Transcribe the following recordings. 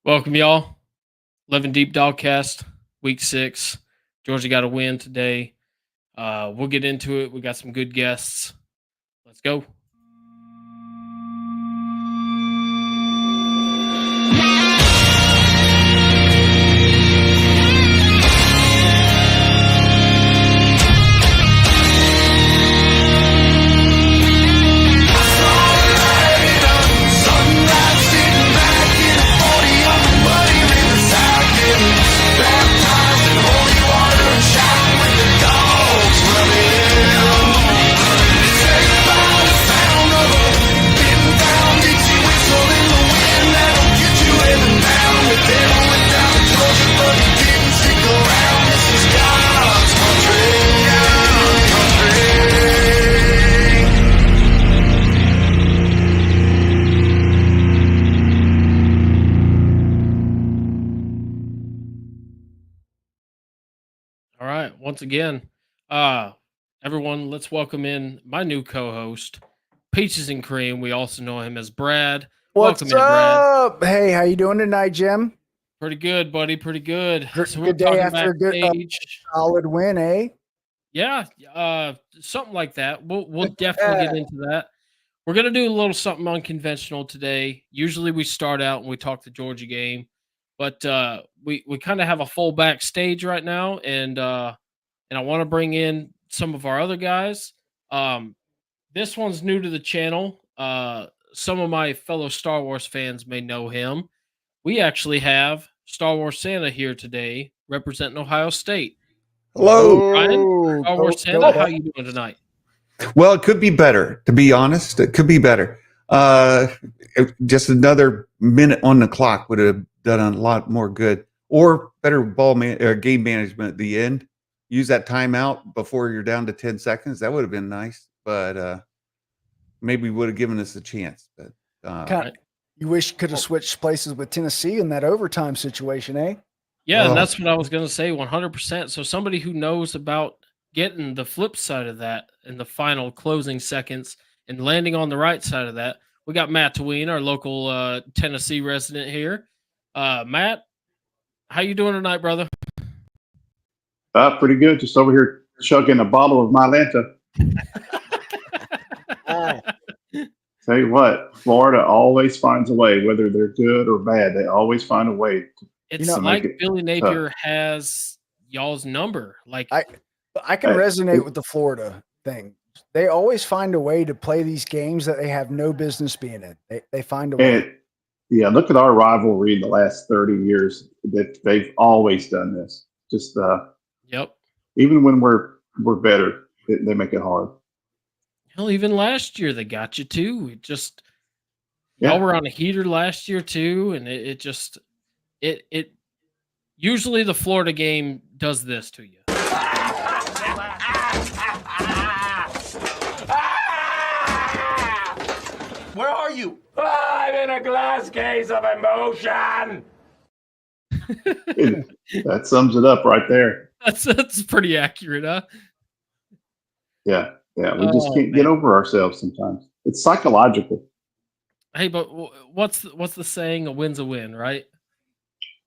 Welcome, y'all. 11 Deep Dawgcast, week 6. Georgia got a win today. We'll get into it. We got some good guests. Let's go. All right. Once again, everyone, let's welcome in my new co-host, Peaches and Cream. We also know him as Brad. What's welcome in, Brad. up? Hey, how you doing tonight, Jim? Pretty good, buddy. Pretty good. So Good day after a good backstage. solid win, eh? Yeah, something like that. We'll definitely get into that. We're gonna do a little something unconventional today. Usually we start out and we talk the Georgia game, but we kind of have a full backstage right now, and I want to bring in some of our other guys. This one's new to the channel. Some of my fellow Star Wars fans may know him. We actually have Star Wars Santa here today, representing Ohio State. Hello. Ryan, Star Wars Santa, how you doing tonight? Well, it could be better, to be honest. It could be better. Just another minute on the clock would have done a lot more good, or better game management at the end. Use that timeout before you're down to 10 seconds. That would have been nice, but maybe would have given us a chance. But you wish you could have switched places with Tennessee in that overtime situation, eh? Yeah, and that's what I was going to say, 100%. So somebody who knows about getting the flip side of that in the final closing seconds and landing on the right side of that, we got Matt Tween, our local Tennessee resident here. Matt, how you doing tonight, brother? Pretty good. Just over here chugging a bottle of Mylanta. Tell you what, Florida always finds a way, whether they're good or bad. They always find a way. It's like Billy Napier has y'all's number. Like I can resonate with the Florida thing. They always find a way to play these games that they have no business being in. They find a way. Yeah, look at our rivalry in the last 30 years. That they've always done this. Just yep. Even when we're better, they make it hard. Hell, even last year they got you too. Y'all were on a heater last year too, and it usually the Florida game does this to you. Where are you? I'm in a glass case of emotion. That sums it up right there. That's pretty accurate, huh? Yeah. We just can't get over ourselves sometimes. It's psychological. Hey, but what's the saying? A win's a win, right?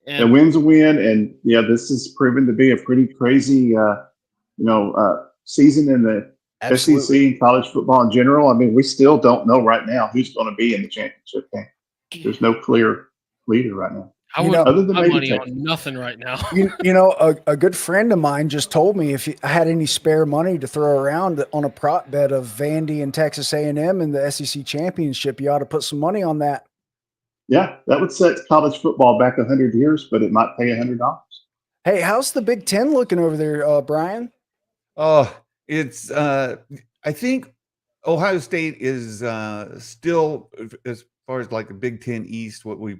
And a win's a win, and this has proven to be a pretty crazy, season in the SEC and college football in general. I mean, we still don't know right now who's going to be in the championship game. There's no clear leader right now. I would other than my money on nothing right now. A good friend of mine just told me if I had any spare money to throw around on a prop bet of Vandy and Texas A&M in the SEC championship, you ought to put some money on that. Yeah, that would set college football back 100 years, but it might pay $100. Hey, how's the Big Ten looking over there, Brian? Oh, it's I think Ohio State is still, as far as like the Big Ten East, what we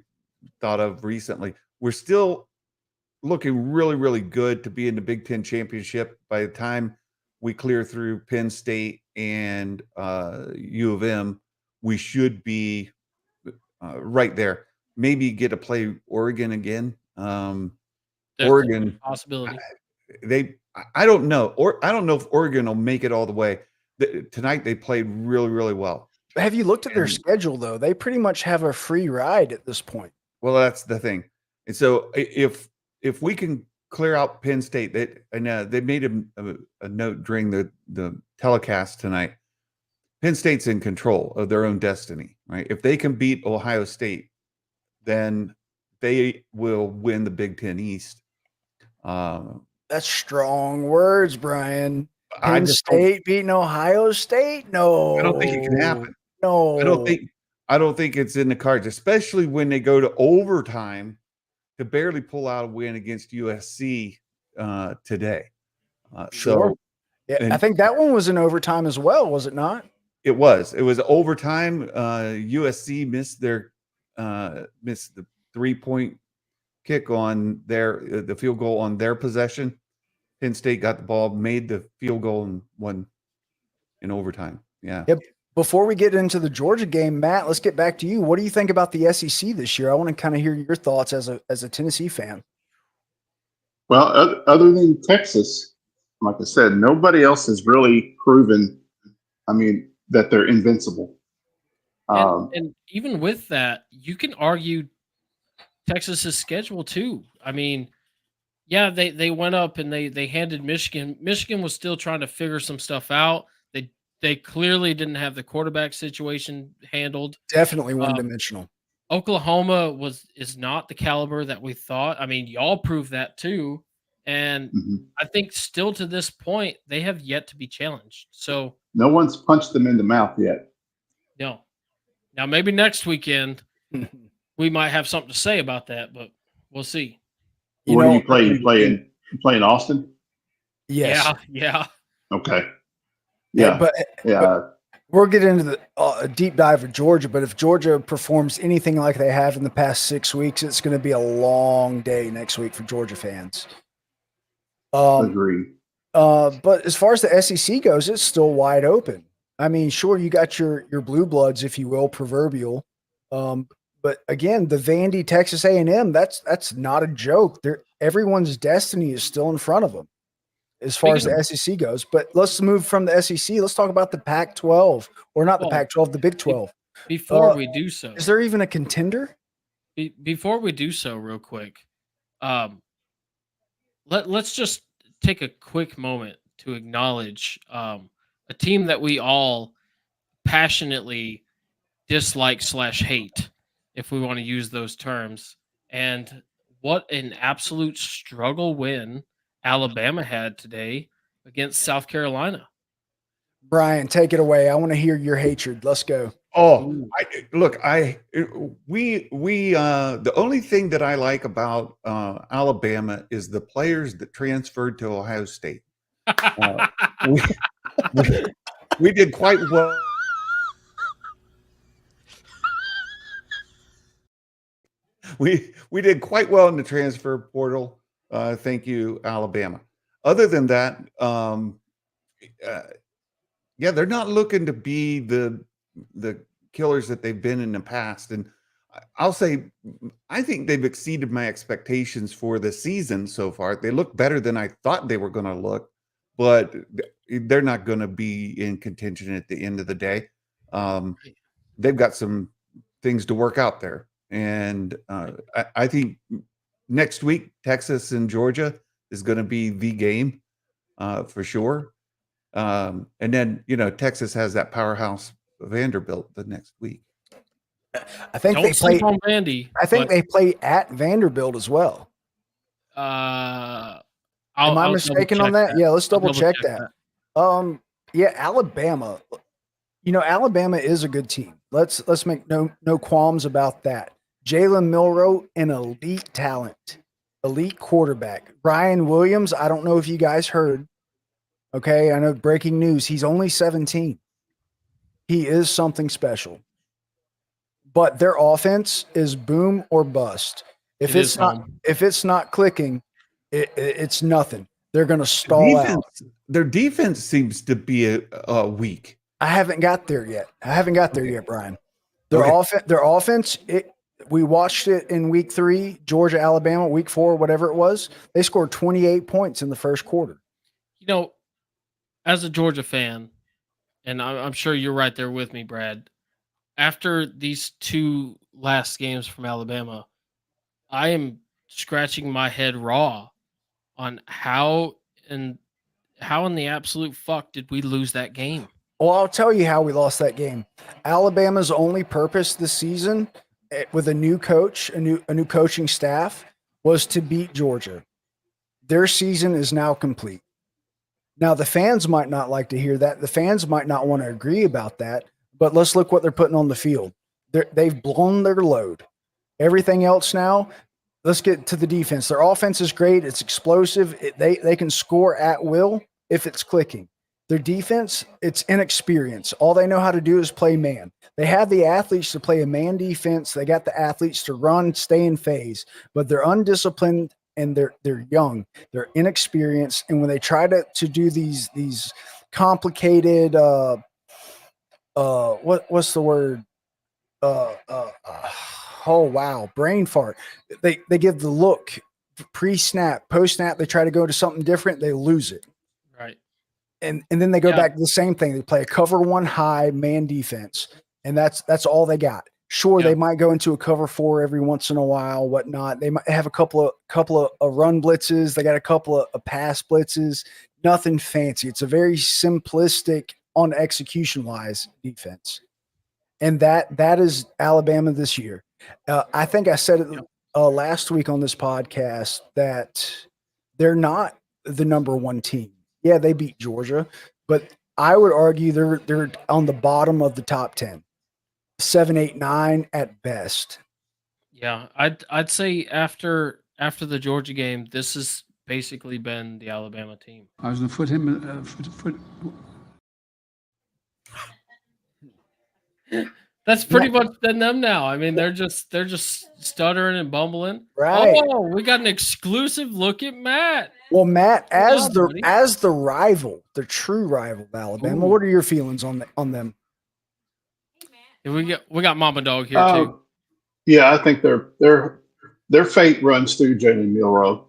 thought of recently, we're still looking really, really good to be in the Big Ten championship. By the time we clear through Penn State and U of M, we should be right there. Maybe get to play Oregon again. Oregon possibility. I don't know. I don't know if Oregon will make it all the way. Tonight they played really, really well. Have you looked at their schedule though? They pretty much have a free ride at this point. Well, that's the thing. And so if we can clear out Penn State, they made a note during the telecast tonight. Penn State's in control of their own destiny, right? If they can beat Ohio State, then they will win the Big Ten East. That's strong words, Brian. I Penn just State beating Ohio State? No. I don't think it can happen. No. I don't think it's in the cards, especially when they go to overtime to barely pull out a win against USC today. Sure. So, Yeah, I think that one was in overtime as well, was it not? It was overtime. USC missed the 3-point kick on the field goal on their possession. Penn State got the ball, made the field goal, and won in overtime. Yeah. Yep. Before we get into the Georgia game, Matt, let's get back to you. What do you think about the SEC this year? I want to kind of hear your thoughts as a Tennessee fan. Well, other than Texas, like I said, nobody else has really proven, that they're invincible. And even with that, you can argue Texas's schedule too. I mean, yeah, they went up and they handed Michigan. Michigan was still trying to figure some stuff out. They clearly didn't have the quarterback situation handled. Definitely one-dimensional. Oklahoma is not the caliber that we thought. I mean, y'all proved that too. And I think still to this point, they have yet to be challenged. So no one's punched them in the mouth yet. No. Now maybe next weekend we might have something to say about that, but we'll see. Where do you play? You play in Austin? Yes. Yeah. Okay. Yeah. But we'll get into the deep dive of Georgia, but if Georgia performs anything like they have in the past 6 weeks, it's going to be a long day next week for Georgia fans. Agree. But as far as the SEC goes, it's still wide open. I mean, sure, you got your blue bloods, if you will, proverbial. But again, the Vandy, Texas A&M, that's not a joke. Everyone's destiny is still in front of them as far as the SEC goes. But let's move from the SEC. Let's talk about the Pac-12, or not the Pac-12, the Big 12. Before we do so, is there even a contender? Before we do so, real quick, let's just take a quick moment to acknowledge a team that we all passionately dislike/hate, if we want to use those terms. And what an absolute struggle win Alabama had today against South Carolina. Brian, take it away. I want to hear your hatred. Let's go. Oh, the only thing that I like about Alabama is the players that transferred to Ohio State. We did quite well. We did quite well in the transfer portal. Thank you, Alabama. Other than that, they're not looking to be the killers that they've been in the past. And I'll say, I think they've exceeded my expectations for the season so far. They look better than I thought they were going to look, but they're not going to be in contention at the end of the day. They've got some things to work out there. And I think next week, Texas and Georgia is going to be the game for sure. And then, Texas has that powerhouse Vanderbilt the next week. I think Don't they play sleep on Vandy. I think they play at Vanderbilt as well. Am I mistaken on that? Yeah, let's double check that. Alabama. Alabama is a good team. Let's make no qualms about that. Jalen Milroe, an elite talent, elite quarterback. Brian Williams, I don't know if you guys heard. Okay, I know breaking news. He's only 17. He is something special. But their offense is boom or bust. If it's not clicking, it's nothing. They're going to stall out. Their defense seems to be weak. I haven't got there yet. Brian. Their offense. We watched it in week 3, Georgia, Alabama, week 4, whatever it was. They scored 28 points in the first quarter. As a Georgia fan, and I'm sure you're right there with me, Brad, after these 2 last games from Alabama, I am scratching my head raw on how in the absolute fuck did we lose that game? Well, I'll tell you how we lost that game. Alabama's only purpose this season, with a new coach, a new coaching staff, was to beat Georgia. Their season is now complete. Now, the fans might not like to hear that. The fans might not want to agree about that. But let's look what they're putting on the field. They've blown their load. Everything else now. Let's get to the defense. Their offense is great. It's explosive. They can score at will if it's clicking. Their defense, it's inexperience. All they know how to do is play man. They have the athletes to play a man defense. They got the athletes to run, stay in phase, but they're undisciplined and they're young. They're inexperienced. And when they try to do these complicated, what's the word? Oh wow, brain fart. They give the look pre-snap, post-snap. They try to go to something different. They lose it. Right. And then they go back to the same thing. They play a cover one high man defense, and that's all they got. Sure, they might go into a cover four every once in a while, whatnot. They might have a couple of run blitzes. They got a couple of pass blitzes. Nothing fancy. It's a very simplistic on execution wise defense, and that is Alabama this year. I think I said it last week on this podcast that they're not the number one team. Yeah, they beat Georgia, but I would argue they're on the bottom of the top 10, 7, 8, 9 at best. Yeah, I'd say after the Georgia game, this has basically been the Alabama team. I was going to put him foot. That's pretty much been them now. I mean, they're just stuttering and bumbling. Right. Oh, we got an exclusive look at Matt. Well, Matt, as buddy. the rival, the true rival of Alabama, what are your feelings on them? And we got Mama Dog here too. Yeah, I think their fate runs through Jalen Milroe.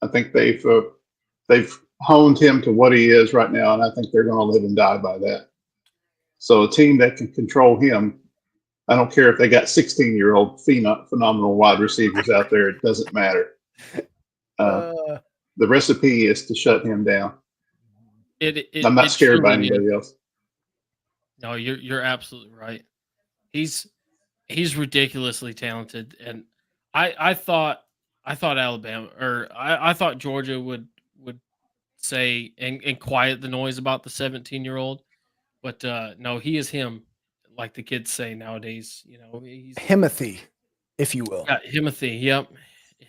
I think they've honed him to what he is right now, and I think they're going to live and die by that. So a team that can control him, I don't care if they got 16-year-old phenomenal wide receivers out there. It doesn't matter. The recipe is to shut him down. I'm not scared by anybody else. No, you're absolutely right. He's ridiculously talented, and I thought Alabama or I thought Georgia would say and quiet the noise about the 17-year-old. But no, he is him, like the kids say nowadays. You know, he's Himothy, if you will. Yeah, Himothy. Yep,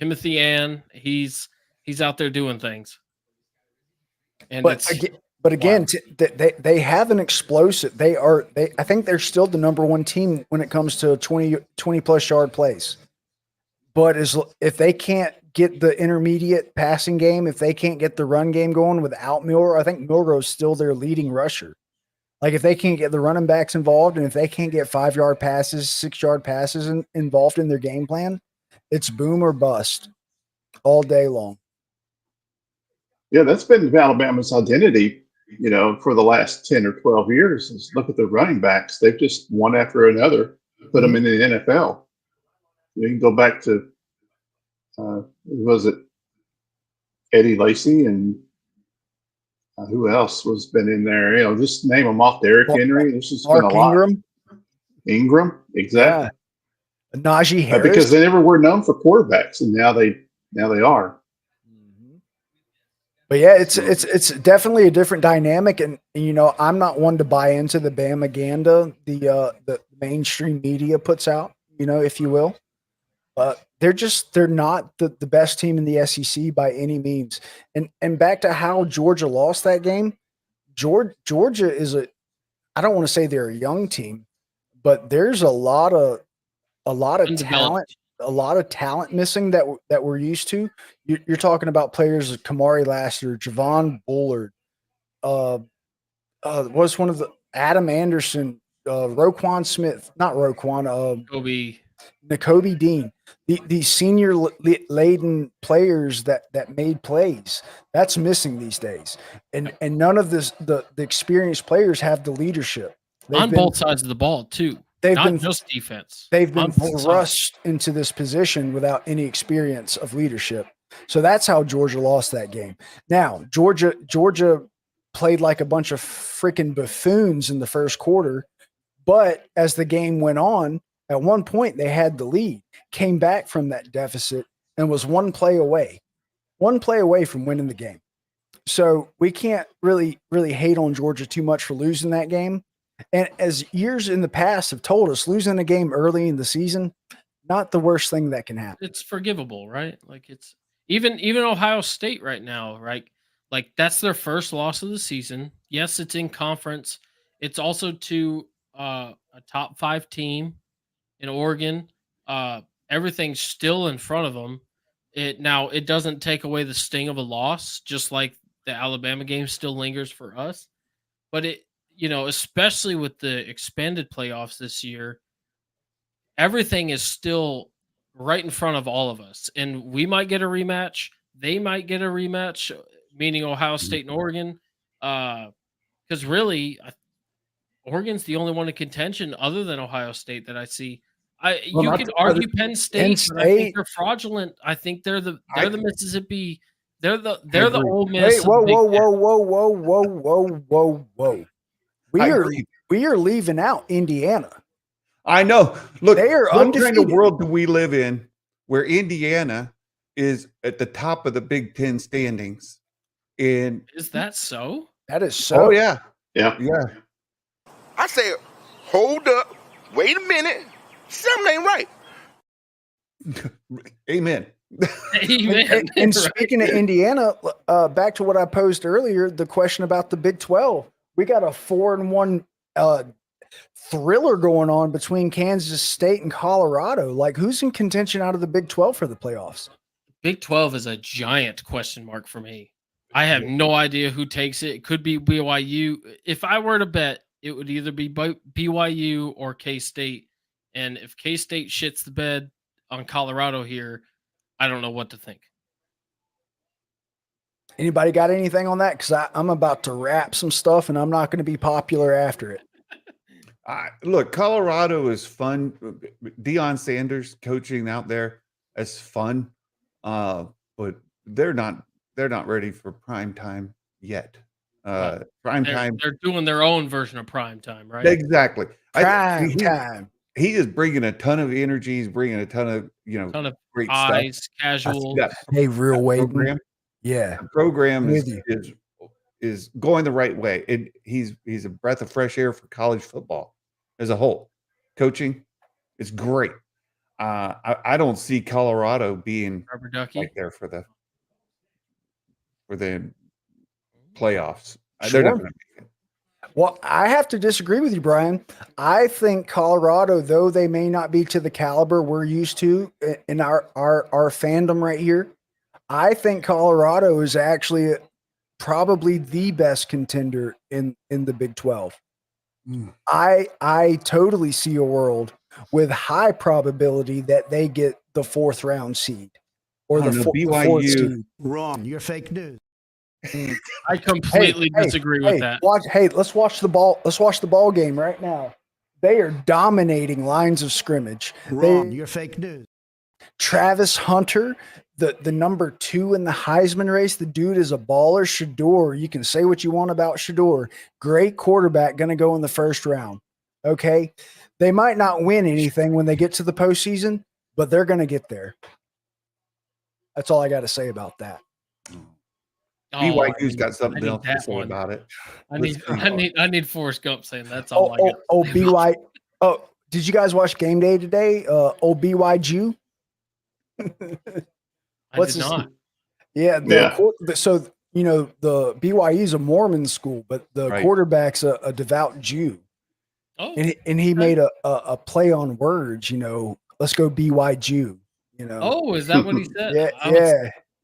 Himothy, and he's out there doing things. And but again, they have an explosive. I think they're still the number one team when it comes to 20 plus yard plays. But if they can't get the intermediate passing game, if they can't get the run game going without Milroe, I think Milroe is still their leading rusher. Like if they can't get the running backs involved, and if they can't get 5-yard passes, 6-yard passes involved in their game plan, it's boom or bust all day long. Yeah, that's been Alabama's identity, for the last 10 or 12 years. Is look at the running backs. They've just one after another put them in the NFL. You can go back to, was it Eddie Lacy and who else was been in there? Just name them off. Derrick Henry. This has been a lot. Ingram, exactly. Yeah. Najee Harris, because they never were known for quarterbacks, and now they are. But yeah, it's definitely a different dynamic, and I'm not one to buy into the Bamaganda the mainstream media puts out, if you will. But they're not the best team in the SEC by any means. And back to how Georgia lost that game. Georgia is I don't want to say they're a young team, but there's a lot of talent missing that we're used to. You're talking about players like Kamari Lassiter, Javon Bullard, was one of the Adam Anderson, Roquan Smith, not Roquan, Nakobe Dean. These senior laden players that made plays, that's missing these days, and none of the experienced players have the leadership on both sides of the ball too. they've not been just defense. they've been on both sides. thrust into this position without any experience of leadership. So that's how Georgia lost that game. Now, Georgia played like a bunch of freaking buffoons in the first quarter, but as the game went on, at one point they had the lead, came back from that deficit, and was one play away from winning the game. So we can't really hate on Georgia too much for losing that game. And as years in the past have told us, losing a game early in the season, not the worst thing that can happen. It's forgivable, right? Like it's even Ohio State right now, right? Like that's their first loss of the season. Yes, it's in conference. It's also to a top 5 team in Oregon. Everything's still in front of them. It doesn't take away the sting of a loss, just like the Alabama game still lingers for us. But especially with the expanded playoffs this year, everything is still right in front of all of us. And we might get a rematch. They might get a rematch, meaning Ohio State and Oregon. Because really, Oregon's the only one in contention other than Ohio State that I see. You could argue Penn State, but I think they're fraudulent. I think they're the Mississippi. They're the Ole Miss. Whoa. We are leaving out Indiana. I know. Look, they are what undefeated. kind of world do we live in where Indiana is at the top of the Big Ten standings? And is that so? That is so. Oh yeah. Yeah. I say, hold up, wait a minute, something ain't right. Amen. Amen. And speaking of Indiana, back to what I posed earlier, the question about the Big 12. We got a 4-1 thriller going on between Kansas State and Colorado. Like, who's in contention out of the Big 12 for the playoffs? Big 12 is a giant question mark for me. I have no idea who takes it. It could be BYU. If I were to bet, it would either be BYU or K-State. And if K-State shits the bed on Colorado here, I don't know what to think. Anybody got anything on that? Because I'm about to wrap some stuff, and I'm not going to be popular after it. Look, Colorado is fun. Deion Sanders coaching out there is fun, but they're not ready for prime time yet. Prime time. They're doing their own version of prime time, right? Exactly. Prime time. He is bringing a ton of energy. He's bringing a ton of great eyes, stuff. casual. Hey, real weight. Yeah, the program is going the right way. He's a breath of fresh air for college football as a whole. Coaching is great. I don't see Colorado being right there for the playoffs. Sure. They're not going to make it. Well, I have to disagree with you, Brian. I think Colorado, though they may not be to the caliber we're used to in our fandom right here, I think Colorado is actually probably the best contender in the Big 12. I totally see a world with high probability that they get the 4th round seed or the 4th seed. Wrong. You're fake news. I completely disagree with that. Let's watch the ball. Let's watch the ball game right now. They are dominating lines of scrimmage. Wrong. You're fake news. Travis Hunter, the number 2 in the Heisman race, the dude is a baller. Shador, you can say what you want about Shador. Great quarterback, going to go in the 1st round. Okay. They might not win anything when they get to the postseason, but they're going to get there. That's all I got to say about that. BYU's got something else to say about it. I need Forrest Gump saying that's all I got. BY. Oh, did you guys watch Game Day today? Old BY Jew. I did not. Yeah. So the BYU is a Mormon school, but the quarterback's a devout Jew. Oh, and he made a play on words. Let's go BY Jew. Oh, is that what he said?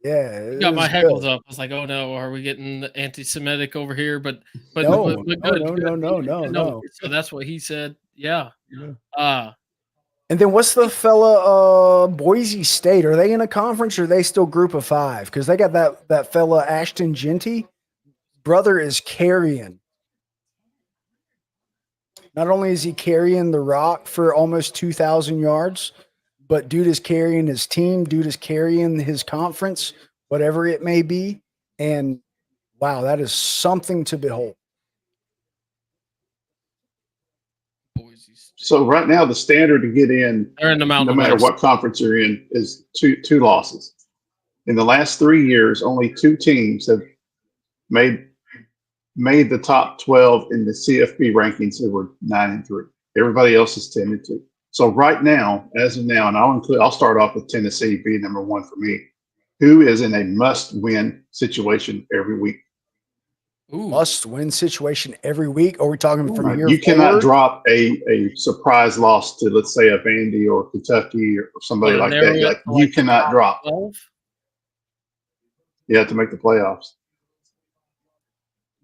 Yeah. Got my heckles up. I was like, oh no, are we getting anti-Semitic over here? But no. So that's what he said. Yeah. And then what's the fella Boise State? Are they in a conference or are they still group of 5? Because they got that fella Ashton Genty. Brother is carrying. Not only is he carrying the rock for almost 2,000 yards, but dude is carrying his team. Dude is carrying his conference, whatever it may be. And wow, that is something to behold. Boise State. So right now, the standard to get in, They're in the no Mountain matter West. what conference you're in, is two losses. In the last 3 years, only 2 teams have made the top 12 in the CFB rankings that were 9-3. Everybody else is 10-2. So right now, as of now, and I'll start off with Tennessee being number 1 for me. Who is in a must-win situation every week? Ooh. Must-win situation every week. Are we talking from Right. here You cannot forward? drop a surprise loss to, let's say, a Vandy or Kentucky or somebody Wanna like narrow that. it Like, to, you the cannot top drop. 12? You have to make the playoffs.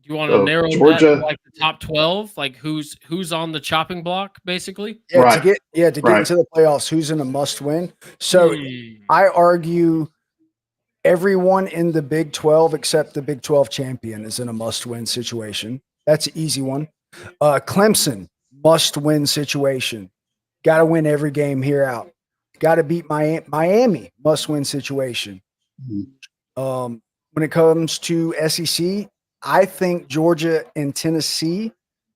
Do you want to So, narrow that Georgia- to the top 12? Like who's on the chopping block, basically? Yeah, Right. to get Right. into the playoffs, who's in a must-win? So Hmm. I argue everyone in the Big 12 except the Big 12 champion is in a must-win situation. That's an easy one. Clemson, must-win situation. Got to win every game here out. Got to beat Miami, must-win situation. Mhm. When it comes to SEC, I think Georgia and Tennessee,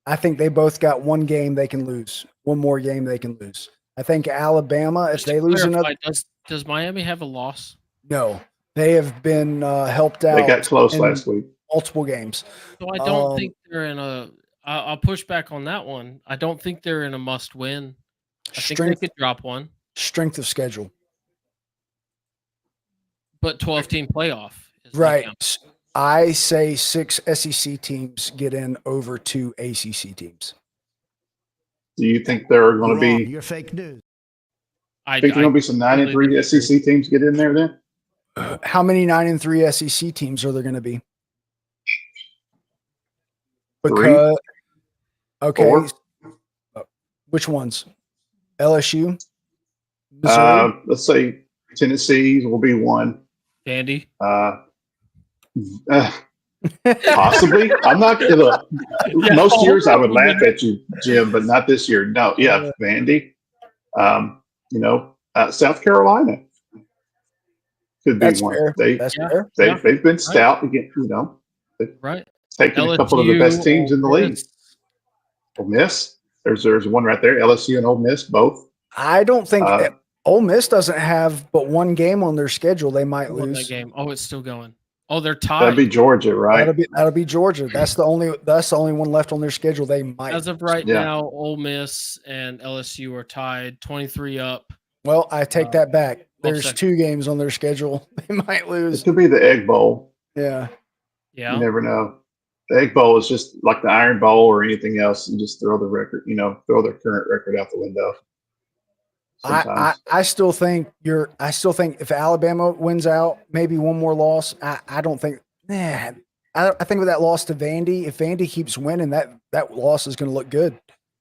I think they both got one game they can lose. One more game they can lose. I think Alabama, if Just to they lose clarify, another, does Miami have a loss? no, they have been helped out. They got close in last week. multiple games. So I don't think they're in a. I'll push back on that one. I don't think they're in a must-win. I think they could drop one, strength of schedule. but 12-team playoff is the Right. count. I say 6 SEC teams get in over 2 ACC teams. Do you think there are going to Wrong. be? You're fake news. Think there are going to be some 9-3 SEC teams get in there then? How many 9-3 SEC teams are there going to be? 3? Because okay, 4? which ones? LSU, Missouri. Let's say Tennessee will be one. Vandy. Possibly. I'm not going to. Most years I would laugh at you, Jim, but not this year. No. Yeah, Vandy. South Carolina could be That's one. fair. That's fair. They've been stout again. Right. Taking a couple of the best teams in the league. Ole Miss. There's one right there. LSU and Ole Miss both. I don't think Ole Miss doesn't have but one game on their schedule. They might Who won lose. that game. Oh, it's still going. Oh, they're tied. That'd be Georgia, right? That'll be Georgia. That's the only one left on their schedule. They might. As of right now, Ole Miss and LSU are tied 23 up. Well, I take that back. There's second. 2 games on their schedule. They might lose. It could be the Egg Bowl. Yeah. Yeah. You never know. The Egg Bowl is just like the Iron Bowl or anything else, and just throw the record, throw their current record out the window. I still think if Alabama wins out, maybe one more loss. I don't think. I think with that loss to Vandy, if Vandy keeps winning, that loss is going to look good.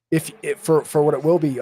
If for what it will be.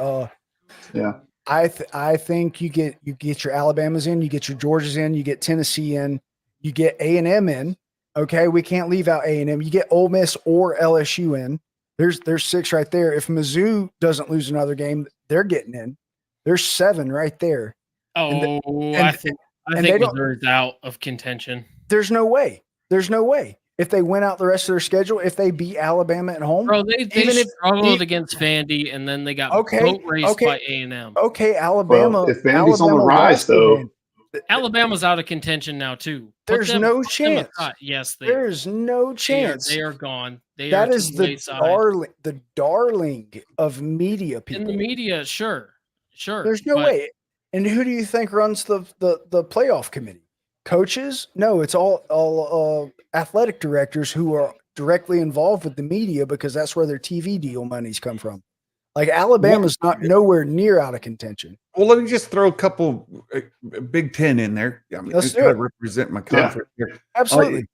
Yeah. I think you get your Alabamas in, you get your Georgias in, you get Tennessee in, you get A&M in. Okay, we can't leave out A&M. You get Ole Miss or LSU in. There's 6 right there. If Mizzou doesn't lose another game, they're getting in. There's 7 right there. Oh, I think Missouri's out of contention. There's no way. If they win out the rest of their schedule, if they beat Alabama at home, Bro, they struggled against Vandy, and then they got boat raced by A&M. Okay, Alabama. Well, if Vandy's on the rise, though, Alabama's out of contention now too. There's no chance. Yes, there's no chance. They are gone. That is the darling of media people. In the media, sure. There's no way. And who do you think runs the playoff committee? Coaches? No, it's all athletic directors who are directly involved with the media because that's where their TV deal monies come from. Like Alabama's not nowhere near out of contention. Well, let me just throw a couple Big Ten in there. I mean, Let's to represent my conference here. Absolutely.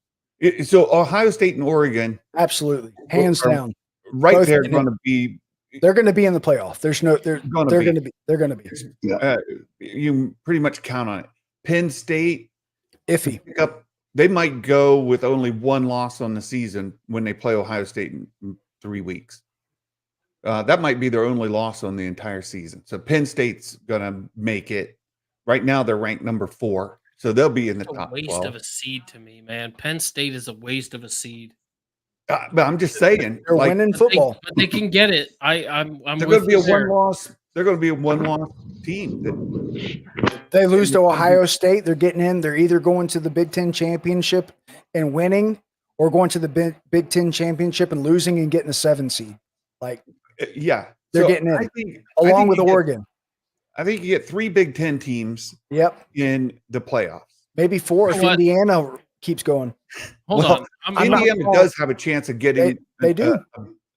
So Ohio State and Oregon, absolutely, hands down, right both there, going to be. They're going to be in the playoff. There's no. They're going to be. They're going to be. Yeah. You pretty much count on it. Penn State, iffy. They might go with only one loss on the season when they play Ohio State in 3 weeks. That might be their only loss on the entire season. So Penn State's going to make it. Right now, they're ranked number 4, so they'll be in the It's a top waste 12. of a seed to me, man. Penn State is a waste of a seed. But I'm just saying, They're like, winning But football. they can get it. I'm they're with going to be you a there. one-loss. They're going to be a one-loss team. They lose to Ohio State. They're getting in. They're either going to the Big Ten championship and winning, or going to the Big Ten championship and losing and getting a 7 seed. Like, Yeah, they're so getting in, I think along with you get- Oregon. I think you get 3 Big Ten teams Yep, in the playoffs. maybe 4 You if know what? Indiana keeps going. Hold Well, on. I'm not- Indiana does have a chance of getting They do.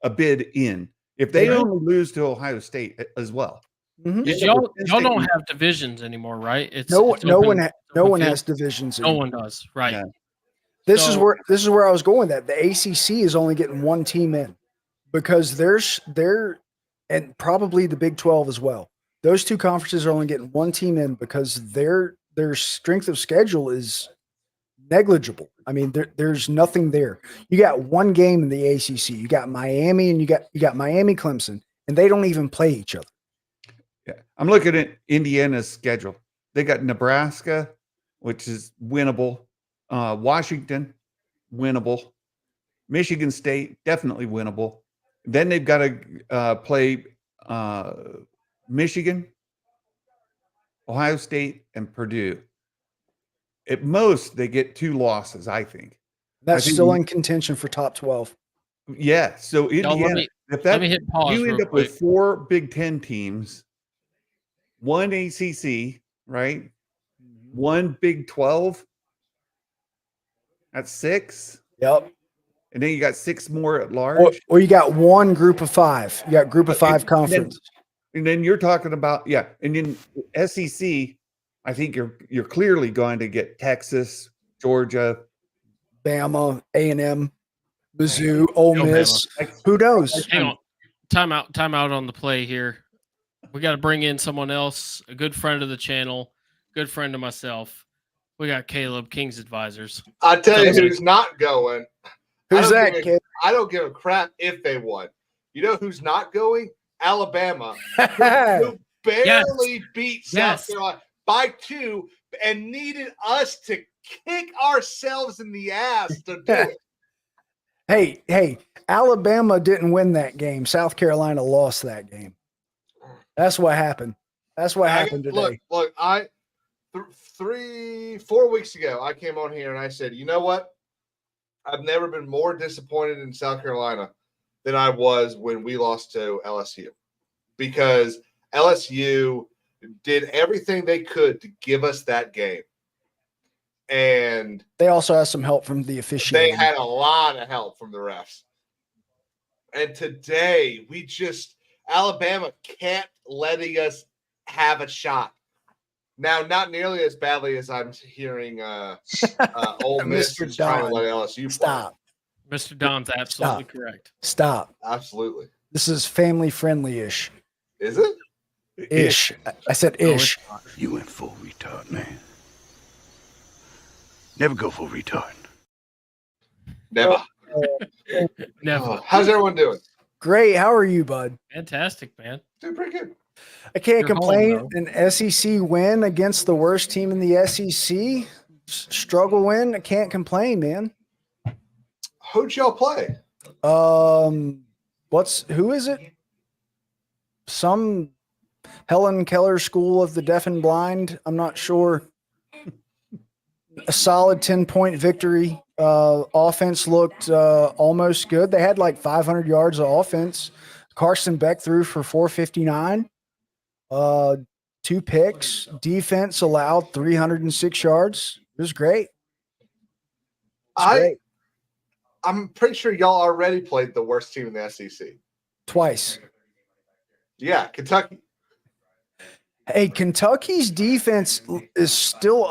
a bid in if They they do. only lose to Ohio State as well. Mhm. Because Yeah, y'all Penn y'all State- don't have divisions anymore, right? It's No open- open field. has divisions. No one does, right? Yeah. This is So- where I was going. That the ACC is only getting 1 team in, because they're and probably the Big 12 as well. Those 2 conferences are only getting 1 team in because their strength of schedule is negligible. I mean, there's nothing there. You got 1 game in the ACC. You got Miami and you got Miami Clemson, and they don't even play each other. Yeah, I'm looking at Indiana's schedule. They got Nebraska, which is winnable. Washington, winnable. Michigan State, definitely winnable. Then they've got to play Michigan, Ohio State, and Purdue. At most, they get 2 losses, I think. That's I think still we- in contention for top 12. Yeah. So Y'all, Indiana, if that let me hit pause you end real up quick. with 4 Big Ten teams, 1 ACC, right? 1 Big 12. That's 6. Yep. And then you got 6 more at large. Or you got 1 group of 5. You got group of 5 And conference. And then you're talking about, yeah. And then SEC, I think you're clearly going to get Texas, Georgia. Bama, A&M, Mizzou, Ole Go Miss. Who knows? Hang on. Time out on the play here. We got to bring in someone else, a good friend of the channel, good friend of myself. We got Caleb, King's Advisors. I tell you Sounds who's not going. Who's I that, don't give kid? I don't give a crap if they won. You know who's not going? Alabama, who barely beat South Yes. Carolina by 2 and needed us to kick ourselves in the ass to do it. Hey, Alabama didn't win that game. South Carolina lost that game. That's what happened. That's what happened today. Look, 4 weeks ago, I came on here and I said, you know what? I've never been more disappointed in South Carolina than I was when we lost to LSU, because LSU did everything they could to give us that game. And They also had some help from the they officiating. had a lot of help from the refs. And today, Alabama kept letting us have a shot. Now, not nearly as badly as I'm hearing Ole Miss Mr. is trying to Don, let LSU play. Stop. Mr. Don's absolutely correct. Stop. Absolutely. This is family friendly ish. Is it? Ish. I said No, ish. it's not. You went full retard, man. Never go full retard. Never. Never. Oh, how's everyone doing? Great. How are you, bud? Fantastic, man. Doing pretty good. I can't You're home, complain. An SEC win against the worst team in the SEC. Struggle win. I can't complain, man. Who'd y'all play? Who is it? Some Helen Keller School of the Deaf and Blind. I'm not sure. A solid 10-point victory. Offense looked almost good. They had like 500 yards of offense. Carson Beck threw for 459. 2 picks. Defense allowed 306 yards. It was great. Great. I'm pretty sure y'all already played the worst team in the SEC. Twice. Yeah, Kentucky. Hey, Kentucky's defense is still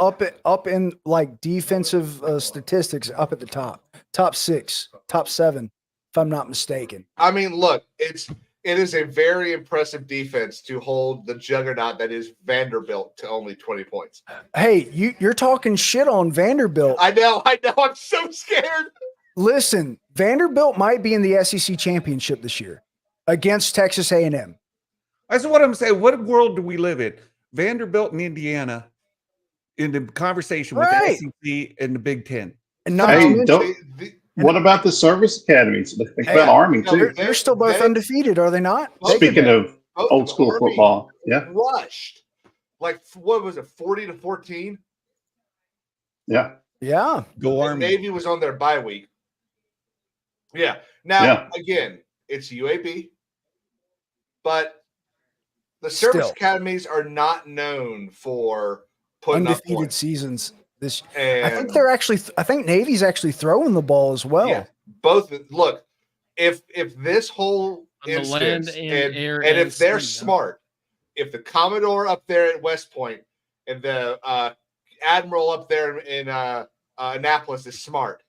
up in like defensive statistics up at the top 6, top 7, if I'm not mistaken. I mean, look, it is a very impressive defense to hold the juggernaut that is Vanderbilt to only 20 points. Hey, you're talking shit on Vanderbilt. I know. I'm so scared. Listen, Vanderbilt might be in the SEC championship this year. against Texas A&M. That's what I'm saying. What world do we live in? Vanderbilt and Indiana in the conversation with Right. the SEC and the Big Ten. And not to mention, what about the service academies? Think about Army too. They're still both undefeated, are they not? Speaking of old school football, yeah, rushed like what was it, 40-14? Yeah. Go Army. Navy was on their bye week. Yeah. Now again, it's UAB, but the service academies are not known for putting undefeated seasons. I think Navy's actually throwing the ball as well. Yeah, both. Look, if this whole instance land and air and if they're sea, smart, if the Commodore up there at West Point and the Admiral up there in Annapolis is smart,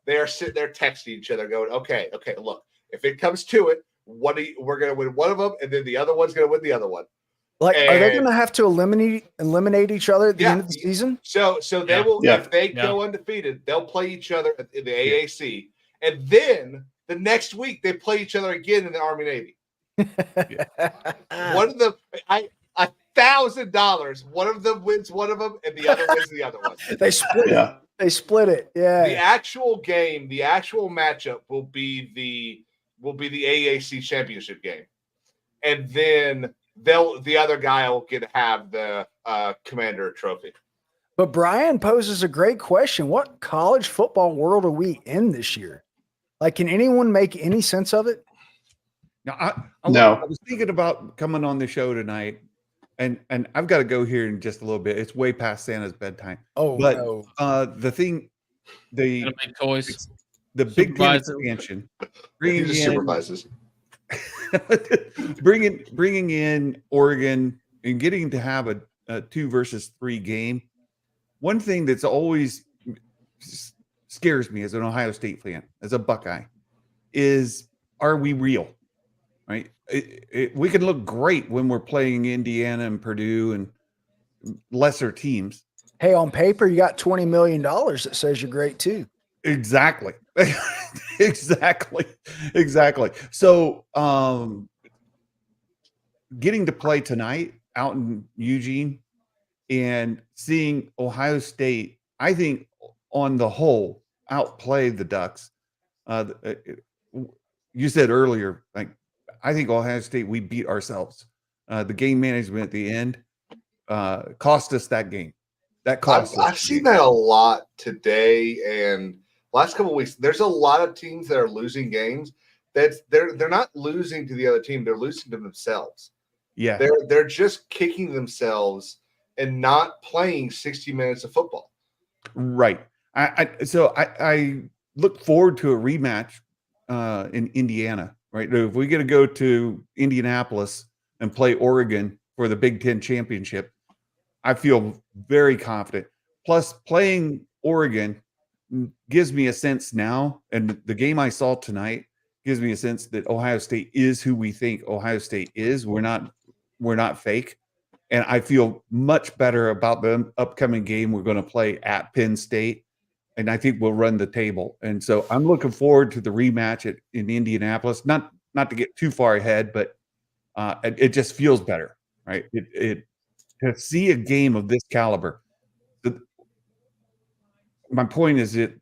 they are sitting there texting each other, going, "Okay, look, if it comes to it, we're going to win one of them, and then the other one's going to win the other one." Like, are they going to have to eliminate each other at the end of the season? So they will. If they go undefeated, they'll play each other in the AAC, and then the next week they play each other again in the Army Navy. One of them, $1,000. One of them wins one of them, and the other wins the other one. They split it. They split it. Yeah. The actual game, the actual matchup will be the AAC championship game, and then the other guy will have the commander trophy. But Brian poses a great question. What college football world are we in this year? Like, can anyone make any sense of it? Now, I was thinking about coming on the show tonight, and I've got to go here in just a little bit. It's way past Santa's bedtime. Oh, but no. The toys. The Big Ten expansion, supervises. bringing in Oregon and getting to have a 2 versus 3 game. One thing that's always scares me as an Ohio State fan, as a Buckeye, is, are we real? Right? We can look great when we're playing Indiana and Purdue and lesser teams. Hey, on paper, you got $20 million that says you're great too. Exactly. Exactly. So, getting to play tonight out in Eugene and seeing Ohio State, I think on the whole, outplay the Ducks. You said earlier, like, I think Ohio State, we beat ourselves. The game management at the end cost us that game. That cost us. I've seen that a lot today and last couple of weeks. There's a lot of teams that are losing games. That they're not losing to the other team; they're losing to themselves. Yeah, they're just kicking themselves and not playing 60 minutes of football. Right. I look forward to a rematch in Indiana. Right. If we get to go to Indianapolis and play Oregon for the Big Ten championship, I feel very confident. Plus, playing Oregon gives me a sense now, and the game I saw tonight gives me a sense that Ohio State is who we think Ohio State is. We're not fake. And I feel much better about the upcoming game we're going to play at Penn State. And I think we'll run the table. And so I'm looking forward to the rematch in Indianapolis. Not to get too far ahead, but it just feels better, right? To see a game of this caliber. My point is that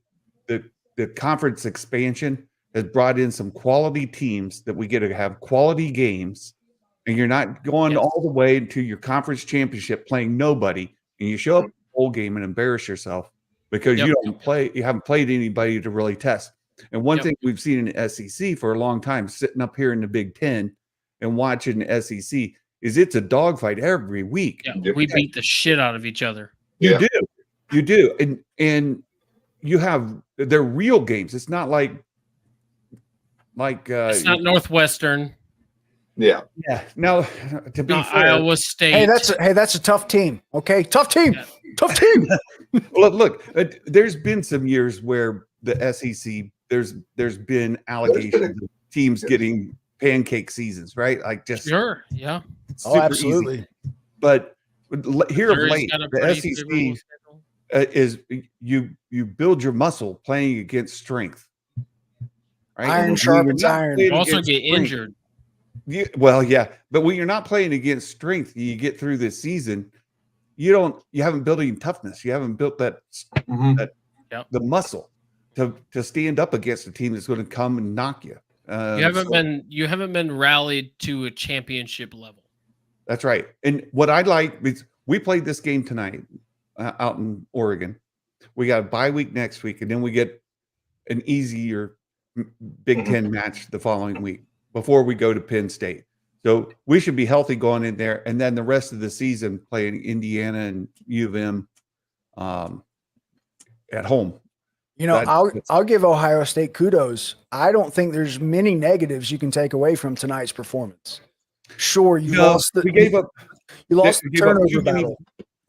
the conference expansion has brought in some quality teams that we get to have quality games, and you're not going all the way to your conference championship playing nobody, and you show up in a bowl game and embarrass yourself because you haven't played anybody to really test. And one thing we've seen in the SEC for a long time, sitting up here in the Big Ten and watching the SEC, is it's a dogfight every week. Yeah, we beat the shit out of each other. You do. And you have, they're real games. It's not like it's not Northwestern. Yeah. Now, to be fair, Iowa State. Hey, that's a tough team. Okay, tough team. Yeah. Tough team. Look, there's been some years where the SEC, there's been allegations of teams getting pancake seasons, right? Like just sure, yeah. Absolutely. Easy. But here of late, the SEC is you build your muscle playing against strength. Right? Iron sharpens iron. You also get injured. Well, yeah, but when you're not playing against strength, you get through this season. You haven't built any toughness. You haven't built that the muscle to stand up against a team that's going to come and knock you. You haven't been rallied to a championship level. That's right. And what I like is we played this game tonight out in Oregon. We got a bye week next week, and then we get an easier Big Ten match the following week before we go to Penn State. So we should be healthy going in there, and then the rest of the season playing Indiana and U of M at home. You know, I'll give Ohio State kudos. I don't think there's many negatives you can take away from tonight's performance. Sure, you lost the turnover battle.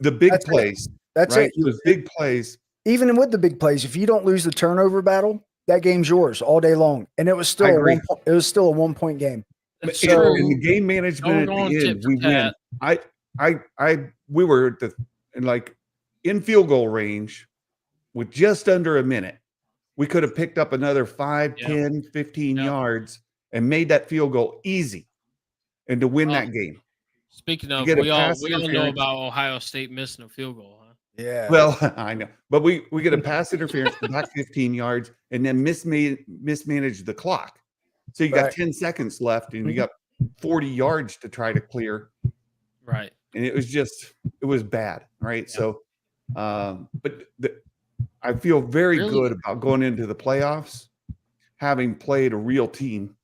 The big plays. That's right? it. Those big plays. Even with the big plays, if you don't lose the turnover battle, that game's yours all day long. And it was still a 1-point game. So in the game management at the end, we win. We were in field goal range with just under a minute. We could have picked up another 5, 10, 15 yards and made that field goal easy and to win that game. Speaking of, we all know about Ohio State missing a field goal, huh? Yeah. Well, I know. But we get a pass interference back 15 yards and then mismanage the clock. So you got 10 seconds left and you got 40 yards to try to clear. Right. And it was bad. Right. Yeah. So, I feel very good about going into the playoffs, having played a real team.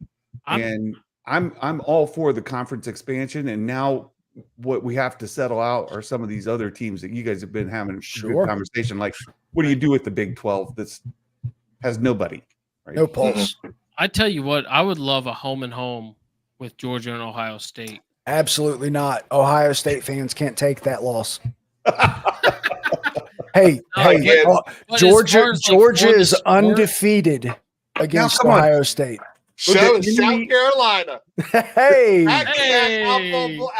I'm all for the conference expansion. And now what we have to settle out are some of these other teams that you guys have been having a good conversation. Like, what do you do with the Big 12 that has nobody? Right? No pulse. I tell you what, I would love a home and home with Georgia and Ohio State. Absolutely not. Ohio State fans can't take that loss. Georgia is undefeated against Ohio State. South Carolina. Hey.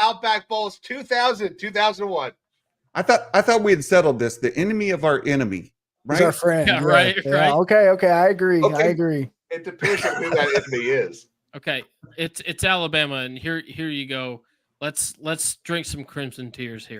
Outback Bowls 2000, 2001. I thought we had settled this. The enemy of our enemy, right? He's our friend. Yeah, right. Okay. I agree. It depends on who that enemy is. Okay. It's Alabama, and here you go. Let's drink some Crimson Tears here.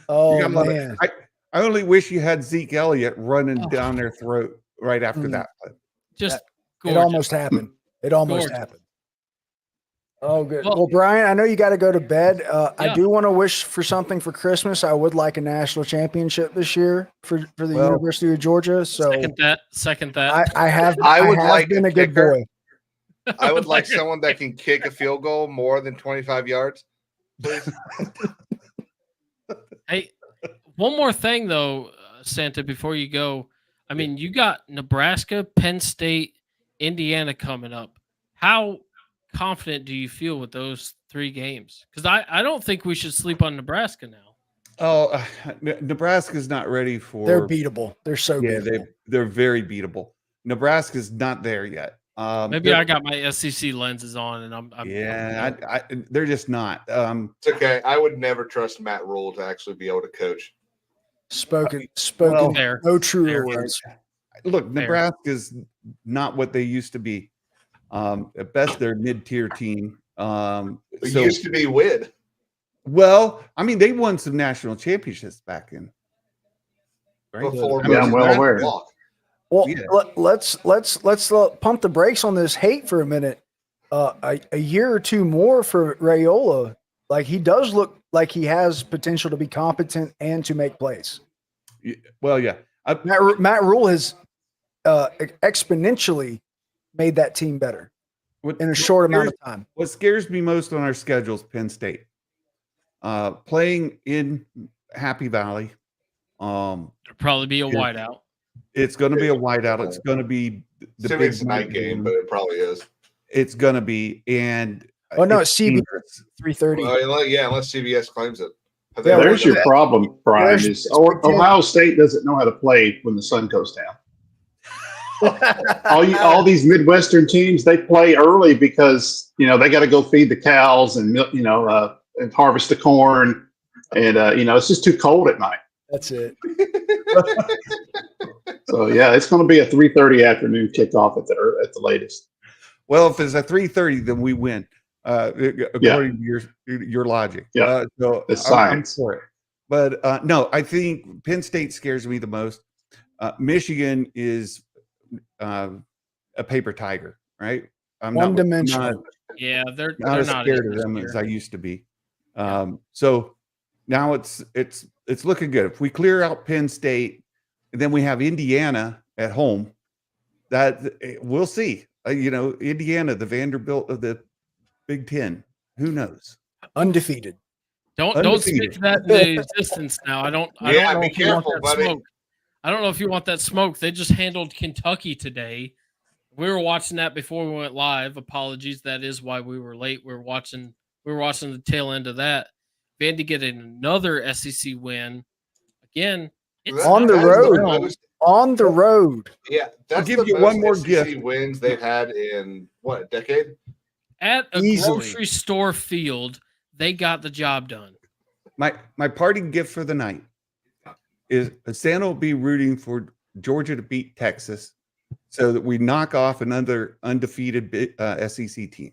Oh, man. I only wish you had Zeke Elliott running down their throat right after that. Just it almost happened. Happened. Oh, good. Well, Brian, I know you got to go to bed. I do want to wish for something for Christmas. I would like a national championship this year for the University of Georgia. So second that. I would like been a good boy. I would like someone that can kick a field goal more than 25 yards. Please. Hey, one more thing though, Santa, before you go. I mean, you got Nebraska, Penn State, Indiana coming up. How confident do you feel with those 3 games? Because I don't think we should sleep on Nebraska now. Oh, Nebraska's not ready for. They're beatable. They're so beatable. They're very beatable. Nebraska's not there yet. Maybe I got my SEC lenses on, and I'm they're just not. It's okay. I would never trust Matt Rule to actually be able to coach. Spoken. No true words. Look, Nebraska's not what they used to be. At best, they're a mid-tier team. Used to be WID. Well, I mean, they won some national championships back in. Right? Before, I'm well aware. Well, let's pump the brakes on this hate for a minute. A year or two more for Raiola. Like, he does look like he has potential to be competent and to make plays. Well, yeah. Matt Rule has exponentially made that team better in a short amount of time. What scares me most on our schedule is Penn State. Playing in Happy Valley. It'll probably be a whiteout. It's going to be a whiteout. It's going to be the big night game, but it probably is. It's going to be, and Oh no, it's CBS dangerous. 3:30. Yeah, unless CBS claims it. Have Yeah, they There's your problem, Brian. There's- Is Ohio State doesn't know how to play when the sun goes down. All these Midwestern teams, they play early because they got to go feed the cows and and harvest the corn, and it's just too cold at night. That's it. So yeah, it's going to be a 3:30 afternoon kickoff at the latest. Well, if it's a 3:30, then we win. According to your logic. Yeah. So It's science. I'm for it. But no, I think Penn State scares me the most. Michigan is a paper tiger, right? I'm One-dimensional. Yeah, they're not as not scared of them as I used to be. So now it's looking good. If we clear out Penn State, and then we have Indiana at home, that we'll see. Indiana, the Vanderbilt of the Big Ten. Who knows? Undefeated. Don't speak to that into existence now. I don't know be if you want careful, that buddy. smoke. I don't know if you want that smoke. They just handled Kentucky today. We were watching that before we went live. Apologies. That is why we were late. We were watching the tail end of that. Vandy get another SEC win. Again, it's On the road. On the road. Yeah, that's I'll give the you most one more SEC gift. wins they've had in what, a decade? At a Easily. grocery store field, they got the job done. My parting gift for the night is Santa will be rooting for Georgia to beat Texas so that we knock off another undefeated SEC team.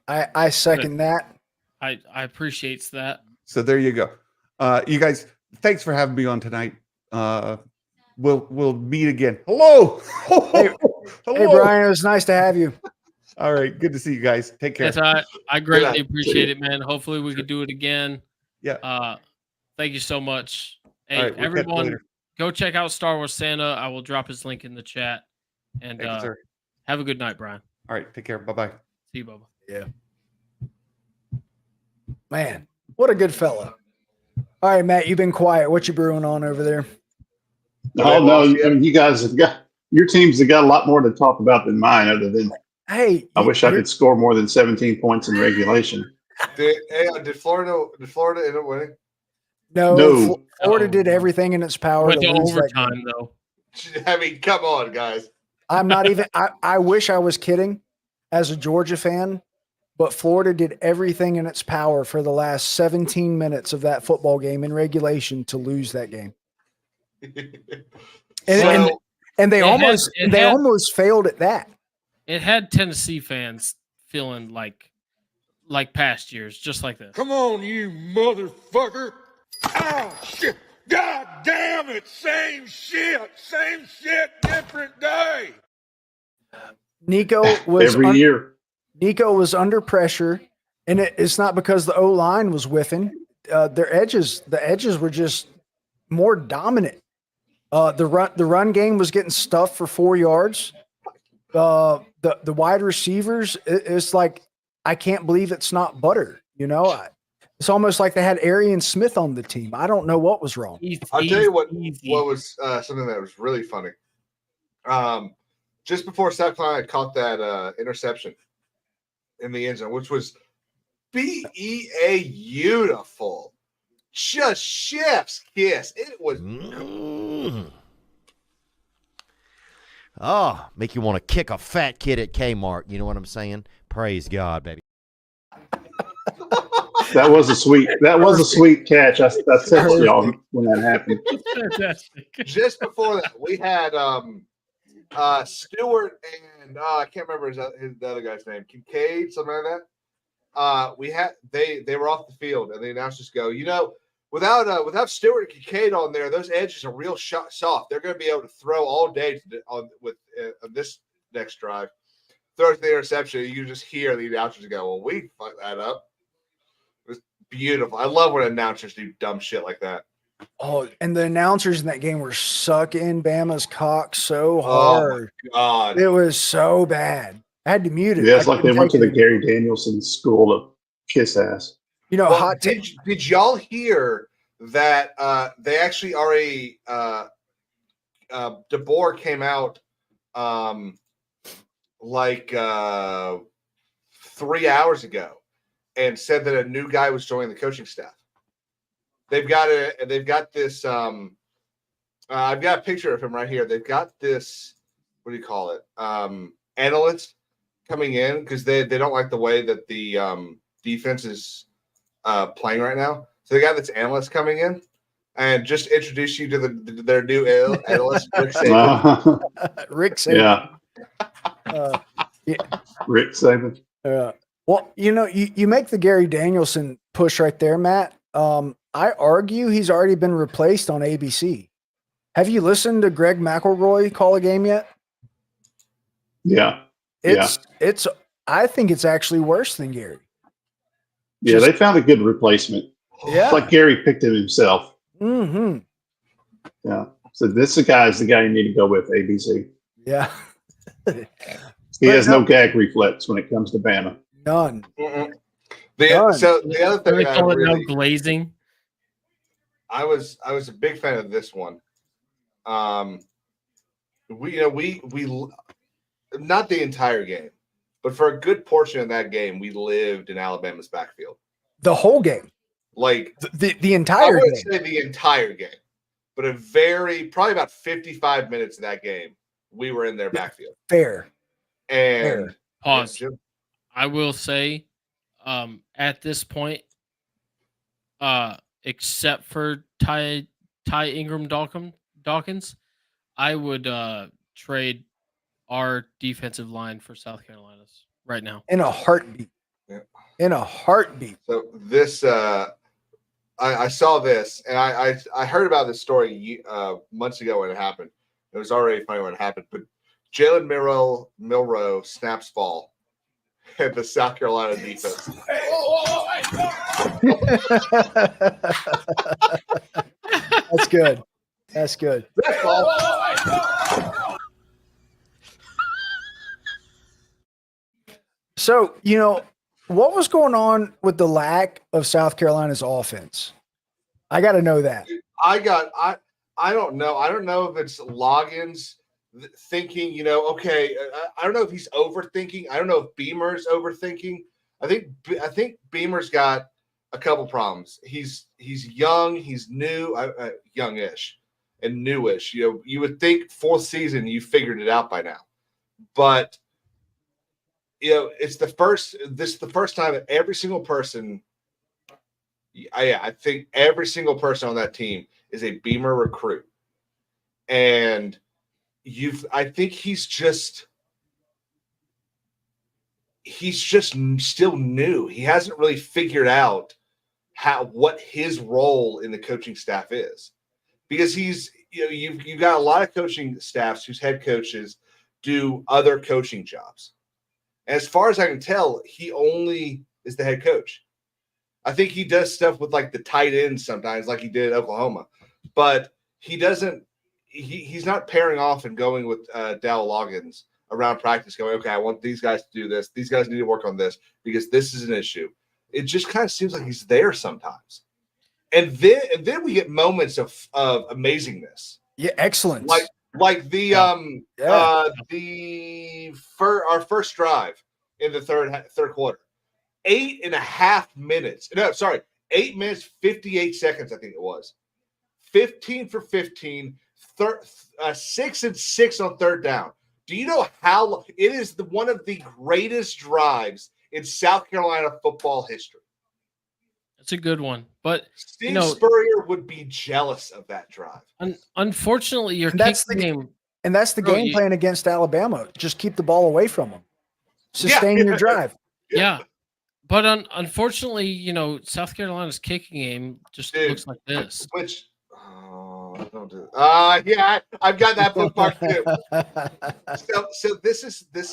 I second that. I appreciates that. So there you go. You guys, thanks for having me on tonight. We'll meet again. Hello. Hey, Hello. Hey, Brian, it was nice to have you. All right. Good to see you guys. Take care. I greatly appreciate it, man. Hopefully we could do it again. Yeah. Thank you so much. Hey, All right, we'll catch you everyone, later. go check out Star Wars Santa. I will drop his link in the chat. And Thank you, sir. have a good night, Brian. All right. Take care. Bye-bye. See you, Bubba. Yeah. Man, what a good fella. All right, Matt, you've been quiet. What you brewing on over there? Oh no, I mean, you guys have got your teams have got a lot more to talk about than mine. Other than Hey, I wish I could score more than 17 points in regulation. Did Florida end up winning? No. Florida did everything in its power Went to to lose that overtime, game. though. I mean, come on, guys. I'm not even. I wish I was kidding, as a Georgia fan, but Florida did everything in its power for the last 17 minutes of that football game in regulation to lose that game. And they almost failed at that. It had Tennessee fans feeling like past years, just like this. Come on, you motherfucker. Oh, shit. God damn it. Same shit, different day. Nico was Every year. Nico was under pressure, and it's not because the O line was whiffing. The edges were just more dominant. The run game was getting stuffed for 4 yards. The wide receivers, it's like, I can't believe it's not butter. It's almost like they had Arian Smith on the team. I don't know what was wrong. I'll tell you what was something that was really funny. Just before South Carolina caught that interception in the end zone, which was beautiful. Just chef's kiss. It was. Oh, make you want to kick a fat kid at Kmart. You know what I'm saying? Praise God, baby. That was a sweet catch. I texted y'all when that happened. Fantastic. Just before that, we had Stewart and I can't remember the other guy's name, Kincaid, something like that. We had they were off the field, and the announcers go, without Stewart and Kincaid on there, those edges are real soft. They're going to be able to throw all day on this next drive. Throws the interception, you just hear the announcers go, "Well, we fucked that up." It was beautiful. I love when announcers do dumb shit like that. Oh, and the announcers in that game were sucking Bama's cock so hard. Oh my God. It was so bad. I had to mute it. Yeah, it's like they went to the Gary Danielson school of kiss ass. Hot take. Did y'all hear that they actually already DeBoer came out like 3 hours ago and said that a new guy was joining the coaching staff. They've got this. I've got a picture of him right here. They've got this. What do you call it? Analyst coming in because they don't like the way that the defense is playing right now. So they got this analyst coming in and just introduce you to their new analyst, Rick Saban. Rick Saban. Yeah. Rick Saban. Well, you make the Gary Danielson push right there, Matt. I argue he's already been replaced on ABC. Have you listened to Greg McElroy call a game yet? Yeah. It's I think it's actually worse than Gary. Yeah, they found a good replacement. Yeah. It's like Gary picked it himself. Mm-hmm. Yeah. So this is the guy you need to go with, ABC. Yeah. He has no gag reflex when it comes to Bama. None. So the other thing They call it no glazing. I was a big fan of this one. We not the entire game, but for a good portion of that game, we lived in Alabama's backfield. The whole game, like the entire I game. wouldn't say the entire game, but probably about 55 minutes of that game, we were in their backfield. Fair. And pause. I will say, at this point, except for Ty Ingram Dawkins, I would trade our defensive line for South Carolina's right now. In a heartbeat. Yeah. In a heartbeat. So this, I saw this, and I heard about this story months ago when it happened. It was already funny when it happened, but Jalen Milroe snaps fall at the South Carolina defense. That's good. That's good. That's all. So, what was going on with the lack of South Carolina's offense? I got to know that. I don't know. I don't know if it's Loggins thinking, okay, I don't know if he's overthinking. I don't know if Beamer's overthinking. I think Beamer's got a couple problems. He's young, he's new, youngish and newish. You would think fourth season you figured it out by now. But it's the first time that every single person, I think every single person on that team is a Beamer recruit. And I think he's just still new. He hasn't really figured out what his role in the coaching staff is, because you've got a lot of coaching staffs whose head coaches do other coaching jobs. And as far as I can tell, he only is the head coach. I think he does stuff with like the tight ends sometimes, like he did at Oklahoma, but he doesn't. He's not pairing off and going with Dow Loggins around practice, going, okay, I want these guys to do this. These guys need to work on this because this is an issue. It just kind of seems like he's there sometimes, and then we get moments of amazingness. Yeah, excellence. Like the our first drive in the third quarter, 8.5 minutes. No, sorry, 8 minutes 58 seconds. I think it was 15 for 15. 6 and 6 on third down. Do you know how it is one of the greatest drives in South Carolina football history? That's a good one, but Steve Spurrier would be jealous of that drive. Unfortunately, your that's the game, and that's the game plan against Alabama. Just keep the ball away from them. Sustain your drive. Yeah, but unfortunately, South Carolina's kicking game just looks like this. Which. Don't do it. Yeah, I've got that bookmark too. So this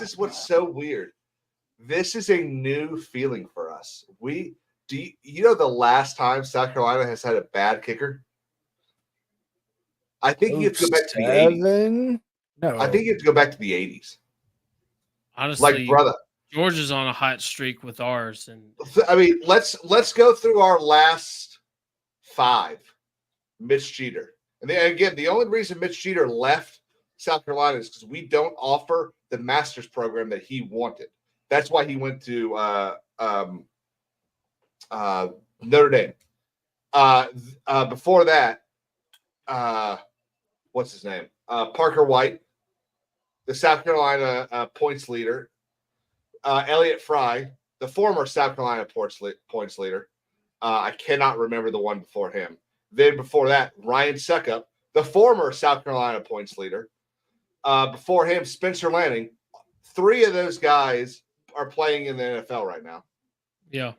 is what's so weird. This is a new feeling for us. The last time South Carolina has had a bad kicker? I think you have to go back to the 80s. No. I think you have to go back to the 80s. Honestly, brother, Georgia's on a hot streak with ours, and I mean, let's go through our last 5. Mitch Jeter. And then, again, the only reason Mitch Jeter left South Carolina is because we don't offer the master's program that he wanted. That's why he went to Notre Dame. Before that, what's his name? Parker White, the South Carolina points leader. Elliott Fry, the former South Carolina points leader. I cannot remember the one before him. Then before that, Ryan Suckup, the former South Carolina points leader. Before him, Spencer Lanning. 3 of those guys are playing in the NFL right now. Yeah.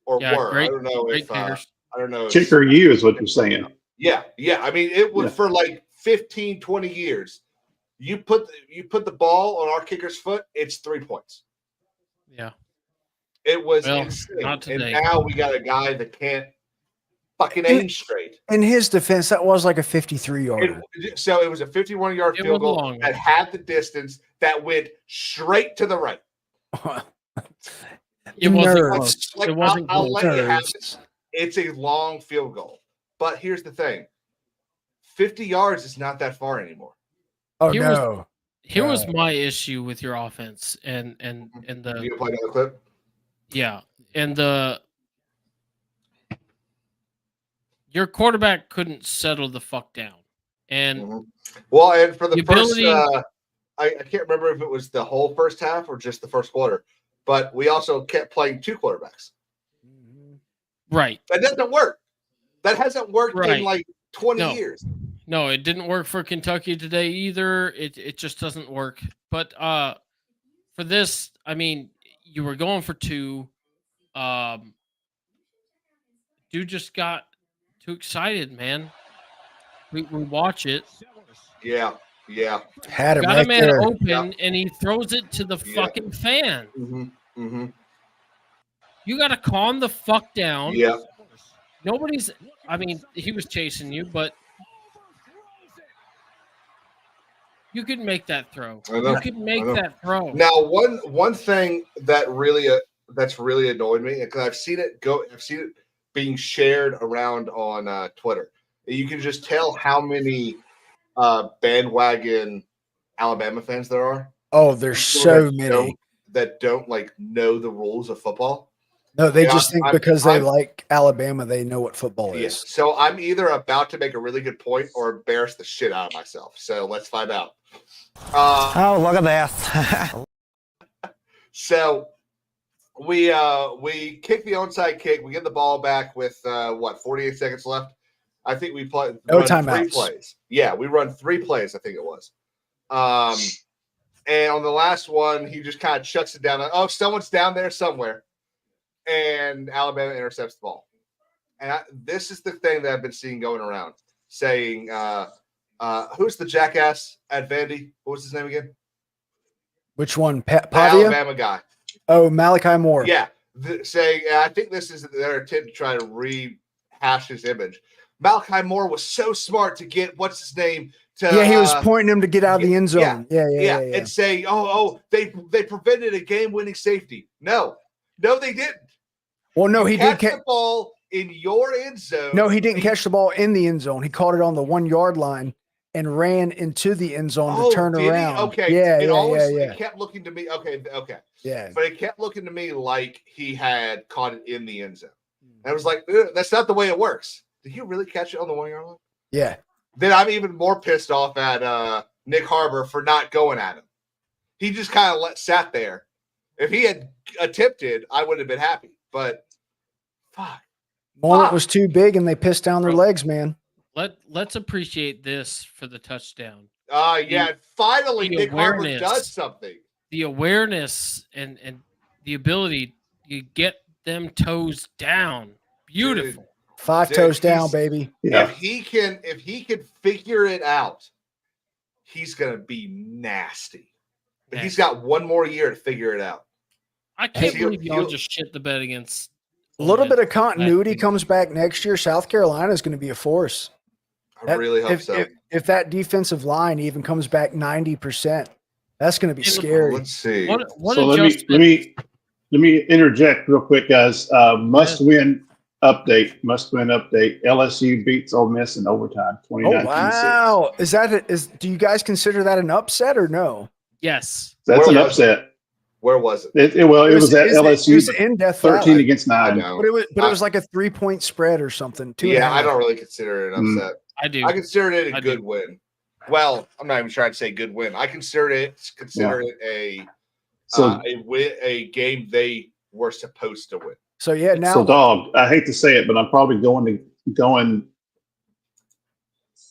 Or Yeah, were. great, I don't know great if kickers. I don't know. Kicker you is what you're saying. Yeah. I mean, it was Yeah. for like 15, 20 years. You put the ball on our kicker's foot, it's 3 points. Yeah. It was Well, insane. not And today. now we got a guy that can't fucking aim straight. In his defense, that was like a 53-yarder. So it was a 51-yard It field was a goal long that one. had the distance that went straight to the right. It wasn't Nerds. close. Like, It wasn't I'll close. let you have it. Nerds. It's a long field goal. But here's the thing. 50 yards is not that far anymore. Oh, Here was- no. Here was my issue with your offense and the You play another clip? yeah, and your quarterback couldn't settle the fuck down. And Well, and for the The first, ability- I can't remember if it was the whole first half or just the first quarter, but we also kept playing 2 quarterbacks. right. That doesn't work. That hasn't worked in Right. like 20 No. years. No, it didn't work for Kentucky today either. It just doesn't work. But for this, I mean, you were going for 2. Dude just got too excited, man. We watch it. Yeah. Had him Got right a man there. open, and he throws it to the Yeah. fucking fan. Mm-hmm. You got to calm the fuck down. Yeah. Nobody's. I mean, he was chasing you, but you could make that throw. I know. You could make I know. that throw. Now, one thing that really that's really annoyed me because I've seen it being shared around on Twitter. You can just tell how many bandwagon Alabama fans there are. Oh, there's People so that many. don't like know the rules of football. No, they Yeah, just think I'm- because they I'm- like Alabama, they know what football Yeah. is. So I'm either about to make a really good point or embarrass the shit out of myself. So let's find out. Oh, look at that. So we kick the onside kick. We get the ball back with 48 seconds left. I think we run 3 timeouts. plays. Yeah, we run 3 plays. I think it was. And on the last one, he just kind of chucks it down. Oh, someone's down there somewhere, and Alabama intercepts the ball. And this is the thing that I've been seeing going around, saying, "Who's the jackass at Vandy? What was his name again? Which one? The Pavia? Alabama guy." Oh, Malachi Moore. Yeah, saying I think this is their attempt to try to rehash his image. Malachi Moore was so smart to get what's his name to. Yeah, he was pointing him to get out of the end zone. Yeah. and say, they prevented a game-winning safety. No, they didn't. Well, no, he did catch the ball in your end zone. No, he didn't catch the ball in the end zone. He caught it on the 1-yard line and ran into the end zone to turn did he? around. Okay, Yeah. It kept looking to me. Okay. Yeah. But it kept looking to me like he had caught it in the end zone. And I was like, that's not the way it works. Did he really catch it on the 1-yard line? Yeah. Then I'm even more pissed off at Nick Harbor for not going at him. He just kind of sat there. If he had attempted, I would have been happy. But fuck. Moment was too big and they pissed down their legs, man. Let's appreciate this for the touchdown. Finally the Nick Harbor awareness. does something. The awareness and the ability to get them toes down. Beautiful. 5 toes down, baby. Yeah. If he can figure it out, he's gonna be nasty. But he's got one more year to figure it out. I can't He'll- believe y'all he'll- just shit the bed against. A little bit of continuity comes back next year. South Carolina is going to be a force. I really hope so. If that defensive line even comes back 90%, that's going to be scary. Let's see. So let me interject real quick, guys. Must win update. LSU beats Ole Miss in overtime. Oh 29-26. wow! Do you guys consider that an upset or no? Yes. That's an upset. Where was it? It was at LSU. It was in Death 13 Valley. against 9. But it was like a 3-point spread or something. Yeah, I don't really consider it an upset. I do. I consider it a good win. Well, I'm not even trying to say good win. I consider it a game they were supposed to win. So yeah, now So dog, I hate to say it, but I'm probably going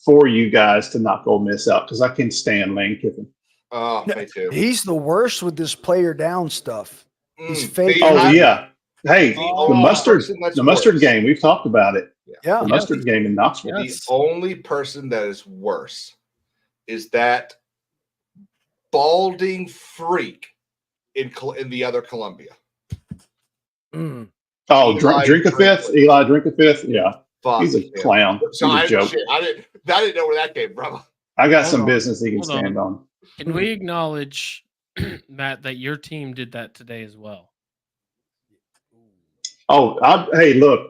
for you guys to knock Ole Miss out because I can't stand Lane Kiffin. Oh, me too. He's the worst with this player down stuff. He's fake. Yeah. Hey, the mustard game. We've talked about it. Yeah. The mustard game in Knoxville. The only person that is worse is that balding freak in the other Columbia. Mm. Oh, drink a fifth. Eli drink a fifth. Yeah. Fuck He's a clown. So He's a joke. Shit, I didn't know where that came from. I got some business he can stand on. Can we acknowledge, Matt, that your team did that today as well? Oh, hey, look,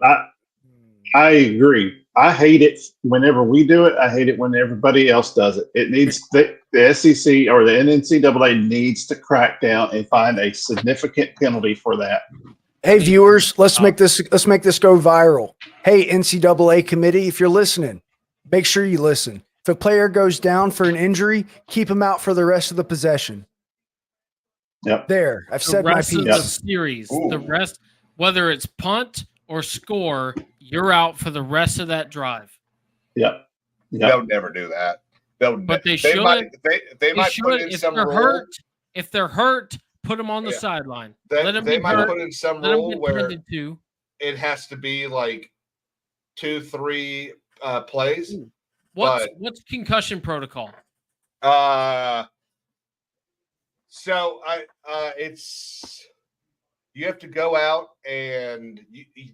I agree. I hate it whenever we do it. I hate it when everybody else does it. It needs the SEC or the NCAA needs to crack down and find a significant penalty for that. Hey viewers, let's make this go viral. Hey NCAA committee, if you're listening, make sure you listen. If a player goes down for an injury, keep him out for the rest of the possession. Yep. There, I've said my piece. The series, the rest, whether it's punt or score, you're out for the rest of that drive. Yep. They'll never do that. But they should. They might put in if some they're rule. hurt. If they're hurt, put them on the sideline. Let them they be might hurt. put in some Let them rule get where tended to. it has to be like 2-3 plays. What's concussion protocol? So it's you have to go out and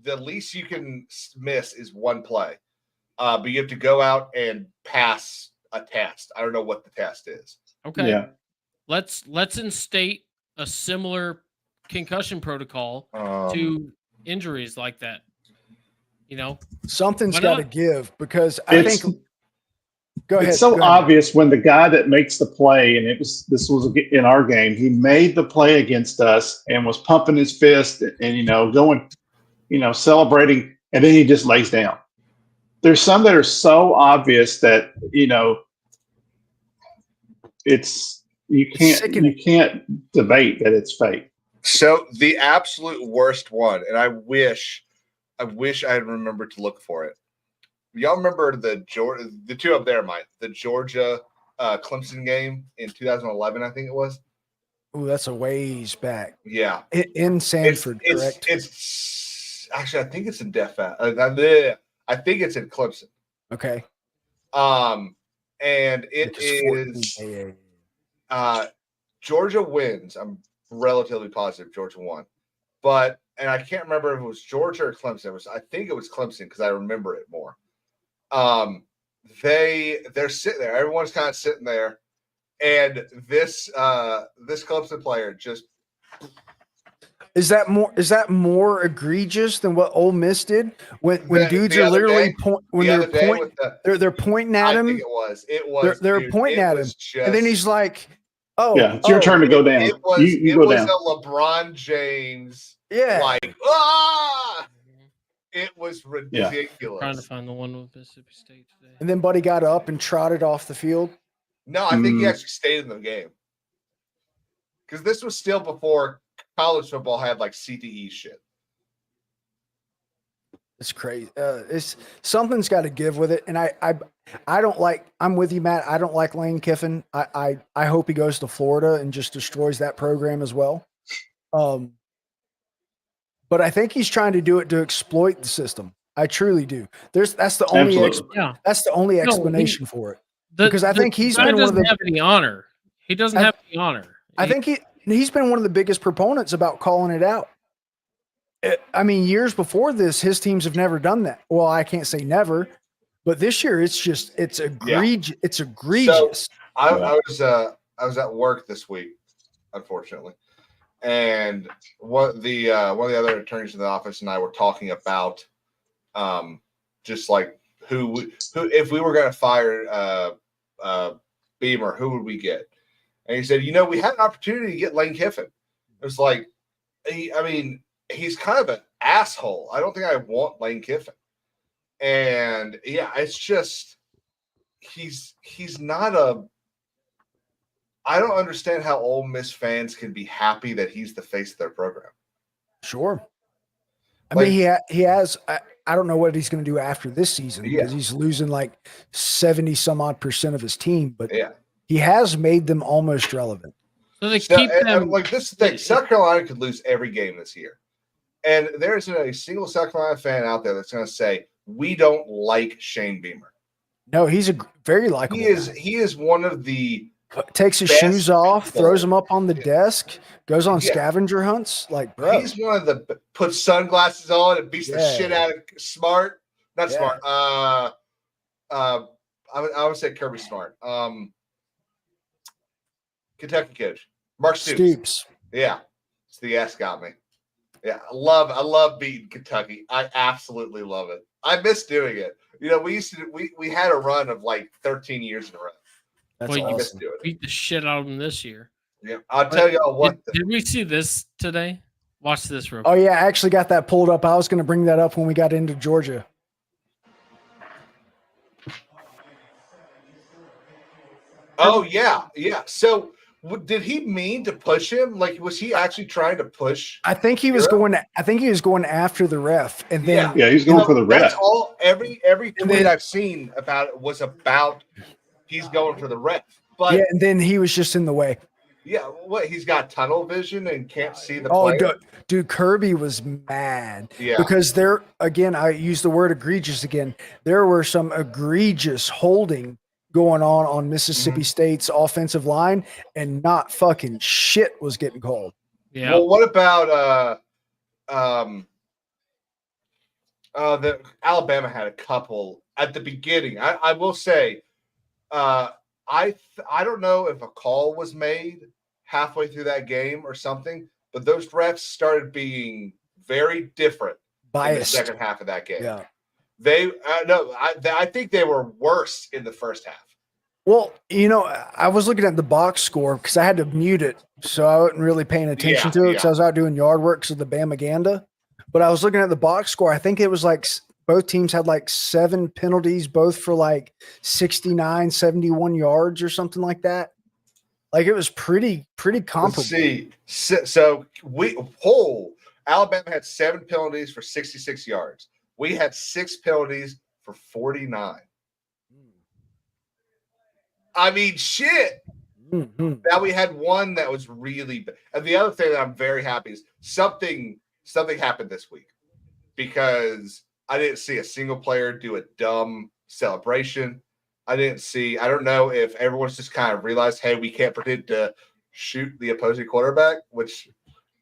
the least you can miss is one play, but you have to go out and pass a test. I don't know what the test is. Okay. Yeah. Let's instate a similar concussion protocol to injuries like that. You know, something's got to give because I think. Go ahead. It's so obvious when the guy that makes the play, and this was in our game, he made the play against us and was pumping his fist and going, celebrating, and then he just lays down. There's some that are so obvious that you can't debate that it's fake. So the absolute worst one, and I wish I had remembered to look for it. Y'all remember the two up there, Mike? The Georgia Clemson game in 2011, I think it was. Oh, that's a ways back. Yeah, in Sanford, correct? It's actually, I think it's in Death Valley. I think it's in Clemson. Okay. And it is Georgia wins. I'm relatively positive Georgia won, and I can't remember if it was Georgia or Clemson. I think it was Clemson because I remember it more. They're sitting there. Everyone's kind of sitting there, and this Clemson player just is that more egregious than what Ole Miss did when dudes are literally they're pointing at him. I think it was. They're pointing at him, and then he's like, "Oh, yeah, it's your turn to go down." It was a LeBron James. Yeah, like It was ridiculous. I'm trying to find the one with Mississippi State today. And then Buddy got up and trotted off the field. No, I think he actually stayed in the game because this was still before college football had like CTE shit. It's crazy. Something's got to give with it, and I don't like. I'm with you, Matt. I don't like Lane Kiffin. I hope he goes to Florida and just destroys that program as well. But I think he's trying to do it to exploit the system. I truly do. That's the only explanation for it. Because I think he's been one of the have any honor. He doesn't have any honor. I think he's been one of the biggest proponents about calling it out. Years before this, his teams have never done that. Well, I can't say never, but this year it's egregious. Yeah. It's egregious. So I was at work this week, unfortunately. And one of the other attorneys in the office and I were talking about just like who if we were going to fire Beamer, who would we get? And he said, we had an opportunity to get Lane Kiffin. It was like, he's kind of an asshole. I don't think I want Lane Kiffin. And yeah, it's just he's not a. I don't understand how Ole Miss fans can be happy that he's the face of their program. Sure. I Like- mean, he has. I don't know what he's going to do after this season because Yeah. he's losing like 70 some odd % of his team, but Yeah. he has made them almost relevant. So they So, keep them like this is the thing. South Carolina could lose every game this year. And there isn't a single South Carolina fan out there that's going to say, we don't like Shane Beamer. No, he's a very likable. He is one of the takes his best shoes off, people. throws them up on the desk, goes on Yeah. scavenger hunts. Like, bro, he's one of the puts sunglasses on and beats the Yeah. shit out of Smart. Not Yeah. Smart. I would say Kirby Smart. Kentucky coach. Mark Stoops. Yeah. It's the S got me. Yeah. I love beating Kentucky. I absolutely love it. I miss doing it. You know, we had a run of like 13 years in a row. that's Well, you awesome. Do it. beat the shit out of them this year. Yeah. I'll tell y'all what. Did we see this today? Watch this real Oh quick. yeah, I actually got that pulled up. I was going to bring that up when we got into Georgia. Oh yeah. So did he mean to push him? Like, was he actually trying to push? I think he was Europe? going. I think he was going after the ref, and then Yeah, he's going for the That's ref. all. Every And tweet then- I've seen about it was about he's going for the ref. But yeah, and then he was just in the way. what? He's got tunnel vision and can't see the Oh, player. dude, Kirby was mad. Yeah. Because there again, I use the word egregious again. There were some egregious holding going on Mississippi State's offensive line, and not fucking shit was getting called. Yeah. Well, what about the Alabama had a couple at the beginning. I will say, I don't know if a call was made halfway through that game or something, but those refs started being very different Biased. in the second half of that game. Yeah. They I think they were worse in the first half. Well, I was looking at the box score because I had to mute it, so I wasn't really paying attention to it because I was out doing yard work because of the Bamaganda. But I was looking at the box score. I think it was like both teams had like 7 penalties, both for like 69, 71 yards or something like that. Like it was pretty comparable. Let's see. So Alabama had 7 penalties for 66 yards. We had 6 penalties for 49. I mean, shit. Mm-hmm. Now we had one that was really bad. And the other thing that I'm very happy is something happened this week because I didn't see a single player do a dumb celebration. I don't know if everyone's just kind of realized, hey, we can't pretend to shoot the opposing quarterback, which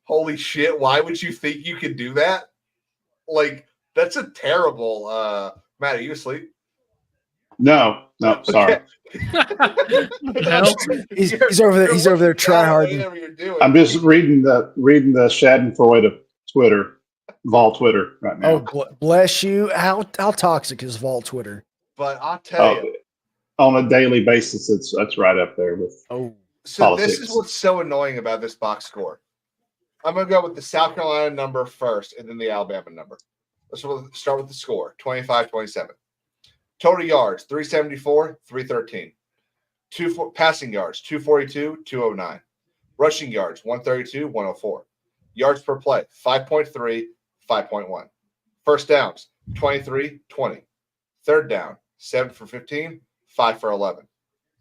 holy shit, why would you think you could do that? Like, that's a terrible Matt, are you asleep? No, sorry. Hell? He's over there. He's over there try hard. I'm just reading the Schadenfreude Twitter, Vol Twitter right now. Oh, bless you. How toxic is Vol Twitter? But I'll tell you. On a daily basis, that's right up there with. So politics. This is what's so annoying about this box score. I'm going to go with the South Carolina number first and then the Alabama number. Let's start with the score, 25-27. Total yards, 374, 313. Passing yards, 242, 209. Rushing yards, 132, 104. Yards per play, 5.3, 5.1. First downs, 23, 20. Third down, 7 for 15, 5 for 11.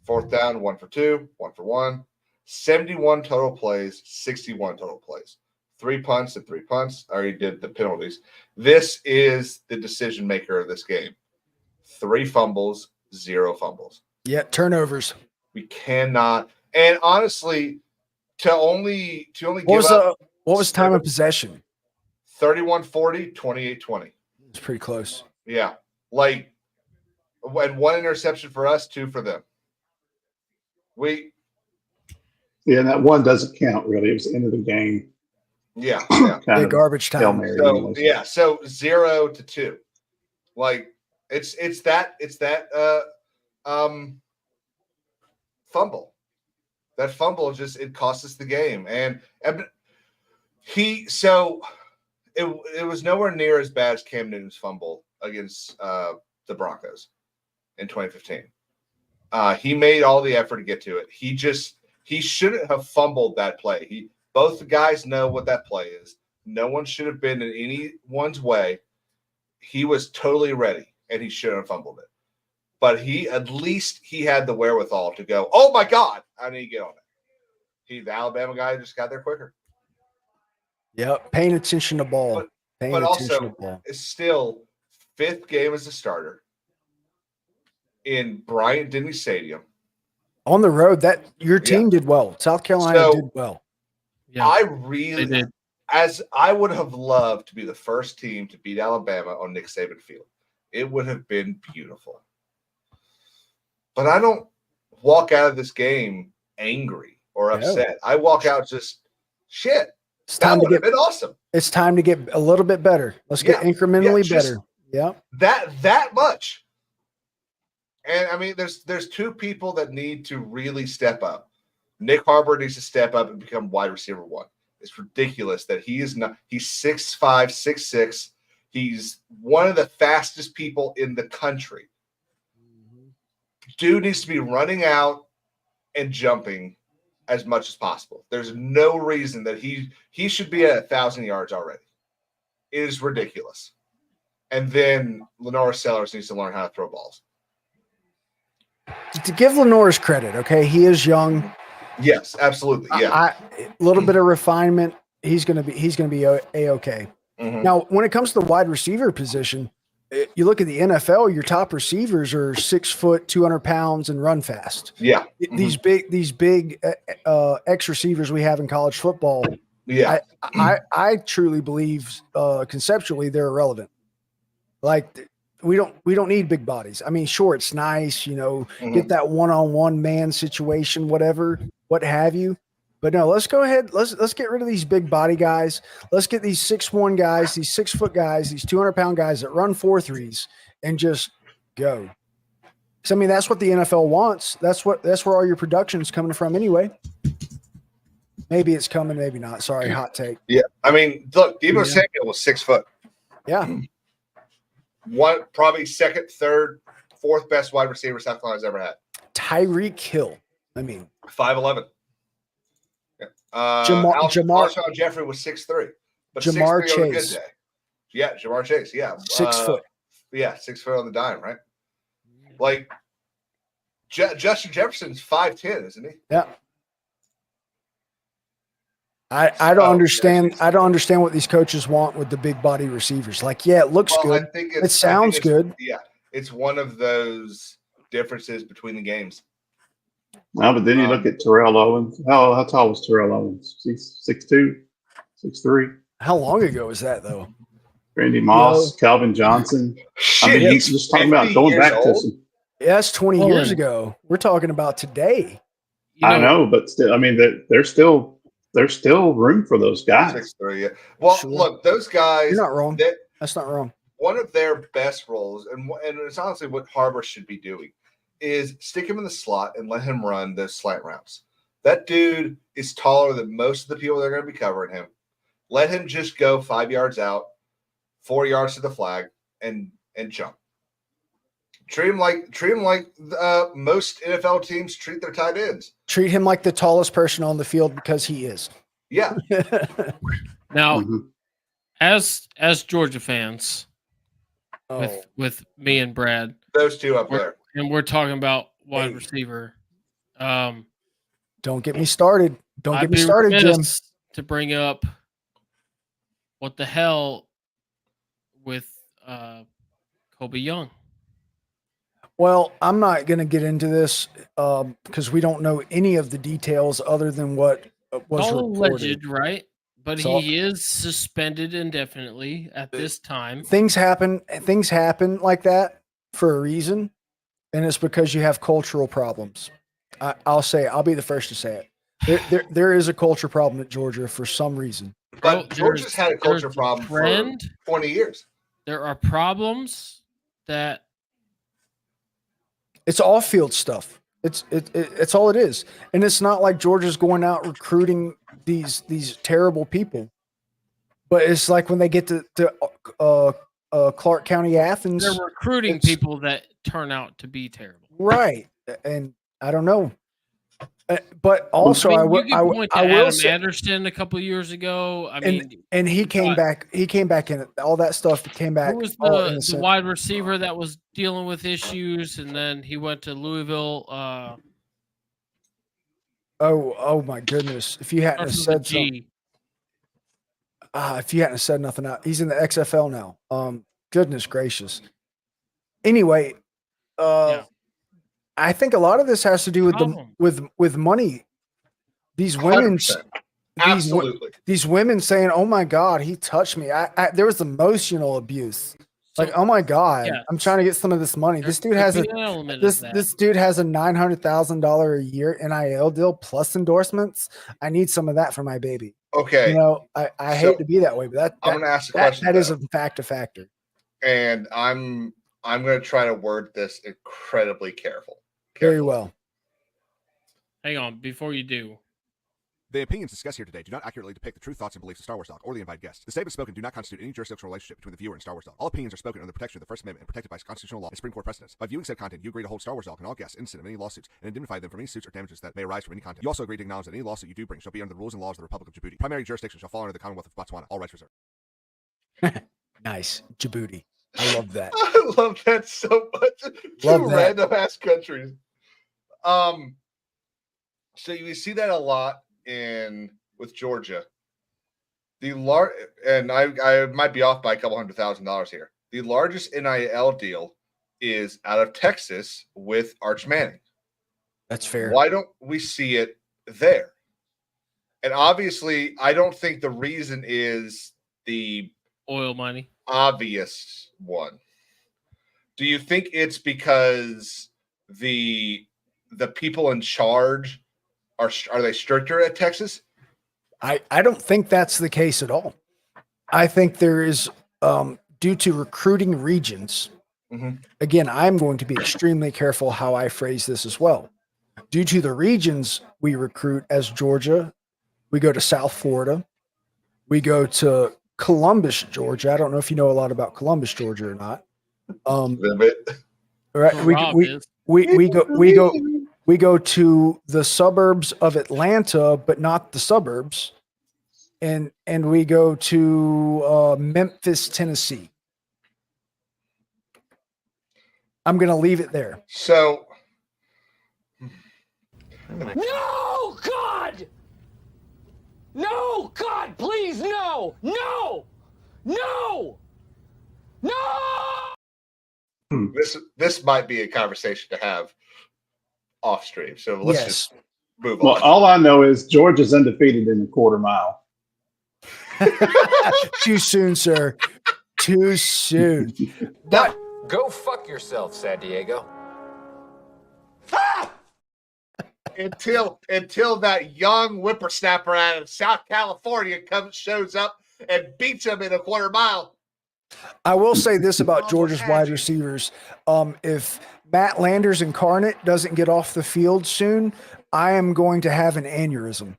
Fourth down, 1 for 2, 1 for 1. 71 total plays, 61 total plays. 3 punts and 3 punts. I already did the penalties. This is the decision maker of this game. 3 fumbles, 0 fumbles. Yeah, turnovers. We cannot. And honestly, to only give what was time of possession? 31-40, 28-20. It's pretty close. Yeah. Like, and 1 interception for us, 2 for them. Yeah, and that one doesn't count really. It was the end of the game. Yeah. Kind Big of garbage Hail time. Mary So almost. yeah, so 0 to 2. Like it's that fumble. That fumble just it cost us the game. And It was nowhere near as bad as Cam Newton's fumble against the Broncos in 2015. He made all the effort to get to it. He shouldn't have fumbled that play. Both the guys know what that play is. No one should have been in anyone's way. He was totally ready, and he shouldn't have fumbled it. But at least he had the wherewithal to go, oh my God, I need to get on it. The Alabama guy just got there quicker. Yep, paying attention to ball. But also, it's still 5th game as a starter in Bryant-Denny Stadium. On the road, that your team did well. South Carolina did well. Yeah, I would have loved to be the first team to beat Alabama on Nick Saban Field. It would have been beautiful. But I don't walk out of this game angry or upset. Yeah. I walk out just shit. It's time that would have been awesome. It's time to get a little bit better. Let's get incrementally better. Yeah. That much. And I mean, there's 2 people that need to really step up. Nick Harbor needs to step up and become wide receiver 1. It's ridiculous that he's 6'5", 6'6". He's one of the fastest people in the country. Dude needs to be running out and jumping as much as possible. There's no reason that he should be at 1,000 yards already. It is ridiculous. And then Lenore Sellers needs to learn how to throw balls. To give Lenore's credit, okay, he is young. Yes, absolutely. Yeah, a little bit of refinement. He's gonna be a-okay. Mm-hmm. Now, when it comes to the wide receiver position, you look at the NFL. Your top receivers are 6 foot, 200 pounds, and run fast. Yeah, these big X receivers we have in college football. Yeah, I truly believe conceptually they're irrelevant. Like we don't need big bodies. I mean, sure, it's nice, get that one-on-one man situation, whatever, what have you. But no, let's go ahead. Let's get rid of these big body guys. Let's get these 6'1" guys, these 6 foot guys, these 200-pound guys that run 4.3s and just go. So I mean, that's what the NFL wants. That's where all your production is coming from anyway. Maybe it's coming, maybe not. Sorry, hot take. Yeah, I mean, look, Deebo Samuel was 6 foot. Yeah. Probably 2nd, 3rd, 4th best wide receiver South Carolina's ever had. Tyreek Hill. I mean, 5'11". Jamar Jeffrey was 6'3", but Jamar 6'3" on a Chase. good day. Yeah, Jamar Chase. Yeah, 6 foot. Yeah, 6 foot on the dime, right? Like Justin Jefferson's 5'10", isn't he? Yeah. I don't understand. I don't understand what these coaches want with the big body receivers. Like, yeah, it looks good. It sounds good. Yeah, it's one of those differences between the games. No, but then you look at Terrell Owens. How tall was Terrell Owens? 6'2", 6'3". How long ago was that, though? Randy Moss, Calvin Johnson. Shit, I mean, he's just talking about going back to some. Yeah, that's 20 years ago. We're talking about today. I know, but still, I mean, there's still room for those guys. 6'3", yeah. Well, look, those guys. You're not wrong. That's not wrong. One of their best roles, and it's honestly what Harbor should be doing, is stick him in the slot and let him run those slant routes. That dude is taller than most of the people that are going to be covering him. Let him just go 5 yards out, 4 yards to the flag, and jump. Treat him like most NFL teams treat their tight ends. Treat him like the tallest person on the field because he is. Yeah. Now, as Georgia fans, with me and Brad, those two up there, and we're talking about wide receiver. Don't get me started. Don't get me started, Jim. To bring up what the hell with Kobe Young. Well, I'm not going to get into this because we don't know any of the details other than what was all reported. Alleged, right? But he is suspended indefinitely at this time. Things happen like that for a reason, and it's because you have cultural problems. I'll be the first to say it. There is a culture problem at Georgia for some reason. But Georgia's had a culture problem for 20 years. There are problems that. It's off-field stuff. It's all it is, and it's not like Georgia's going out recruiting these terrible people. but it's like when they get to Clark County, Athens, They're recruiting it's- people that turn out to be terrible. right? And I don't know. But also, I I mean, will. you can point to I will Adam say, Anderson a couple years ago. I mean, and he came God. back. He came back in all that stuff. Came back. who was all the innocent. wide receiver that was dealing with issues, and then he went to Louisville. Oh my goodness! If you hadn't have Starts with a said something, G. if you hadn't have said nothing out, he's in the XFL now. Goodness gracious. Anyway, Yeah. I think a lot of this has to do with Problem. with money. These women, 100%. Absolutely. these women saying, "Oh my God, he touched me." There was emotional abuse. Like, oh my God, yeah. I'm trying to get some of this money. This dude has There's an element of this that. this dude has a $900,000 a year NIL deal plus endorsements. I need some of that for my baby. Okay. You know, I So, hate to be that way, but I'm going to ask a question. that is though, in fact a factor. and I'm going to try to word this incredibly carefully. Very well. Hang on, before you do. The opinions discussed here today do not accurately depict the true thoughts and beliefs of Star Wars Talk or the invited guests. The statements spoken do not constitute any jurisdictional relationship between the viewer and Star Wars Talk. All opinions are spoken under the protection of the First Amendment and protected by constitutional law and Supreme Court precedents. By viewing said content, you agree to hold Star Wars Talk and all guests innocent of any lawsuits and indemnify them from any suits or damages that may arise from any content. You also agree to acknowledge that any lawsuit you do bring shall be under the rules and laws of the Republic of Djibouti. Primary jurisdiction shall fall under the Commonwealth of Botswana. All rights reserved. Nice. Djibouti. I love that. I love that so much. Love Two that. random ass countries. So you see that a lot with Georgia. And I might be off by a couple $100,000 here. The largest NIL deal is out of Texas with Arch Manning. That's fair. Why don't we see it there? And obviously, I don't think the reason is the Oil money. obvious one. Do you think it's because the people in charge are they stricter at Texas? I don't think that's the case at all. I think there is due to recruiting regions. Mm-hmm. Again, I'm going to be extremely careful how I phrase this as well. Due to the regions we recruit as Georgia, we go to South Florida, we go to Columbus, Georgia. I don't know if you know a lot about Columbus, Georgia or not. A little bit. Right. We go to the suburbs of Atlanta, but not the suburbs. And we go to Memphis, Tennessee. I'm going to leave it there. So No, God! No, God, please, no! No! No! No! this might be a conversation to have off stream. So let's just move Well, on. all I know is Georgia's undefeated in the quarter mile. Too soon, sir. Too soon. But Go fuck yourself, San Diego. until that young whippersnapper out of South California shows up and beats him in a quarter mile. I will say this about Georgia's wide receivers. If Matt Landers incarnate doesn't get off the field soon, I am going to have an aneurysm.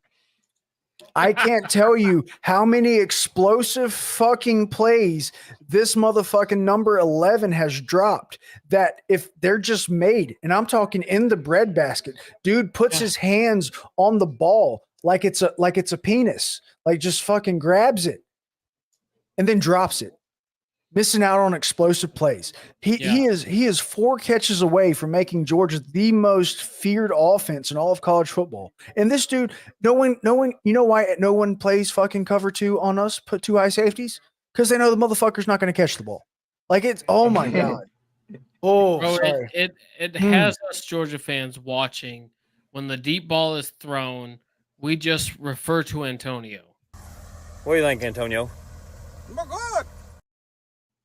I can't tell you how many explosive fucking plays this motherfucking number 11 has dropped that if they're just made, and I'm talking in the breadbasket, dude puts his hands on the ball like it's a penis, like just fucking grabs it and then drops it. Missing out on explosive plays. He is 4 catches away from making Georgia the most feared offense in all of college football. And this dude, no one, you know why no one plays fucking cover 2 on us, put 2 high safeties? Because they know the motherfucker's not going to catch the ball. Like it's, oh my God. Oh, Bro, sorry. it has us Georgia fans watching when the deep ball is thrown. We just refer to Antonio. What do you think, Antonio? Oh,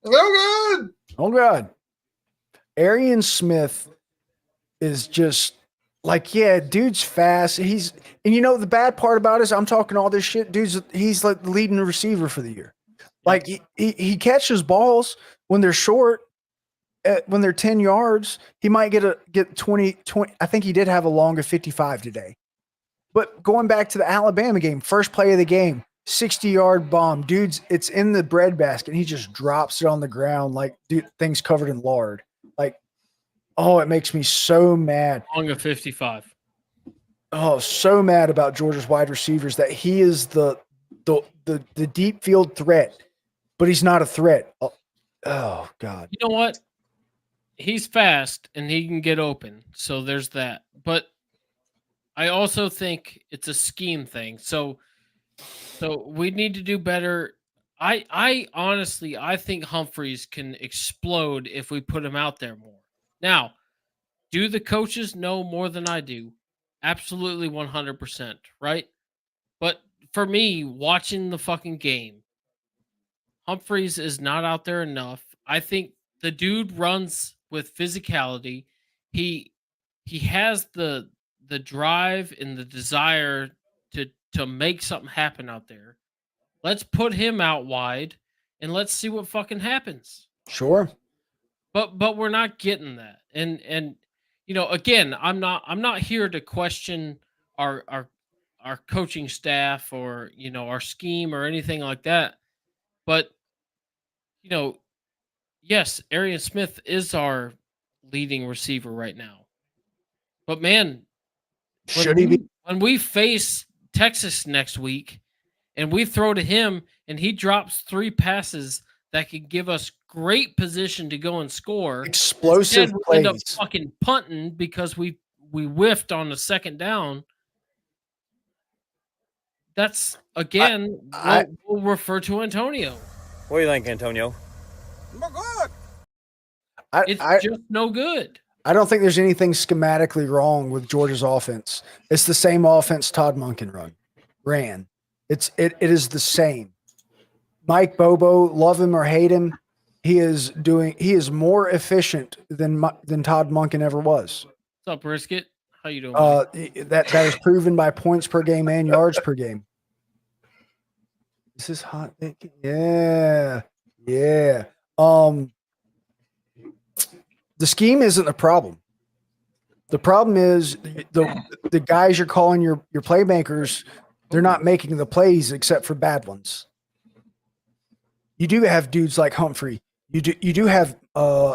good. Oh God. Arian Smith is just like, yeah, dude's fast. And you know, the bad part about it is I'm talking all this shit. He's like the leading receiver for the year. Like he catches balls when they're short, when they're 10 yards, he might get 20. I think he did have a long of 55 today. But going back to the Alabama game, first play of the game, 60-yard bomb. Dude's, it's in the breadbasket. He just drops it on the ground like things covered in lard. Like, oh, it makes me so mad. On a 55. Oh, so mad about Georgia's wide receivers that he is the deep field threat, but he's not a threat. Oh God. You know what? He's fast and he can get open. So there's that. But I also think it's a scheme thing. So we need to do better. I honestly, I think Humphreys can explode if we put him out there more. Now, do the coaches know more than I do? Absolutely 100%, right? But for me, watching the fucking game, Humphreys is not out there enough. I think the dude runs with physicality. He has the drive and the desire to make something happen out there. Let's put him out wide and let's see what fucking happens. Sure. But we're not getting that. And you know, again, I'm not here to question our coaching staff or, you know, our scheme or anything like that. But you know, yes, Arian Smith is our leading receiver right now. But man, Should he be? When we face Texas next week and we throw to him and he drops 3 passes that could give us great position to go and score. Explosive we'll plays. end up fucking punting because we whiffed on the second down. That's again, we'll refer to Antonio. What do you think, Antonio? It's just no good. I don't think there's anything schematically wrong with Georgia's offense. It's the same offense Todd Monken ran. It is the same. Mike Bobo, love him or hate him, he is more efficient than Todd Monken ever was. What's up, Brisket? How you doing? That is proven by points per game and yards per game. This is hot. Yeah. Yeah. The scheme isn't the problem. The problem is the guys you're calling your playmakers, they're not making the plays except for bad ones. You do have dudes like Humphrey. You do have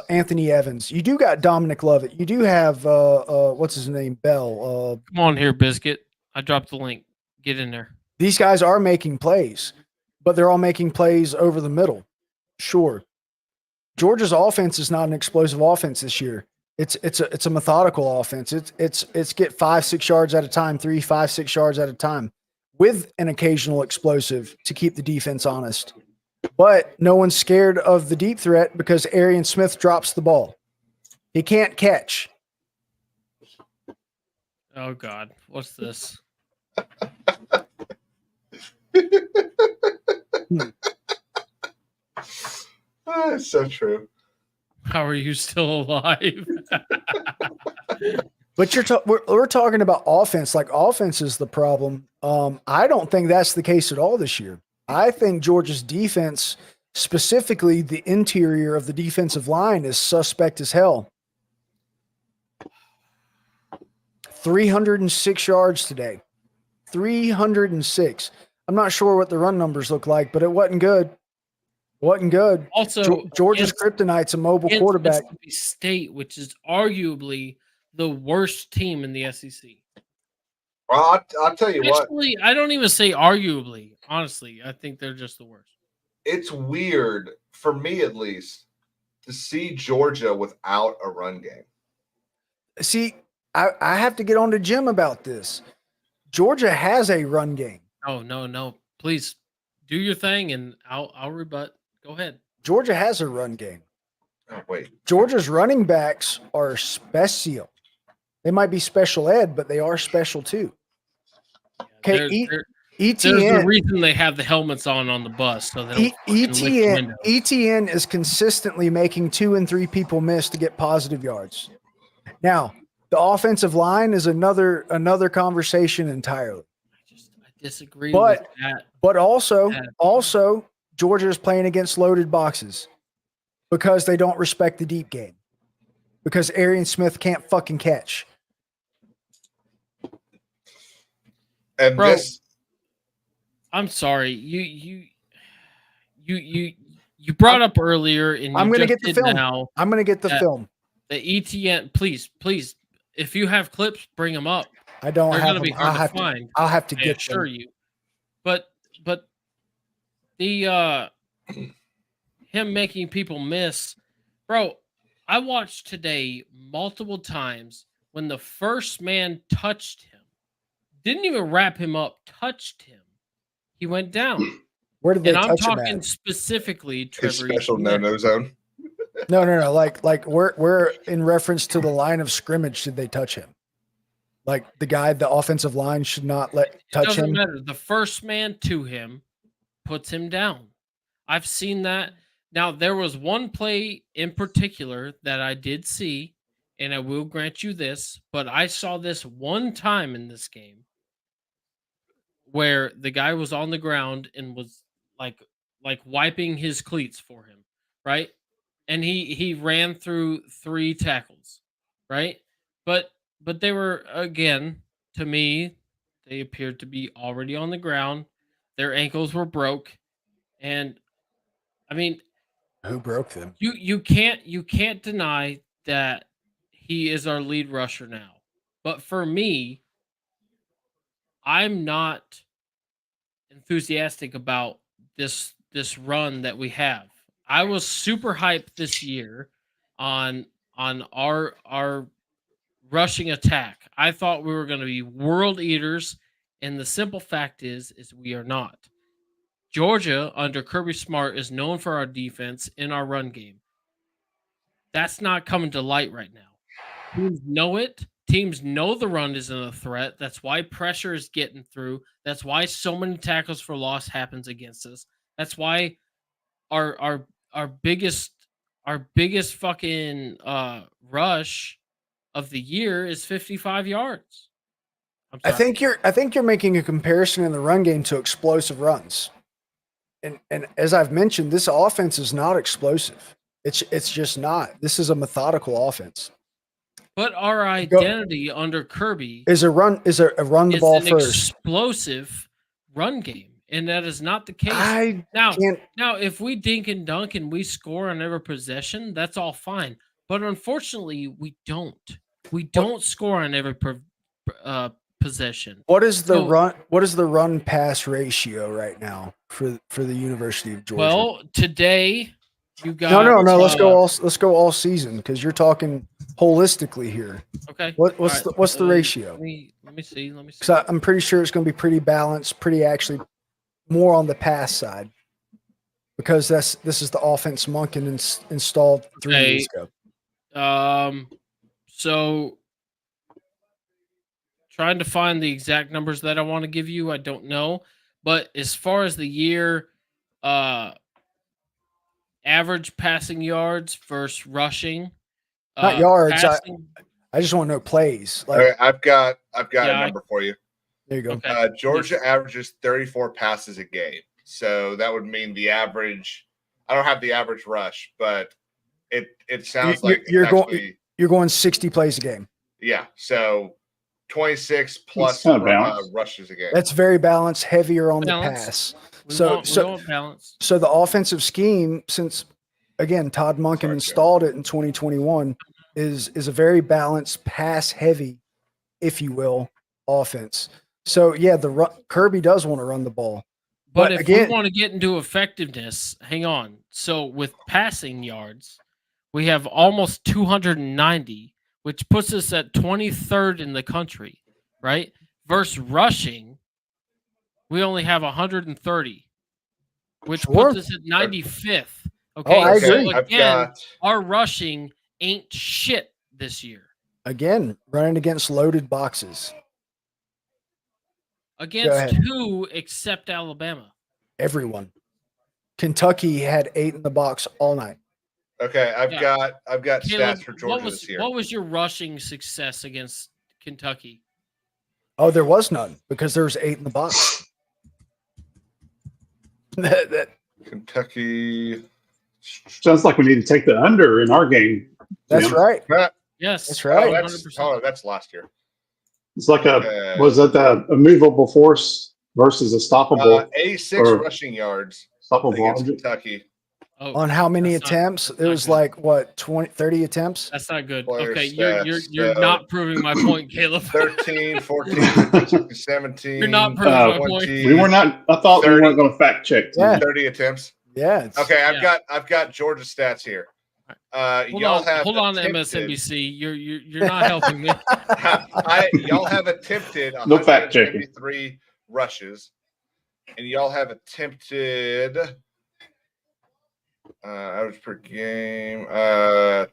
Anthony Evans. You do got Dominic Lovett. You do have what's his name? Bell. Come on here, Biscuit. I dropped the link. Get in there. These guys are making plays, but they're all making plays over the middle. Sure. Georgia's offense is not an explosive offense this year. It's a methodical offense. It's get 5-6 yards at a time, 3-5-6 yards at a time, with an occasional explosive to keep the defense honest. But no one's scared of the deep threat because Arian Smith drops the ball. He can't catch. Oh God, what's this? Oh, it's so true. How are you still alive? But we're talking about offense. Like, offense is the problem. I don't think that's the case at all this year. I think Georgia's defense, specifically the interior of the defensive line, is suspect as hell. 306 yards today. 306. I'm not sure what the run numbers look like, but it wasn't good. Wasn't good. Also, Georgia's kryptonite's a mobile quarterback. Mississippi State, which is arguably the worst team in the SEC. Well, I'll tell you Actually, I don't even say arguably. Honestly, I think they're just the worst. It's weird, for me at least, to see Georgia without a run game. See, I have to get on to Jim about this. Georgia has a run game. Oh, no. Please do your thing, and I'll rebut. Go ahead. Georgia has a run game. Oh, wait. Georgia's running backs are special. They might be special ed, but they are special too. Okay, There's a reason they have the helmets on the bus, so they don't ETN is consistently making 2 and 3 people miss to get positive yards. Now, the offensive line is another conversation entirely. I disagree with that. But also Georgia is playing against loaded boxes because they don't respect the deep game. Because Arian Smith can't fucking catch. And I'm sorry. You brought up earlier, and I'm you going to just get the did film. now. I'm going to get the that film. The ETN, please, if you have clips, bring them up. I don't They're have going to them. be hard to find. I'll have to I get assure them. you. But the him making people miss, bro. I watched today multiple times when the first man touched him, didn't even wrap him up, touched him. He went down. Where did they And I'm touch him talking at? specifically, His Trevor. special no-no zone. No. Like where in reference to the line of scrimmage did they touch him? Like the guy, the offensive line should not touch Doesn't him. matter. The first man to him puts him down. I've seen that. Now, there was one play in particular that I did see, and I will grant you this, but I saw this one time in this game where the guy was on the ground and was like wiping his cleats for him, right? And he ran through 3 tackles, right? But they were, again, to me, they appeared to be already on the ground. Their ankles were broke, and I mean, Who broke them? you can't deny that he is our lead rusher now. But for me, I'm not enthusiastic about this run that we have. I was super hyped this year on our rushing attack. I thought we were going to be world eaters, and the simple fact is we are not. Georgia under Kirby Smart is known for our defense in our run game. That's not coming to light right now. Teams know it. Teams know the run isn't a threat. That's why pressure is getting through. That's why so many tackles for loss happens against us. That's why our biggest fucking rush of the year is 55 yards. I think you're making a comparison in the run game to explosive runs. And as I've mentioned, this offense is not explosive. It's just not. This is a methodical offense. But our identity under Kirby is a run the ball first. Explosive run game, and that is not the case. Now, if we dink and dunk and we score on every possession, that's all fine. But unfortunately, we don't. We don't score on every possession. What is the run pass ratio right now for the University of Georgia? Well, today you got no. Let's go all season because you're talking holistically here. Okay. What's the ratio? Let me see. Because I'm pretty sure it's going to be pretty balanced, actually more on the pass side because this is the offense Monken installed 3 years ago. So trying to find the exact numbers that I want to give you, I don't know. But as far as the year, average passing yards versus rushing, not yards. I just want to know plays. All right, I've got a number for you. There you go. Okay. Georgia averages 34 passes a game, so that would mean the average. I don't have the average rush, but it sounds like you're going 60 plays a game. Yeah, so 26 plus rushes a game. That's very balanced, heavier on the pass. So the offensive scheme, since again Todd Monken installed it in 2021, is a very balanced, pass heavy, if you will, offense. So yeah, Kirby does want to run the ball. But if we want to get into effectiveness, hang on. So with passing yards, we have almost 290, which puts us at 23rd in the country, right? Versus rushing, we only have 130, which puts us at 95th. Okay, I agree. So again, our rushing ain't shit this year. Again, running against loaded boxes. Against who except Alabama? Everyone. Kentucky had 8 in the box all night. Okay, I've got Caleb, stats for Georgia this year. What was your rushing success against Kentucky? Oh, there was none because there was 8 in the box. Kentucky sounds like we need to take the under in our game. That's right. Yes, that's right. That's last year. It's like was that a movable force versus a stoppable 86 or rushing yards stoppable against object. Kentucky. Oh, On how many that's not- attempts? that's It not was good. like what 20, 30 attempts. That's not good. Player Okay, you're stats, so- not proving my point, Caleb. 13, 14, 15, 16, 17. You're not proving my point. 20, We were not. I thought 30. we weren't going to fact check. Yeah. 30 attempts. Yeah. Okay, Yeah. I've got Georgia stats here. Hold Y'all on, have hold on, attempted- MSNBC. You're not helping me. Y'all have attempted No fact checking. 173 rushes, and y'all have attempted average per game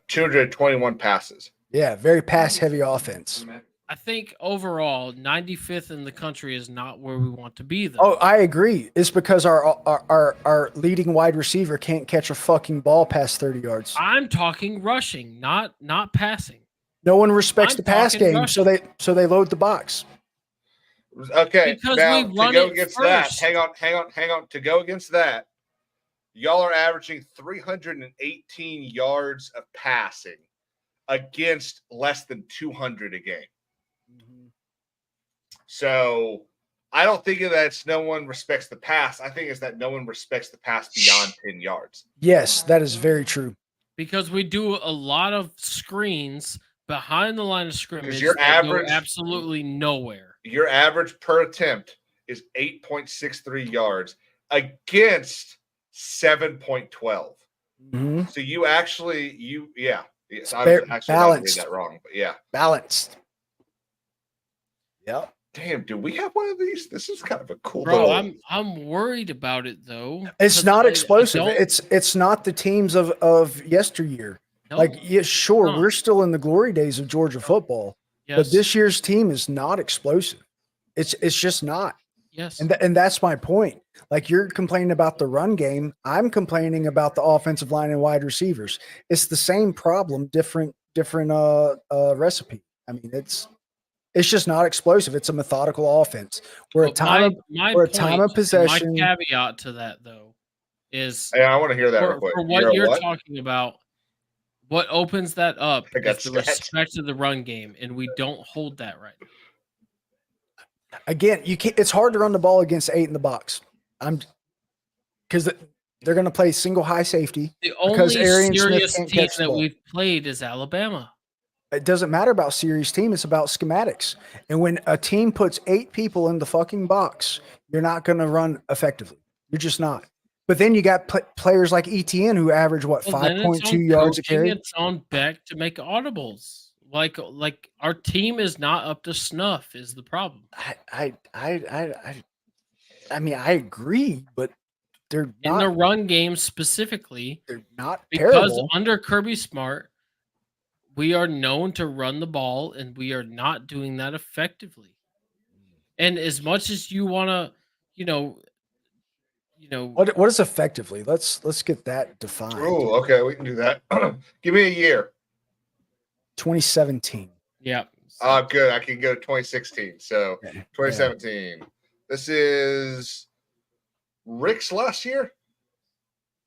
221 passes. Yeah, very pass heavy offense. I think overall, 95th in the country is not where we want to be, though. Oh, I agree. It's because our leading wide receiver can't catch a fucking ball past 30 yards. I'm talking rushing, not passing. No one respects I'm the pass talking game, so they load the box. Okay, Because now we run to go it against first. that, hang on. To go against that, y'all are averaging 318 yards of passing against less than 200 a game. So I don't think that's no one respects the pass. I think it's that no one respects the pass beyond 10 yards. Yes, that is very true. Because we do a lot of screens behind the line of scrimmage your that go average- absolutely nowhere. Your average per attempt is 8.63 yards against 7.12. Mhm. So you actually, yes, I Very was actually about to read balanced. that wrong, but yeah. Balanced. Yep. Damn, do we have one of these? This is kind of a cool Bro, little. I'm worried about it though. It's 'cause not I explosive. don't- It's not the teams of yesteryear. no, Like, yeah, sure, not. we're still in the glory days of Georgia football, yes, but this year's team is not explosive. It's just not. yes. And that's my point. Like, you're complaining about the run game. I'm complaining about the offensive line and wide receivers. It's the same problem, different recipe. I mean, it's just not explosive. It's a methodical offense. We're a But time my we're a point time of and possession. My caveat to that though is Hey, I want to hear that real for, quick. for what you're talking about. What opens that up I got is the stats. respect of the run game, and we don't hold that right now. Again, you can't. It's hard to run the ball against 8 in the box. Because they're going to play single high safety. The Because only Arian Smith serious can't team catch the that ball. we've played is Alabama. It doesn't matter about serious team. It's about schematics. And when a team puts 8 people in the fucking box, you're not going to run effectively. You're just not. But then you got players like ETN who average what, Well, then it's 5.2 on yards a coaching, carry. It's on Beck to make audibles. Like our team is not up to snuff. Is the problem? I mean, I agree, but they're In the not. run game specifically, They're not because terrible. under Kirby Smart, we are known to run the ball, and we are not doing that effectively. And as much as you want to, you know, What is effectively? Let's get that defined. Oh, okay, we can do that. Give me a year. 2017. yeah. Oh, good. I can go to 2016. So Okay. 2017. This is Rick's last year.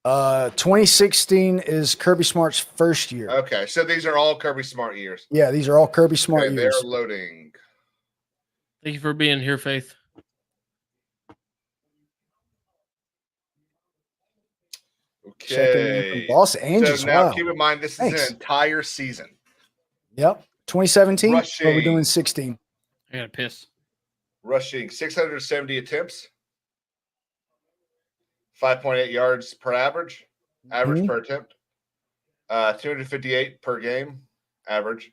2016 is Kirby Smart's first year. Okay, so these are all Kirby Smart years. Yeah, these are all Kirby Smart Okay, years. they're loading. Thank you for being here, Faith. Checking in Okay. from Los Angeles. So now Wow. keep in mind this Thanks. is an entire season. Yep. 2017. Or we're Rushing. doing 16. I gotta piss. Rushing 670 attempts, 5.8 yards per average Mhm. per attempt, 258 per game, average,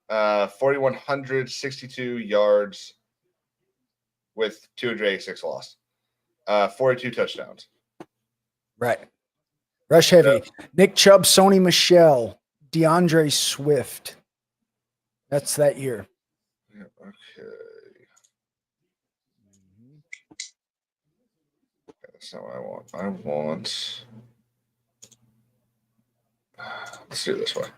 4,162 yards with 286 lost, 42 touchdowns. Right. Rush heavy. Nick Chubb, Sony Michelle, DeAndre Swift. That's that year. Yeah, okay. That's not what I want. I want. Let's do it this way.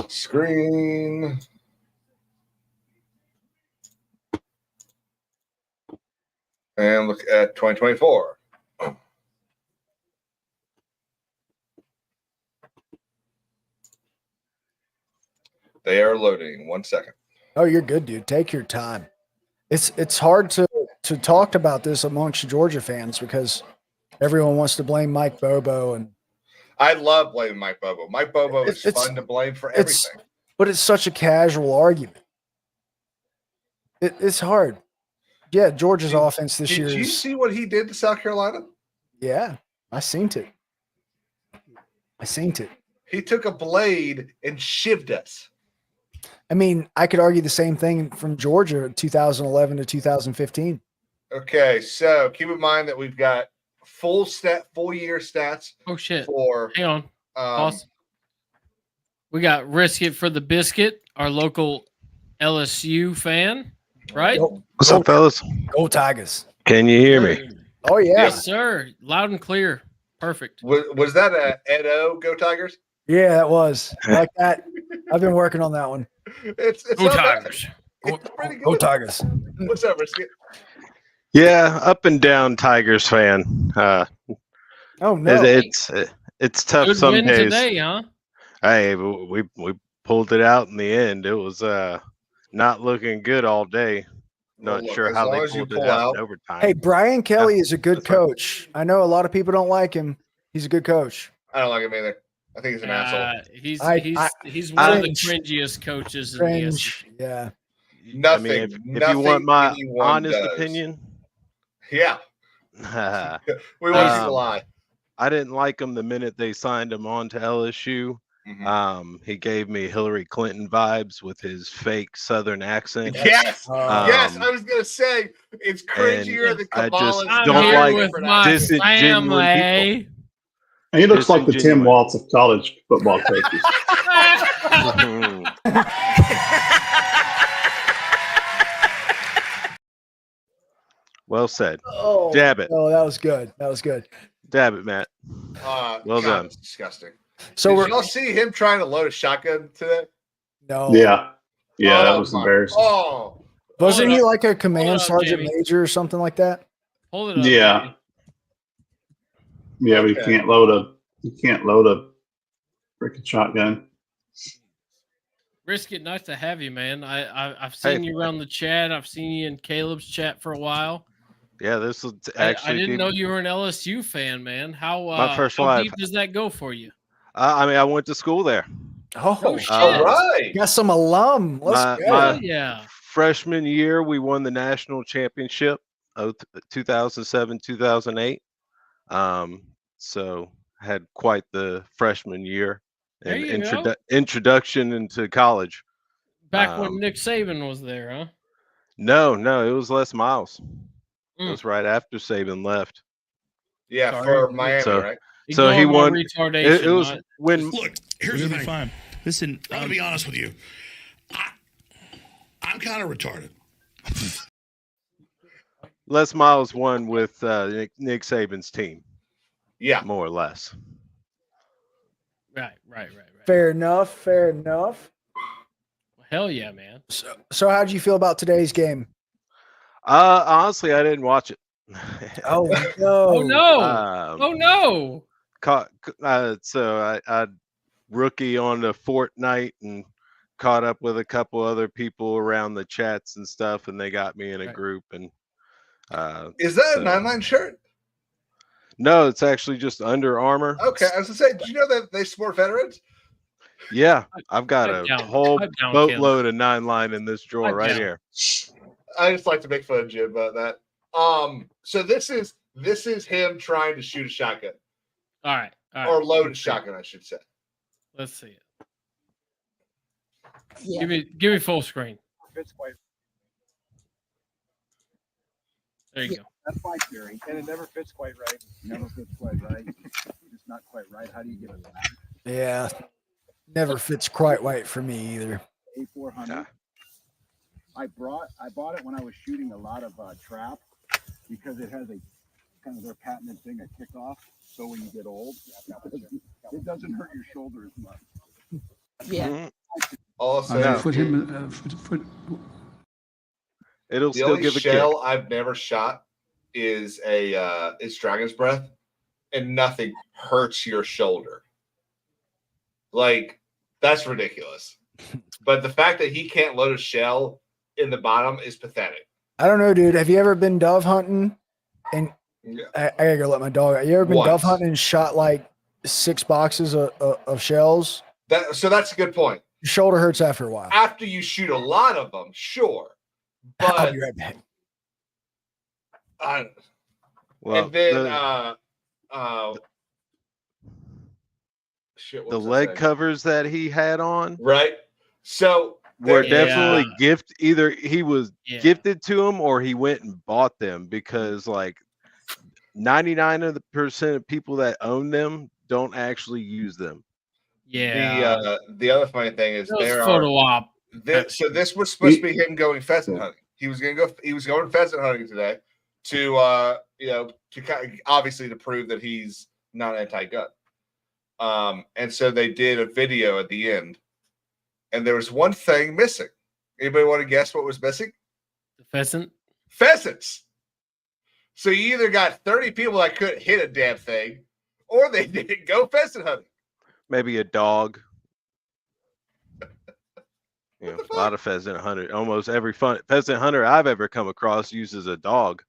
Screen. And look at 2024. They are loading. 1 second. Oh, you're good, dude. Take your time. It's hard to talk about this amongst Georgia fans because everyone wants to blame Mike Bobo, and I love blaming Mike Bobo. Mike Bobo is fun to blame for everything. But it's such a casual argument. It's hard. Yeah, Georgia's offense this year. Did you see what he did to South Carolina? Yeah, I seen it. He took a blade and shivved us. I mean, I could argue the same thing from Georgia 2011 to 2015. Okay, so keep in mind that we've got full year stats. Oh shit! For hang on, boss. We got Risk It for the Biscuit, our local LSU fan, right? What's up, fellas? Go Tigers! Can you hear me? Oh yeah, yes, sir. Loud and clear. Perfect. Was that a Edo Go Tigers? Yeah, that was like that. I've been working on that one. It's Go Tigers. Go Tigers. What's up, Risk It? Yeah, up and down Tigers fan. Oh no, it's tough Good some win days. today, huh? Hey, we pulled it out in the end. It was not looking good all day. Not Well, sure as how long they as you pulled it pull out out- in overtime. Hey, Brian Kelly is a good coach. I know a lot of people don't like him. He's a good coach. I don't like him either. I think he's an asshole. He's I- one of the cringe. cringiest coaches in the Cringe. SEC. Yeah. Nothing. I mean, if you nothing want my anyone honest does. opinion, Yeah, we want you to lie. I didn't like him the minute they signed him on to LSU. He gave me Hillary Clinton vibes with his fake Southern accent. Yes, yes. I was gonna say it's cringier than I Kamala's. just don't like disingenuine people. He looks like the Tim Waltz of college football coaches. Well said. Oh, Dab it. Oh, that was good. That was good. Dab it, Matt. Well God, done. it's disgusting. So Did y'all see him trying to load a shotgun today? No. Yeah, that Oh was my- embarrassing. Oh, Wasn't Hold he up. like a command Hold up, sergeant Jamie. major or something like that? Hold it up. Yeah. Jamie. Yeah, but you Okay. can't load a freaking shotgun. Risk It, nice to have you, man. I've seen you around the chat. I've seen you in Caleb's chat for a while. Yeah, this will I actually didn't be know you were an LSU fan, man. How my first how live. deep does that go for you? I mean, I went to school there. Oh, shit. all right. got some alum. Let's My- go. my- Yeah. Freshman year, we won the national championship of 2007, 2008. So had quite the freshman year There and you go. introduction into college. Back when Nick Saban was there, huh? No, it was Les Miles. It Mm. was right after Saban left. Yeah, Sorry. for Miami, So- right? So he Ignore my won. retardation, It was not- when Look, here's the thing. Fine. Listen, I'm gonna be honest with you. I'm kind of retarded. Les Miles won with Nick Saban's team. Yeah, more or less. Right. Fair enough. Fair enough. Hell yeah, man. So how did you feel about today's game? Honestly, I didn't watch it. Oh no! Oh no! Oh no! So I rookie on the Fortnite and caught up with a couple other people around the chats and stuff, and they got me in a group. And is that a 9-line shirt? No, it's actually just Under Armour. Okay, I was gonna say, did you know that they support veterans? Yeah, I've got Pipe a down. whole Pipe down, boatload of 9-line in this drawer Pipe right down. here. I just like to make fun of Jim about that. So this is him trying to shoot a shotgun. All right. Or load a shotgun, I should say. Let's see it. Give me full screen. There you go. That's my theory, and it never fits quite right. Never fits quite right. It's not quite right. How do you get it back? Yeah, never fits quite right for me either. A400. I bought it when I was shooting a lot of trap because it has a kind of their patented thing, a kickoff. So when you get old, it doesn't hurt your shoulder as much. Yeah. Also, Foot him. It'll the still only give a shell kick. I've never shot is Dragon's Breath, and nothing hurts your shoulder. Like, that's ridiculous. But the fact that he can't load a shell in the bottom is pathetic. I don't know, dude. Have you ever been dove hunting? And I gotta go let my dog out. You ever been dove hunting and shot like 6 boxes of shells? So that's a good point. Your shoulder hurts after a while. After you shoot a lot of them, sure. But I'll be right back. Well, and then the leg covers that he had on, right? So were definitely either he was gifted to him or he went and bought them, because like 99% of people that own them don't actually use them. Yeah. The other funny thing is there photo op. So this was supposed to be him going pheasant hunting. He was going pheasant hunting today to obviously to prove that he's not anti-gun. And so they did a video at the end, and there was one thing missing. Anybody want to guess what was missing? The pheasant. Pheasants. So you either got 30 people that couldn't hit a damn thing, or they didn't go pheasant hunting. Maybe a dog. A lot of pheasant hunter. Almost every pheasant hunter I've ever come across uses a dog.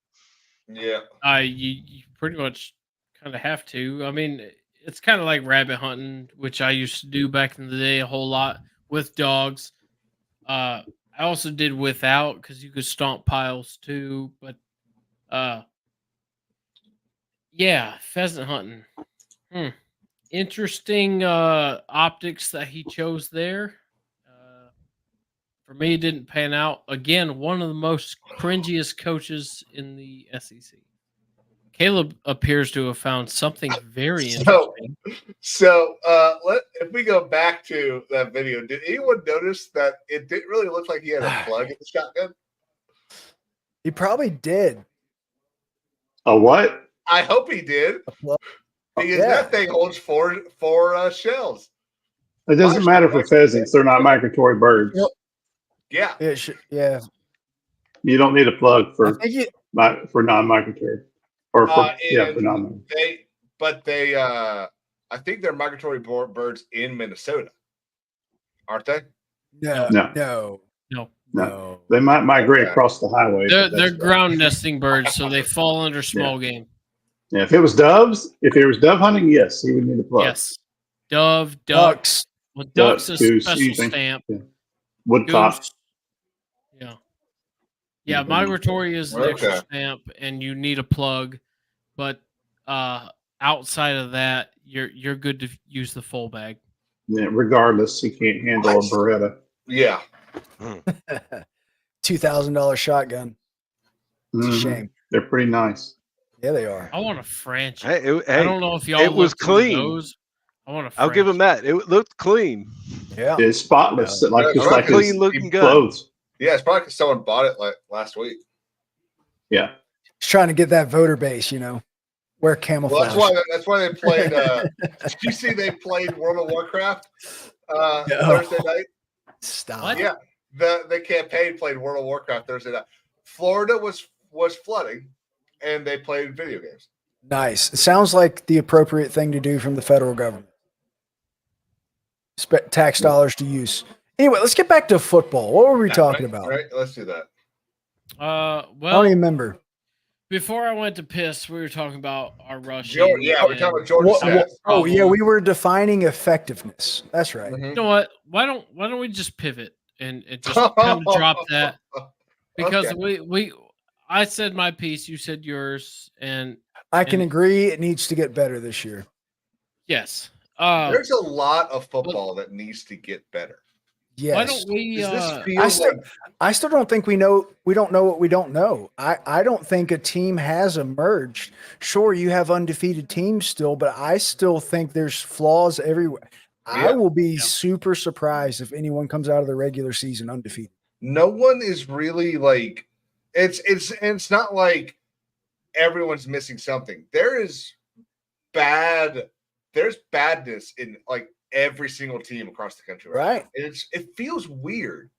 Yeah. You pretty much kind of have to. I mean, it's kind of like rabbit hunting, which I used to do back in the day a whole lot with dogs. I also did without, because you could stomp piles too. But yeah, pheasant hunting. Interesting optics that he chose there. For me, it didn't pan out. Again, one of the most cringiest coaches in the SEC. Caleb appears to have found something very interesting. So if we go back to that video, did anyone notice that it didn't really look like he had a plug in the shotgun? He probably did. A what? I hope he did. Because that thing holds four shells. It doesn't matter for pheasants; they're not migratory birds. Yeah. Yeah. You don't need a plug for non-migratory, or for non-migratory. I think they're migratory birds in Minnesota, aren't they? No. They might migrate across the highway. They're ground nesting birds, so they fall under small game. Yeah, if it was dove hunting, yes, he would need a plug. Yes, dove, ducks. Well, ducks is a special stamp. Yeah. Woodcock. Yeah, migratory is the extra stamp, and you need a plug. But outside of that, you're good to use the full bag. Yeah, regardless, he can't handle a Beretta. Yeah. $2,000 shotgun. It's a shame. They're pretty nice. Yeah, they are. I want a franchise. Hey, I don't know if y'all. It was clean. Those. I want a I'll give him that. It looked clean. Yeah, it's spotless. Like clean looking gun. Clothes. Yeah, it's probably because someone bought it like last week. Yeah, he's trying to get that voter base. Wear camouflage. Well, that's why they played. Did you see they played World of Warcraft Thursday night? Stop. What? Yeah, the campaign played World of Warcraft Thursday night. Florida was flooding, and they played video games. Nice. It sounds like the appropriate thing to do from the federal government. Tax dollars to use. Anyway, let's get back to football. What were we talking about? Right, let's do that. I don't Well, even remember. before I went to piss, we were talking about our rushing. Yeah, we're talking about Georgia. Yeah, we were defining effectiveness. That's right. You know what? Why don't we just pivot and just kind of drop that? Because I said my piece, you said yours, and I can agree it needs to get better this year. Yes. There's a lot of football that needs to get better. Yes. Why don't we? I still don't think we know. We don't know what we don't know. I don't think a team has emerged. Sure, you have undefeated teams still, but I still think there's flaws everywhere. Yeah. I will be super surprised if anyone comes out of the regular season undefeated. No one is really like it's not like everyone's missing something. There's badness in like every single team across the country. Right. And it feels weird.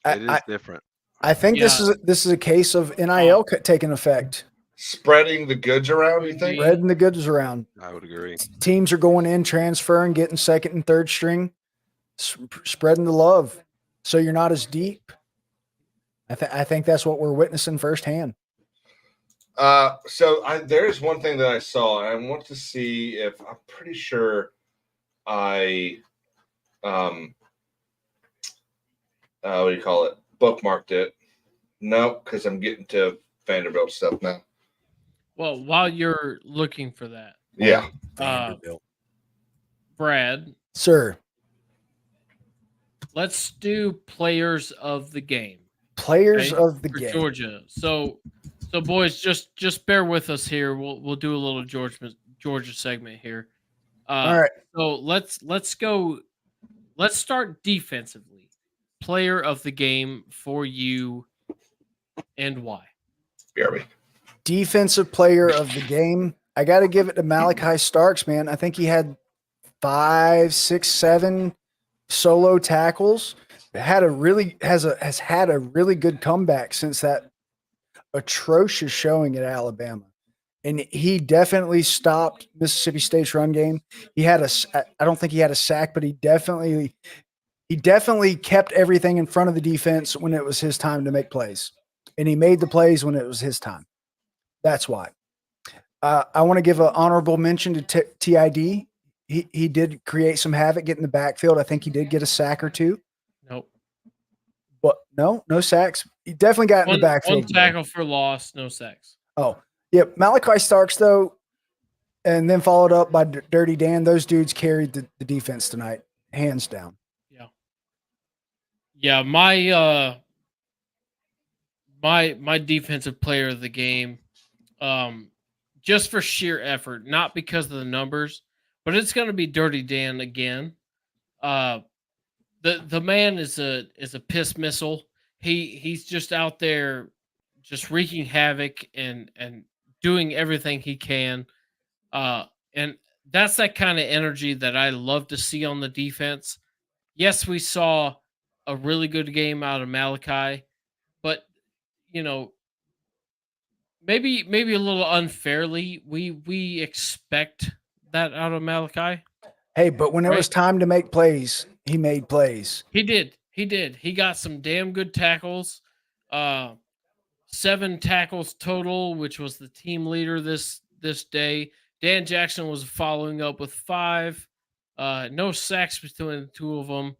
It is different. I think this is a case of NIL taking effect. Spreading the goods around, you think? Spreading the goods around. I would agree. Teams are going in, transferring, getting second and third string spreading the love, so you're not as deep. I think that's what we're witnessing firsthand. There's one thing that I saw, and I want to see if I'm pretty sure I what do you call it? Bookmarked it. No, because I'm getting to Vanderbilt stuff now. Well, while you're looking for that, Yeah. Vanderbilt. Brad, Sir, let's do players of the game. players okay, of the for game. Georgia. So boys, just bear with us here. We'll do a little Georgia segment here. All right. So let's go. Let's start defensively. Player of the game for you, and why? BRB. Defensive player of the game. I got to give it to Malachi Starks, man. I think he had 5, 6, 7 solo tackles. Has had a really good comeback since that atrocious showing at Alabama. And he definitely stopped Mississippi State's run game. I don't think he had a sack, but he definitely kept everything in front of the defense when it was his time to make plays. And he made the plays when it was his time. That's why. I want to give an honorable mention to TID. He did create some havoc getting the backfield. I think he did get a sack or two. Nope. But no sacks. He definitely got in the backfield. One tackle for loss, no sacks. Oh, yeah. Malachi Starks, though, and then followed up by Dirty Dan. Those dudes carried the defense tonight, hands down. Yeah, my defensive player of the game, just for sheer effort, not because of the numbers, but it's going to be Dirty Dan again. The man is a piss missile. He's just out there, just wreaking havoc and doing everything he can. And that's that kind of energy that I love to see on the defense. Yes, we saw a really good game out of Malachi, but maybe a little unfairly, we expect that out of Malachi. Hey, but when it was time to make plays, he made plays. He did. He got some damn good tackles. 7 tackles total, which was the team leader this day. Dan Jackson was following up with 5. No sacks between the two of them.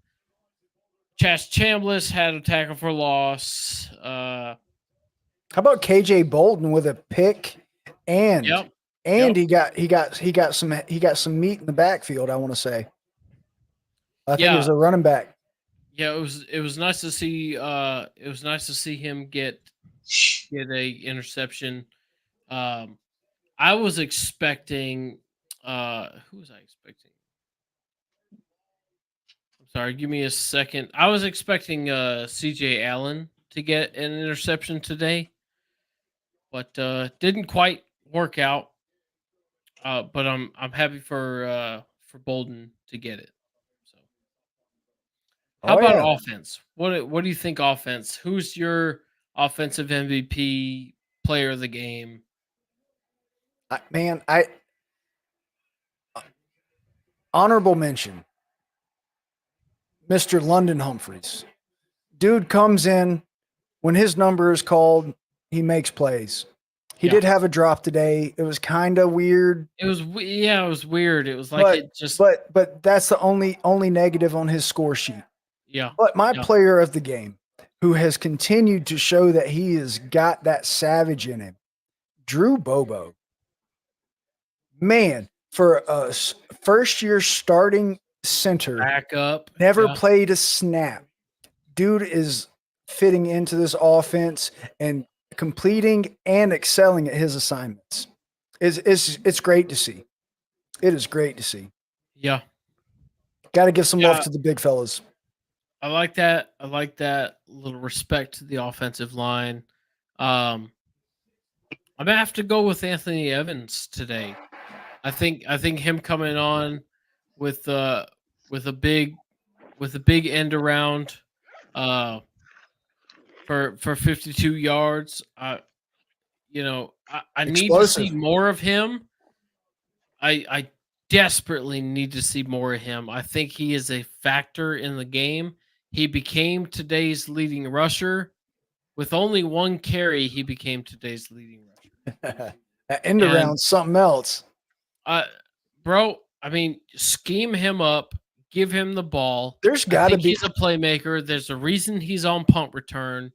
Chas Chambliss had a tackle for loss. How about KJ Bolden with a pick and he got some meat in the backfield, I want to say. I think it was a running back. Yeah, it was nice to see him get a interception. I was expecting who was I expecting? I'm sorry, give me a second. I was expecting CJ Allen to get an interception today, but didn't quite work out. But I'm happy for Bolden to get it. So, how about offense? What do you think offense? Who's your offensive MVP, player of the game? Honorable mention, Mr. London Humphreys. Dude comes in when his number is called, he makes plays. He did have a drop today. It was kind of weird. It was weird. It was like but that's the only negative on his score sheet. Yeah. But my player of the game, who has continued to show that he has got that savage in him, Drew Bobo. Man, for a first-year starting center, backup, never played a snap. Dude is fitting into this offense and completing and excelling at his assignments. It's great to see. It is great to see. Yeah. Got to give some love to the big fellas. I like that. I like that little respect to the offensive line. I'm gonna have to go with Anthony Evans today. I think him coming on with a big end around for 52 yards. I need to see more of him. I desperately need to see more of him. I think he is a factor in the game. He became today's leading rusher. With only one carry, he became today's leading rusher. End around something else. Bro, I mean, scheme him up, give him the ball. There's got to be. He's a playmaker. There's a reason he's on punt return.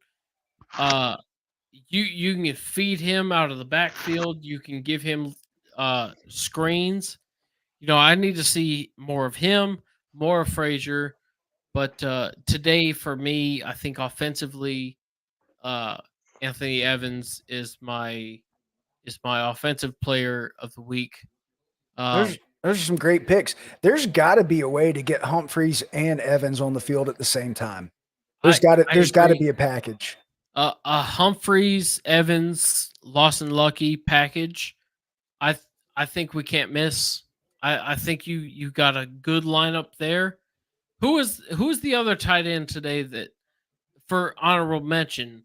You can feed him out of the backfield. You can give him screens. I need to see more of him, more of Frazier. But today, for me, I think offensively, Anthony Evans is my offensive player of the week. Those are some great picks. There's got to be a way to get Humphreys and Evans on the field at the same time. There's got to be a package. A Humphreys, Evans, Lawson Lucky package. I think we can't miss. I think you got a good lineup there. Who's the other tight end today that for honorable mention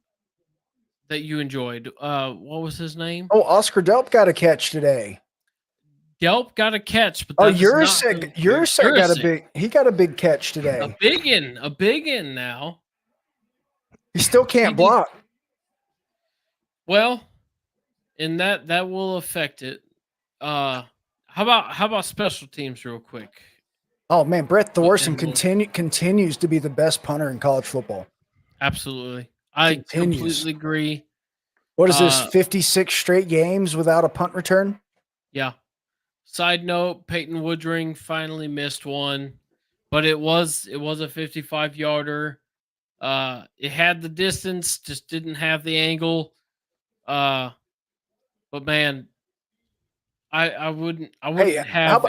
that you enjoyed? What was his name? Oh, Oscar Delp got a catch today. Delp got a catch, but Yurcek got a big catch today. A big one now. He still can't block. Well, and that will affect it. How about special teams real quick? Oh man, Brett Thorson continues to be the best punter in college football. Absolutely. I completely agree. What is this, 56 straight games without a punt return? Yeah. Side note, Peyton Woodring finally missed one, but it was a 55-yarder. It had the distance, just didn't have the angle. But man, I wouldn't have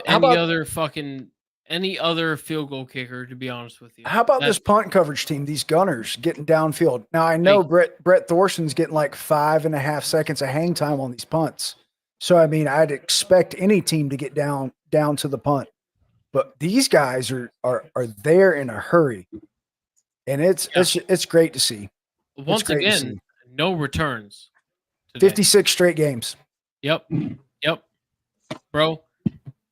any other field goal kicker, to be honest with you. How about this punt coverage team, these gunners getting downfield? Now, I know Brett Thorson's getting like 5.5 seconds of hang time on these punts. So, I mean, I'd expect any team to get down to the punt. But these guys are there in a hurry. And it's great to see. Once again, no returns today. 56 straight games. Yep. Bro.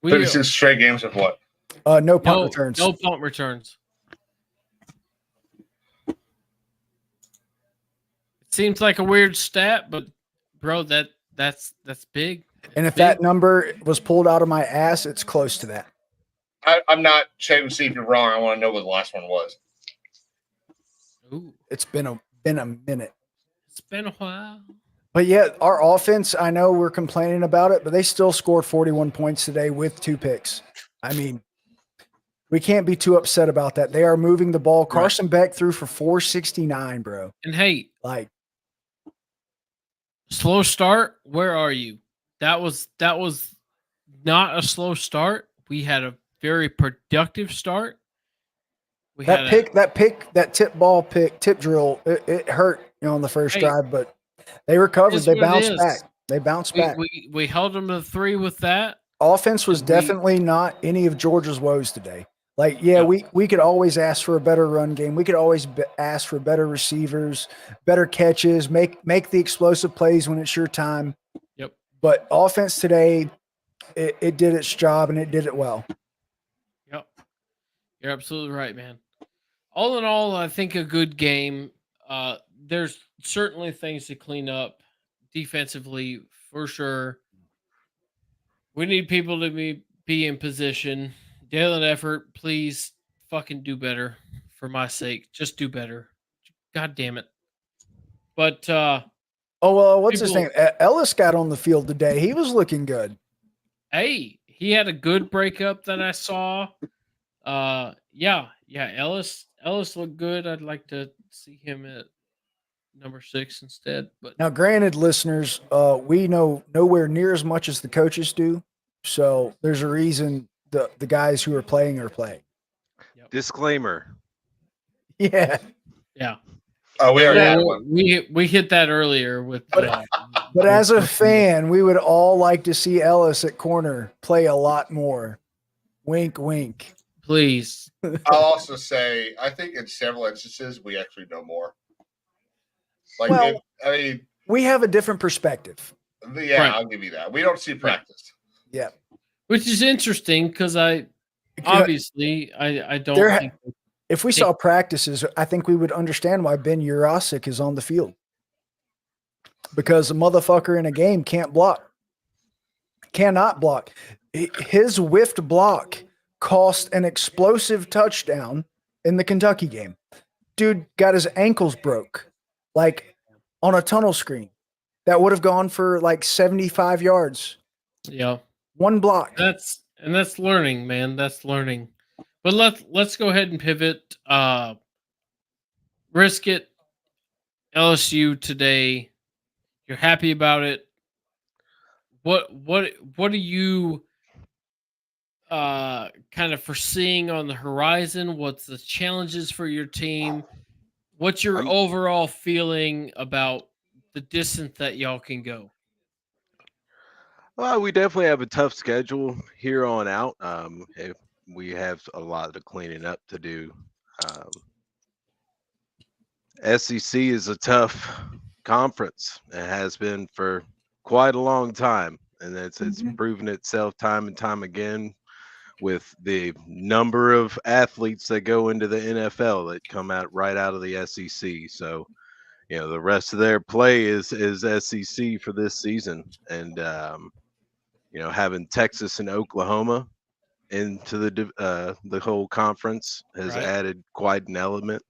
36 straight games of what? No punt returns. No punt returns. It seems like a weird stat, but bro, that's big. And if that number was pulled out of my ass, it's close to that. I'm not checking to see if you're wrong. I want to know what the last one was. Ooh. It's been a minute. It's been a while. But yeah, our offense, I know we're complaining about it, but they still scored 41 points today with 2 picks. I mean, we can't be too upset about that. They are moving the ball. Carson Beck threw for 469, bro. And hey, like slow start, where are you? That was not a slow start. We had a very productive start. That tip ball pick, tip drill, it hurt, on the first drive, but they recovered. They bounced back. We held them to 3 with that. Offense was definitely not any of Georgia's woes today. Like, we could always ask for a better run game. We could always ask for better receivers, better catches, make the explosive plays when it's your time. Yep. But offense today, it did its job and it did it well. Yep. You're absolutely right, man. All in all, I think a good game. There's certainly things to clean up defensively for sure. We need people to be in position. Dalen Effort, please fucking do better for my sake. Just do better. God damn it. But what's his name? Ellis got on the field today. He was looking good. Hey, he had a good breakup that I saw. Ellis looked good. I'd like to see him at number 6 instead. But now, granted, listeners, we know nowhere near as much as the coaches do. So there's a reason the guys who are playing are playing. Yep. Disclaimer. Yeah. Yeah. Oh, we already had one. We hit that earlier with. But as a fan, we would all like to see Ellis at corner play a lot more. Wink, wink. Please. I'll also say, I think in several instances, we actually know more. We have a different perspective. Yeah, right. I'll give you that. We don't see practice. Yeah. Which is interesting because I obviously I don't There, think if we saw practices, I think we would understand why Ben Jurasic is on the field. Because a motherfucker in a game can't block. Cannot block. His whiffed block cost an explosive touchdown in the Kentucky game. Dude got his ankles broke, like on a tunnel screen. That would have gone for like 75 yards. Yeah. One block. That's learning, man. That's learning. But let's go ahead and pivot. Risk it. LSU today. You're happy about it. What are you kind of foreseeing on the horizon? What's the challenges for your team? What's your overall feeling about the distance that y'all can go? Well, we definitely have a tough schedule here on out. We have a lot of cleaning up to do. SEC is a tough conference. It has been for quite a long time, and it's proven itself time and time again with the number of athletes that go into the NFL that come out right out of the SEC. So, the rest of their play is SEC for this season, and having Texas and Oklahoma into the whole conference has added quite an element.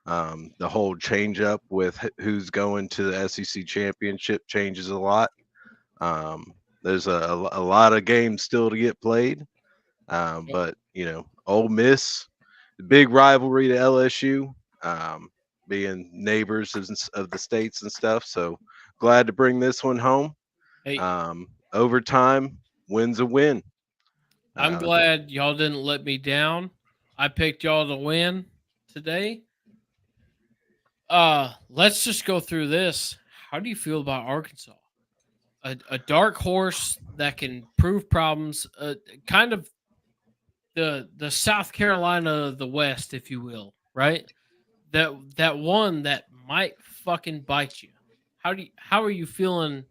The whole change up with who's going to the SEC championship changes a lot. There's a lot of games still to get played. But Ole Miss, the big rivalry to LSU, being neighbors of the states and stuff. So glad to bring this one home. Hey. Overtime wins a win. I'm glad y'all didn't let me down. I picked y'all to win today. Let's just go through this. How do you feel about Arkansas? A dark horse that can prove problems, kind of the South Carolina of the West, if you will, right? That one that might fucking bite you. How are you feeling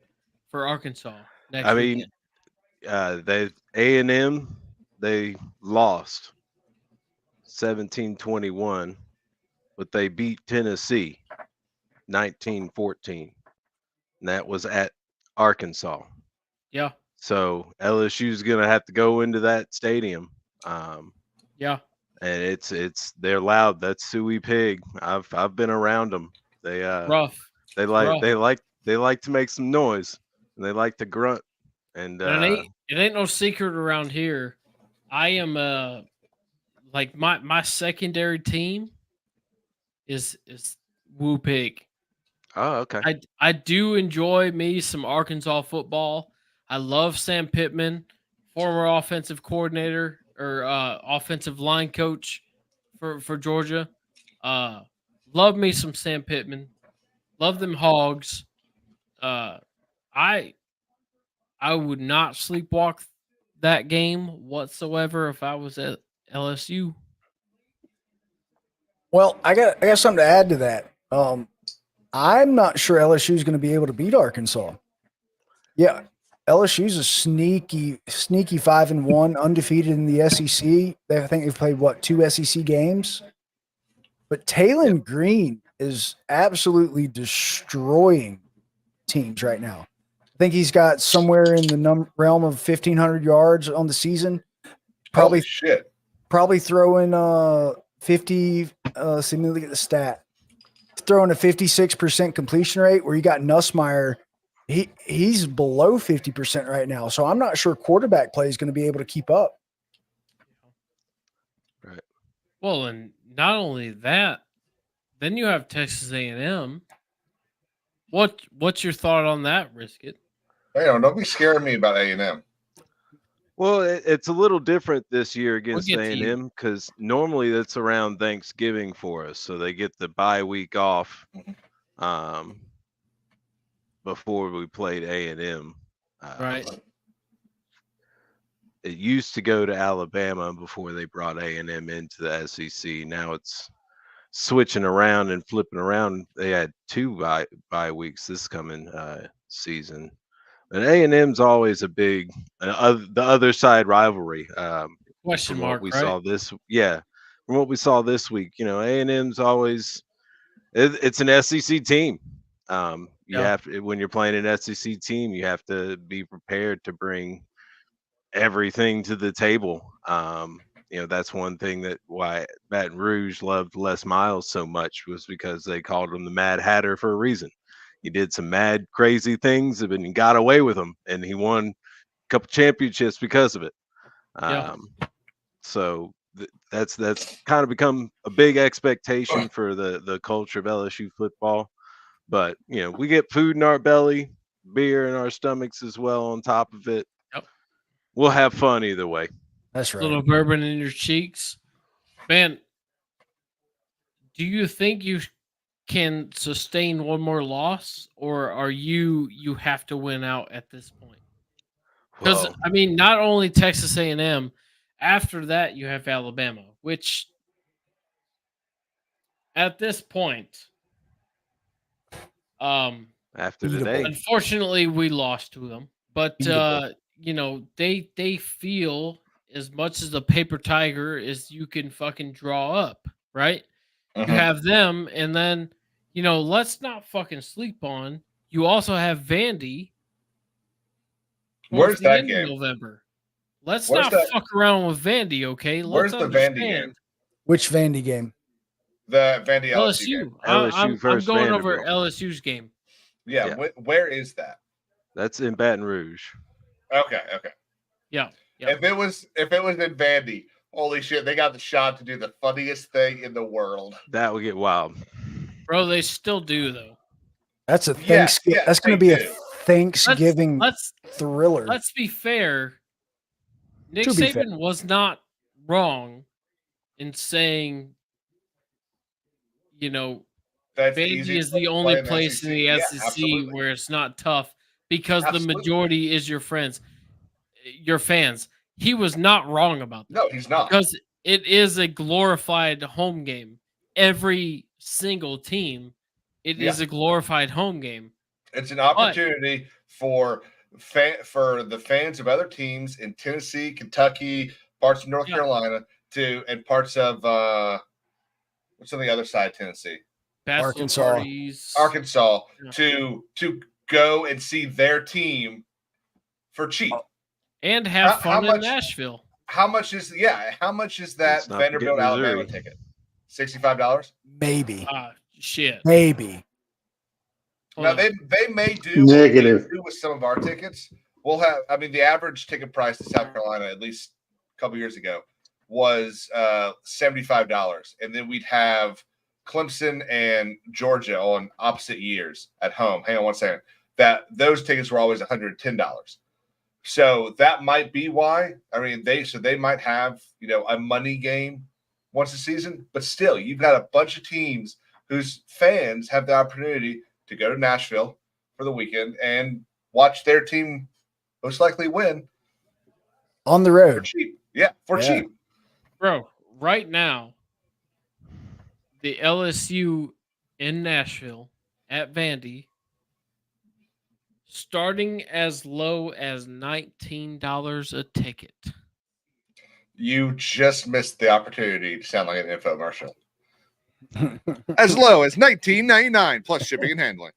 for Arkansas next weekend? They A&M, they lost 17-21, but they beat Tennessee 19-14. And that was at Arkansas. Yeah. So LSU's gonna have to go into that stadium. Yeah. And they're loud. That's Suey Pig. I've been around them. They rough. They like to make some noise, and they like to grunt. And it ain't no secret around here. I am like my secondary team is Woo Pig. Oh, okay. I do enjoy me some Arkansas football. I love Sam Pittman, former offensive coordinator or offensive line coach for Georgia. Love me some Sam Pittman. Love them Hogs. I would not sleepwalk that game whatsoever if I was at LSU. Well, I got something to add to that. I'm not sure LSU is going to be able to beat Arkansas. Yeah, LSU's a sneaky 5-1, undefeated in the SEC. I think they've played 2 SEC games. But Taylon Green is absolutely destroying teams right now. I think he's got somewhere in the realm of 1,500 yards on the season. Probably shit. Probably throwing 50. Let me look at the stat. Throwing a 56% completion rate. Where you got Nussmeier, he's below 50% right now. So I'm not sure quarterback play is going to be able to keep up. Right. Well, and not only that, then you have Texas A&M. What's your thought on that, Riskit? Don't be scaring me about A&M. Well, it's a little different this year against We'll get to you. A&M because normally that's around Thanksgiving for us, so they get the bye week off before we played A&M. Right. It used to go to Alabama before they brought A&M into the SEC. Now it's switching around and flipping around. They had 2 bye weeks this coming season. And A&M's always a big the other side rivalry. Question From what mark, we right? saw from what we saw this week, A&M's always it's an SEC team. You Yeah. have to, when you're playing an SEC team, you have to be prepared to bring everything to the table. That's one thing that why Baton Rouge loved Les Miles so much was because they called him the Mad Hatter for a reason. He did some mad, crazy things, and he got away with them, and he won a couple championships because of it. Yeah. So that's kind of become a big expectation for the culture of LSU football. But we get food in our belly, beer in our stomachs as well on top of it. Yep. We'll have fun either way. That's right. Little bourbon in your cheeks, man. Do you think you can sustain one more loss, or are you have to win out at this point? Because Well, I mean, not only Texas A&M, after that you have Alabama, which at this point, after today, unfortunately, we lost to them. But they feel as much as a paper tiger as you can fucking draw up, right? You have them, and then let's not fucking sleep on. You also have Vandy. Where's the that end game? of November. Let's Where's not that- fuck around with Vandy, okay? Where's Let's the Vandy understand. game? Which Vandy game? The Vandy LSU game. LSU I'm versus going over Vanderbilt. LSU's game. Yeah. Yeah. Where is that? That's in Baton Rouge. Okay. Yeah. If it was in Vandy, holy shit, they got the shot to do the funniest thing in the world. That would get wild. Bro, they still do though. That's a Thanksgiving. That's going to be a Thanksgiving thriller. Let's be fair. Nick To be Saban was not wrong in saying, That's Vandy easy is to the only play in place in the Yeah, SEC absolutely. where it's not tough because Absolutely. the majority is your friends, your fans. He was not wrong about that. No, he's not. Because it is a glorified home game. Every single team, it is a glorified home game. It's an opportunity for the fans of other teams in Tennessee, Kentucky, parts of North Carolina, and parts of what's on the other side of Tennessee? Arkansas. Arkansas to go and see their team for cheap and have fun in Nashville. How much is that Vanderbilt Alabama ticket? $65? Maybe. Shit. Maybe. Now they may do Negative. what they do with some of our tickets. We'll have. I mean, the average ticket price to South Carolina, at least a couple years ago, was $75, and then we'd have Clemson and Georgia on opposite years at home. Hang on one second. Those tickets were always $110. So that might be why. I mean, they might have a money game once a season, but still, you've got a bunch of teams whose fans have the opportunity to go to Nashville for the weekend and watch their team most likely win on the for road. cheap. Yeah, for cheap. Bro, right now, the LSU in Nashville at Vandy, starting as low as $19 a ticket. You just missed the opportunity to sound like an infomercial. As low as $19.99 plus shipping and handling.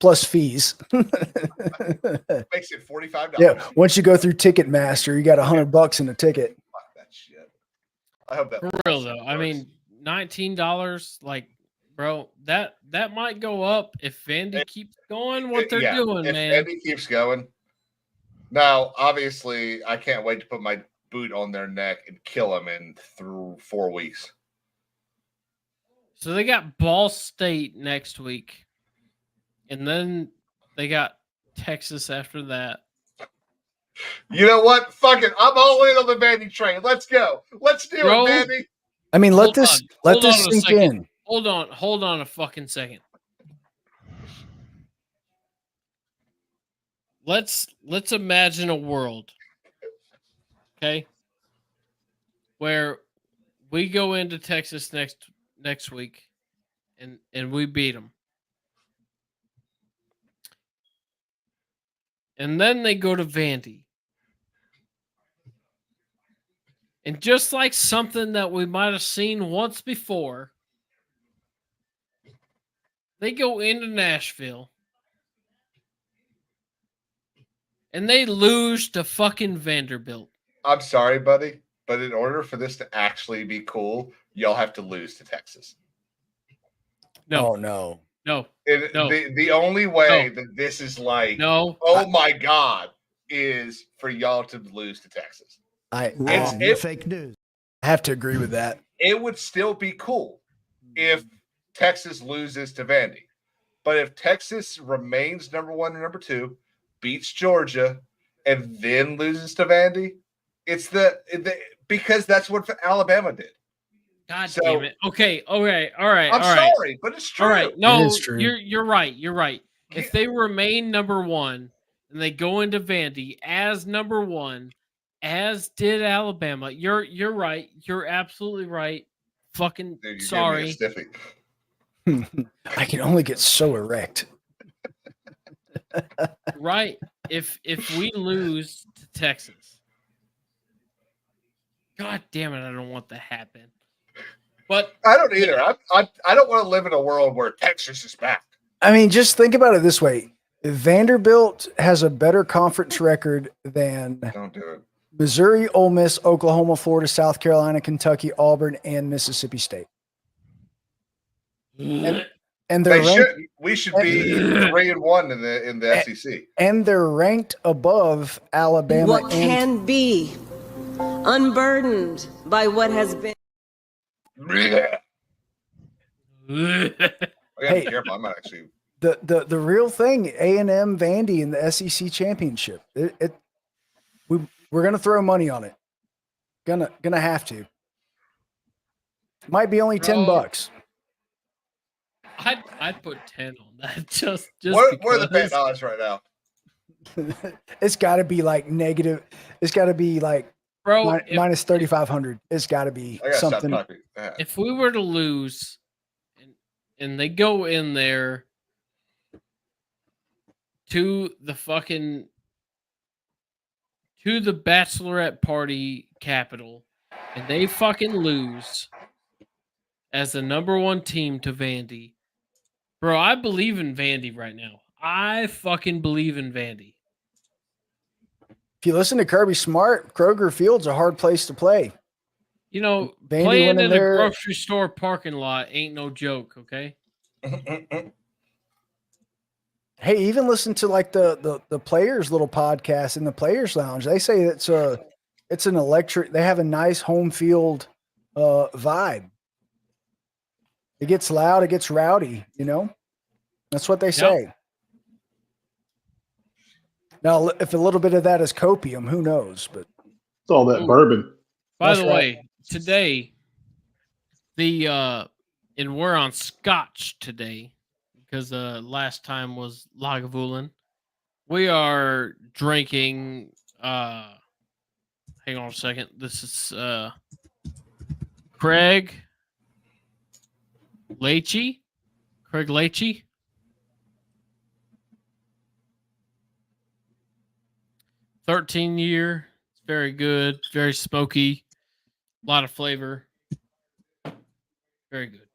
Plus fees. Makes it $45. Yeah. Once you go through Ticketmaster, you got $100 in a ticket. Fuck that shit. I hope that for real though. I mean, $19, like, bro, that might go up if Vandy keeps going what they're doing, if man. Vandy keeps going. Now, obviously, I can't wait to put my boot on their neck and kill them in 4 weeks. So they got Ball State next week. And then they got Texas after that. You know what? Fuck it. I'm all in on the Vandy train. Let's go. Let's do it, Vandy. I mean, let this sink in. Hold on a fucking second. Let's imagine a world, okay, where we go into Texas next week and we beat them. and then they go to Vandy. And just like something that we might have seen once before, they go into Nashville and they lose to fucking Vanderbilt. I'm sorry, buddy, but in order for this to actually be cool, y'all have to lose to Texas. No. Oh, no. No. The only way that this is like, oh my God, is for y'all to lose to Texas. Fake news. I have to agree with that. It would still be cool if Texas loses to Vandy. But if Texas remains number 1 and number 2, beats Georgia, and then loses to Vandy, it's because that's what Alabama did. God damn it. Okay. All right. I'm sorry, but it's true. All right. No, It is true. You're right. You're right. If they remain number 1 and they go into Vandy as number 1, as did Alabama, you're right. You're absolutely right. Fucking Dude, sorry. I can only get so erect. Right. If we lose to Texas, God damn it, I don't want that to happen. But I don't either. I don't want to live in a world where Texas is back. I mean, just think about it this way. Vanderbilt has a better conference record than Don't do it. Missouri, Ole Miss, Oklahoma, Florida, South Carolina, Kentucky, Auburn, and Mississippi State. And we should be 3-1 in the SEC. And they're ranked above Alabama. What can be unburdened by what has been. I gotta Hey. be careful. I'm not actually. The real thing, A&M, Vandy in the SEC championship. We're gonna throw money on it. Gonna have to. Might be only $10. I'd put 10 on that. Just What are the because. $10 right now? It's got to be like negative. It's got to be like minus 3,500. It's got to be I gotta something. stop talking. If we were to lose and they go in there to the bachelorette party capital and they fucking lose as the number 1 team to Vandy, bro, I believe in Vandy right now. I fucking believe in Vandy. If you listen to Kirby Smart, Kroger Field's a hard place to play. You know, Vandy playing went in in there- a grocery store parking lot ain't no joke, okay? Hey, even listen to like the players' little podcast in the players' lounge. They say it's an electric. They have a nice home field vibe. It gets loud. It gets rowdy. You know, that's what they say. Now, if a little bit of that is copium, who knows? But it's all that bourbon. By the way, today and we're on Scotch today because last time was Lagavulin. We are drinking. Hang on a second. This is Craig Leachy. 13-year. It's very good. Very smoky. A lot of flavor. Very good.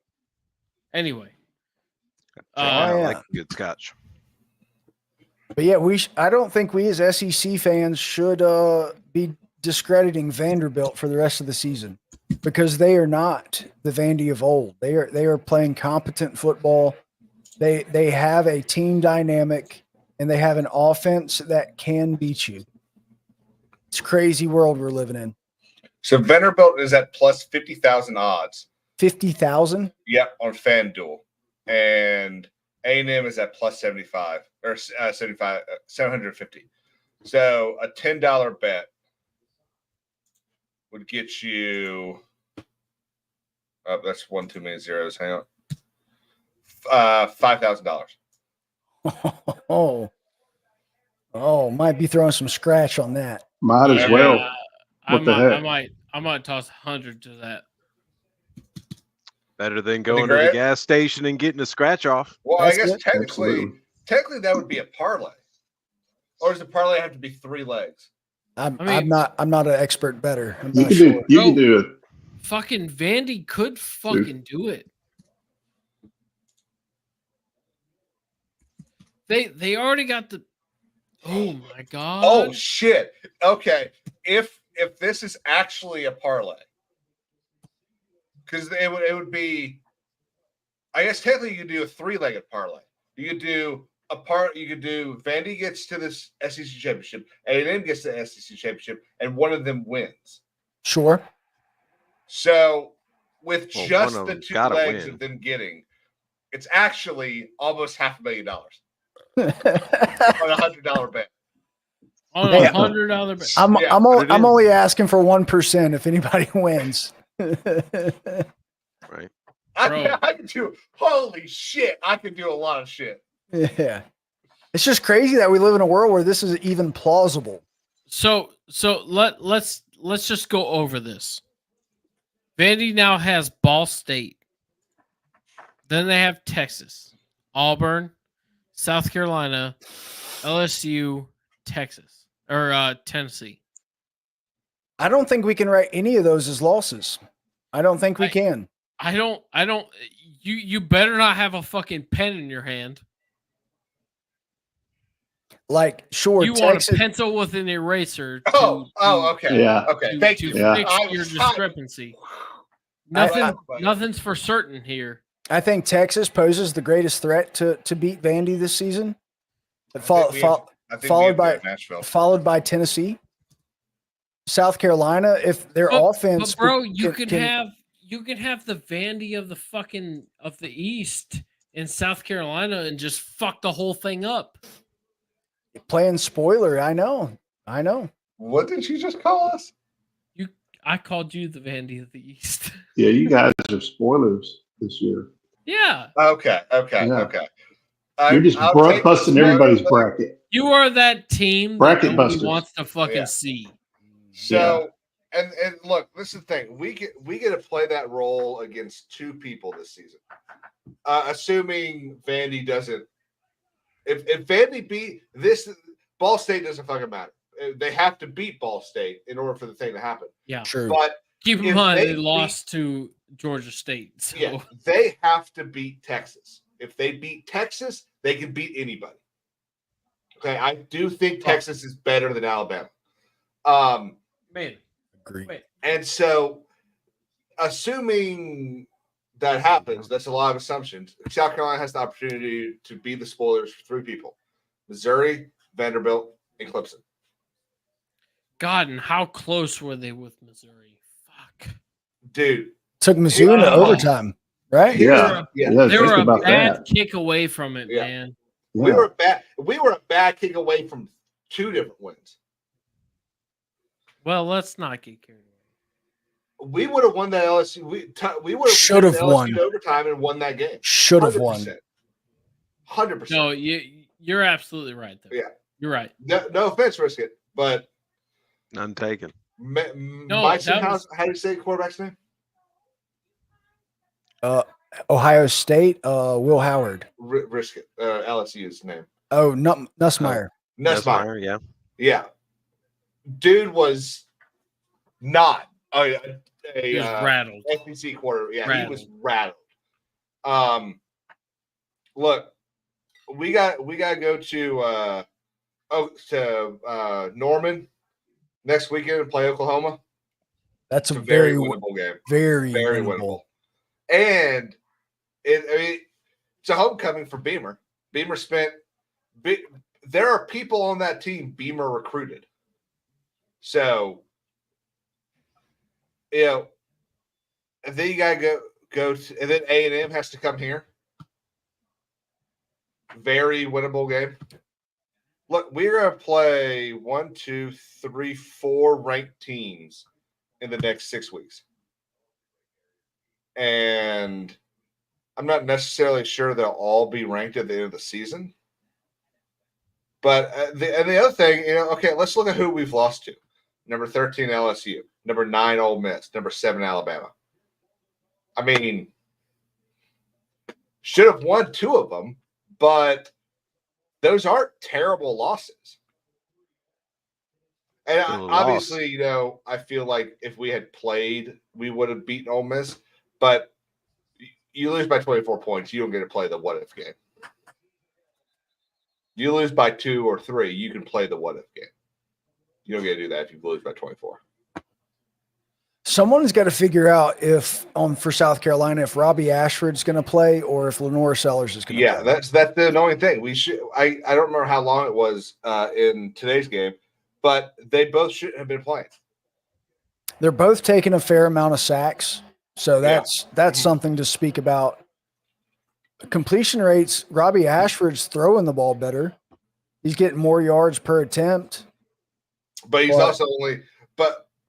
Anyway. I like good Scotch. But yeah, I don't think we as SEC fans should be discrediting Vanderbilt for the rest of the season because they are not the Vandy of old. They are playing competent football. They have a team dynamic and they have an offense that can beat you. It's a crazy world we're living in. So Vanderbilt is at plus 50,000 odds. 50,000? Yep, on FanDuel. And A&M is at plus 75 or 750. So a $10 bet would get you. Oh, that's one too many zeros. Hang on. $5,000. Oh, might be throwing some scratch on that. Might as well. What the heck? I might toss 100 to that. Better than going to the gas station and getting a scratch off. Well, I guess technically that would be a parlay. Or does the parlay have to be 3 legs? I'm not an expert bettor. I'm You not can sure. do. You can do it. Fucking Vandy could fucking do it. They already got the. Oh my god! Oh shit! Okay, if this is actually a parlay, because it would be, I guess technically you could do a 3-legged parlay. You could do You could do Vandy gets to this SEC championship, A&M gets to the SEC championship, and one of them wins. Sure. So with Well, just one of the them's 2 gotta legs win. of them getting, it's actually almost $500,000 on a $100 bet. On Hey, a $100 bet. I'm only asking for 1% if anybody wins. Right. I can do. Holy shit! I can do a lot of shit. Yeah. It's just crazy that we live in a world where this is even plausible. So let's just go over this. Vandy now has Ball State. Then they have Texas, Auburn, South Carolina, LSU, Texas, or Tennessee. I don't think we can write any of those as losses. I don't think we can. I don't. You better not have a fucking pen in your hand. Like, sure, You Texas. want a pencil with an eraser. Okay. Yeah. Okay. Thank you. Fix your discrepancy. Nothing's for certain here. I think Texas poses the greatest threat to beat Vandy this season. Followed by Tennessee, South Carolina. If their offense, but bro, you can have the Vandy of the East in South Carolina and just fuck the whole thing up. Playing spoiler, I know. What did you just call us? I called you the Vandy of the East. Yeah, you guys are spoilers this year. Yeah. Okay. Yeah. Okay. You're just busting everybody's bracket. You are that team Bracket that nobody busters. wants to fucking see. So and look, this is the thing. We get to play that role against 2 people this season. Assuming Vandy doesn't. If Vandy beat this, Ball State doesn't fucking matter. They have to beat Ball State in order for the thing to happen. Yeah, true. But keep in mind they lost to Georgia State. So. Yeah, they have to beat Texas. If they beat Texas, they can beat anybody. Okay, I do think Texas is better than Alabama. Man, agree. And so, assuming that happens, that's a lot of assumptions. South Carolina has the opportunity to be the spoilers for 3 people: Missouri, Vanderbilt, and Clemson. God, and how close were they with Missouri? Fuck, dude. Took Mizzou into overtime, right? Yeah. They were a bad kick away from it, man. We were a bad kick away from 2 different wins. Well, let's not get carried away. We would have won that LSU. We would have should have won in overtime and won that game. Should have won. 100%. No, you're absolutely right there. Yeah, you're right. No offense, Risket, but none taken. How do you say quarterback's name? Ohio State, Will Howard. Risket, LSU's name. Oh, Nussmeier. Nussmeier, yeah. Dude was not a rattled. SEC quarter. Yeah, rattled. He was rattled. Look, we got to go to Norman next weekend and play Oklahoma. That's a very winnable game. Very winnable. And it's a homecoming for Beamer. There are people on that team Beamer recruited. So, and then you gotta go to, and then A&M has to come here. Very winnable game. Look, we're gonna play 1, 2, 3, 4 ranked teams in the next 6 weeks. And I'm not necessarily sure they'll all be ranked at the end of the season. But the other thing, okay, let's look at who we've lost to. Number 13, LSU. Number 9, Ole Miss. Number 7, Alabama. I mean, should have won 2 of them, but those aren't terrible losses. And Still a obviously, you know, I feel like if we had played, we would have beaten Ole Miss. But you lose by 24 points, you don't get to play the what if game. You lose by 2 or 3, you can play the what if game. You don't get to do that if you lose by 24. Someone's got to figure out if for South Carolina if Robbie Ashford's going to play or if Lenore Sellers is going to play. Yeah, that's the annoying thing. We should. I don't remember how long it was in today's game, but they both should have been playing. They're both taking a fair amount of sacks, so that's something to speak about. Completion rates, Robbie Ashford's throwing the ball better. He's getting more yards per attempt. But he's also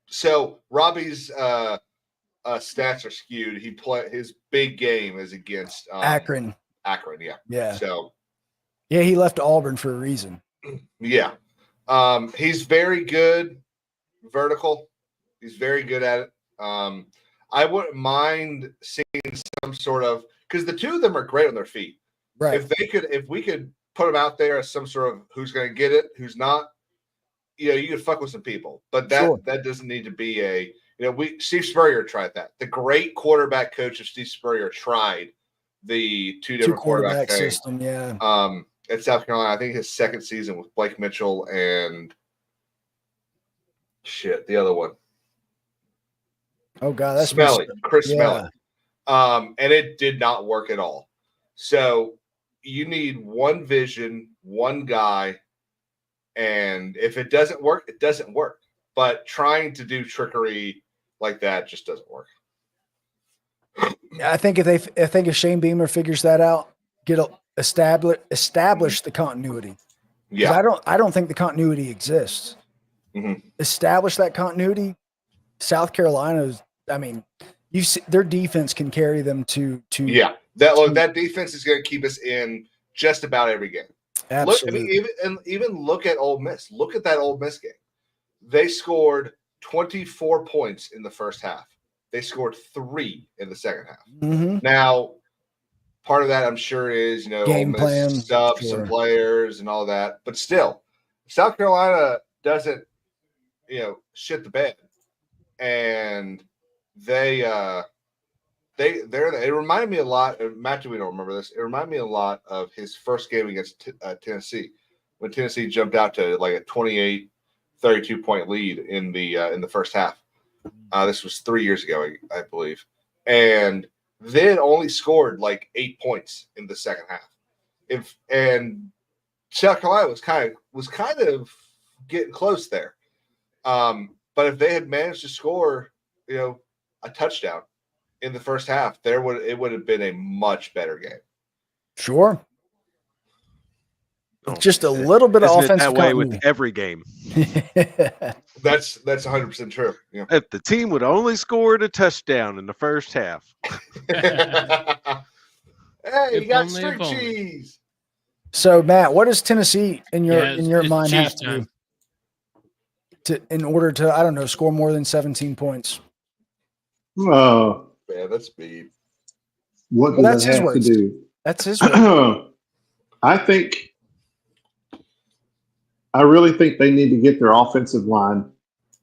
so Robbie's stats are skewed. His big game is against Akron. Akron, yeah. Yeah. So yeah, he left Auburn for a reason. Yeah. He's very good vertical. He's very good at it. I wouldn't mind seeing some sort of because the two of them are great on their feet. Right. If we could put them out there as some sort of who's going to get it, who's not, you know, you could fuck with some people. But that doesn't need to be Steve Spurrier tried that. The great quarterback coach of Steve Spurrier tried the two different quarterback system, yeah. At South Carolina, I think his second season with Blake Mitchell and the other one. Oh God, that's Chris Smelly. And it did not work at all. So you need one vision, one guy, and if it doesn't work, it doesn't work. But trying to do trickery like that just doesn't work. I think if Shane Beamer figures that out, establish the continuity. Yeah, I don't think the continuity exists. Mm-hmm. Establish that continuity. South Carolina's. I mean, their defense can carry them to. That defense is going to keep us in just about every game. Absolutely. Even look at Ole Miss. Look at that Ole Miss game. They scored 24 points in the first half. They scored 3 in the second half. Mm-hmm. Now, part of that I'm sure is game plan stuff, some players, and all that. But still, South Carolina doesn't shit the bed, and they remind me a lot. Matt, we don't remember this. It reminded me a lot of his first game against Tennessee, when Tennessee jumped out to like a 28-32 point lead in the first half. This was 3 years ago, I believe, and then only scored like 8 points in the second half. And South Carolina was kind of getting close there. But if they had managed to score, a touchdown in the first half, it would have been a much better game. Sure. Just a little bit of offensive that way continuity. with every game. That's 100% true. Yeah. If the team would only scored a touchdown in the first half. Hey, you got string cheese. So Matt, what does Tennessee in your mind have to do in order to, I don't know, score more than 17 points? Man, that's beef. What do they have to do? That's his words. I really think they need to get their offensive line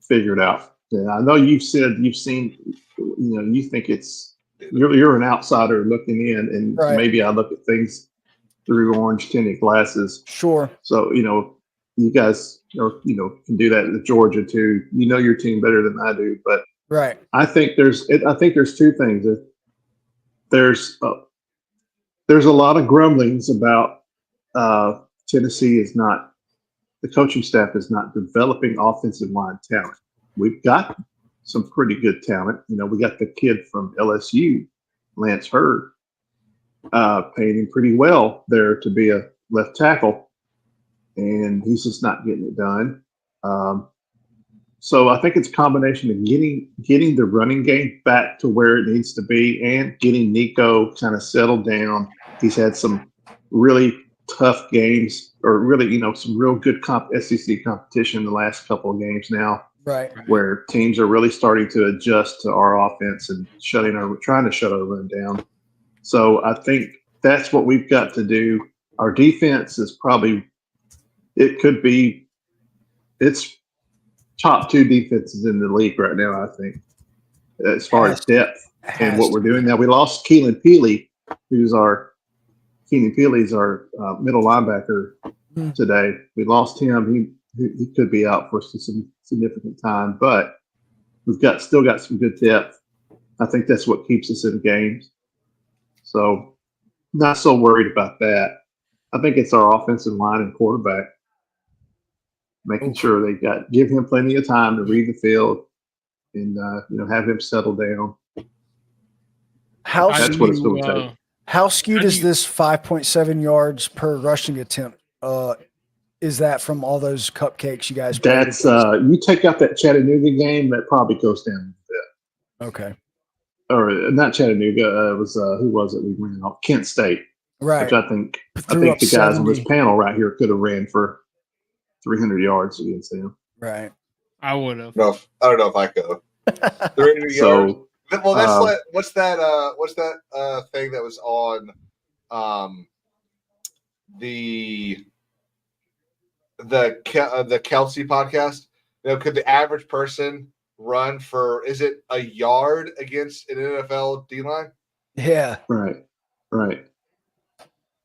figured out. And I know you've said you've seen, you think you're an outsider looking in, and maybe I look at things through orange tinted glasses. Sure. So you guys can do that at Georgia too. You know your team better than I do, but I think there's two things. There's a lot of grumblings about Tennessee the coaching staff is not developing offensive line talent. We've got some pretty good talent. We got the kid from LSU, Lance Hurd, paying him pretty well there to be a left tackle, and he's just not getting it done. So I think it's a combination of getting the running game back to where it needs to be and getting Nico kind of settled down. He's had some really tough games, or really, some real good SEC competition in the last couple of games now, where teams are really starting to adjust to our offense and trying to shut our run down. So I think that's what we've got to do. Our defense is top 2 defenses in the league right now, I think, as far as depth and what we're doing. Now, we lost Keenan Peely's our middle linebacker today. We lost him. He could be out for some significant time, but we've still got some good depth. I think that's what keeps us in games. So, not so worried about that. I think it's our offensive line and quarterback making sure they give him plenty of time to read the field and have him settle down. That's what it's going to take. How skewed is this 5.7 yards per rushing attempt? Is that from all those cupcakes you guys played? That's you take out that Chattanooga game, that probably goes down a bit. Okay. Or not Chattanooga. It was who was it? We ran off Kent State, right? Which I think the guys on this panel right here could have ran for 300 yards against them. Right. I would have. No, I don't know if I could. 300 yards. Well, that's what's that thing that was on the Kelsey podcast? Could the average person run for, is it a yard against an NFL D line? Yeah. Right. Yeah,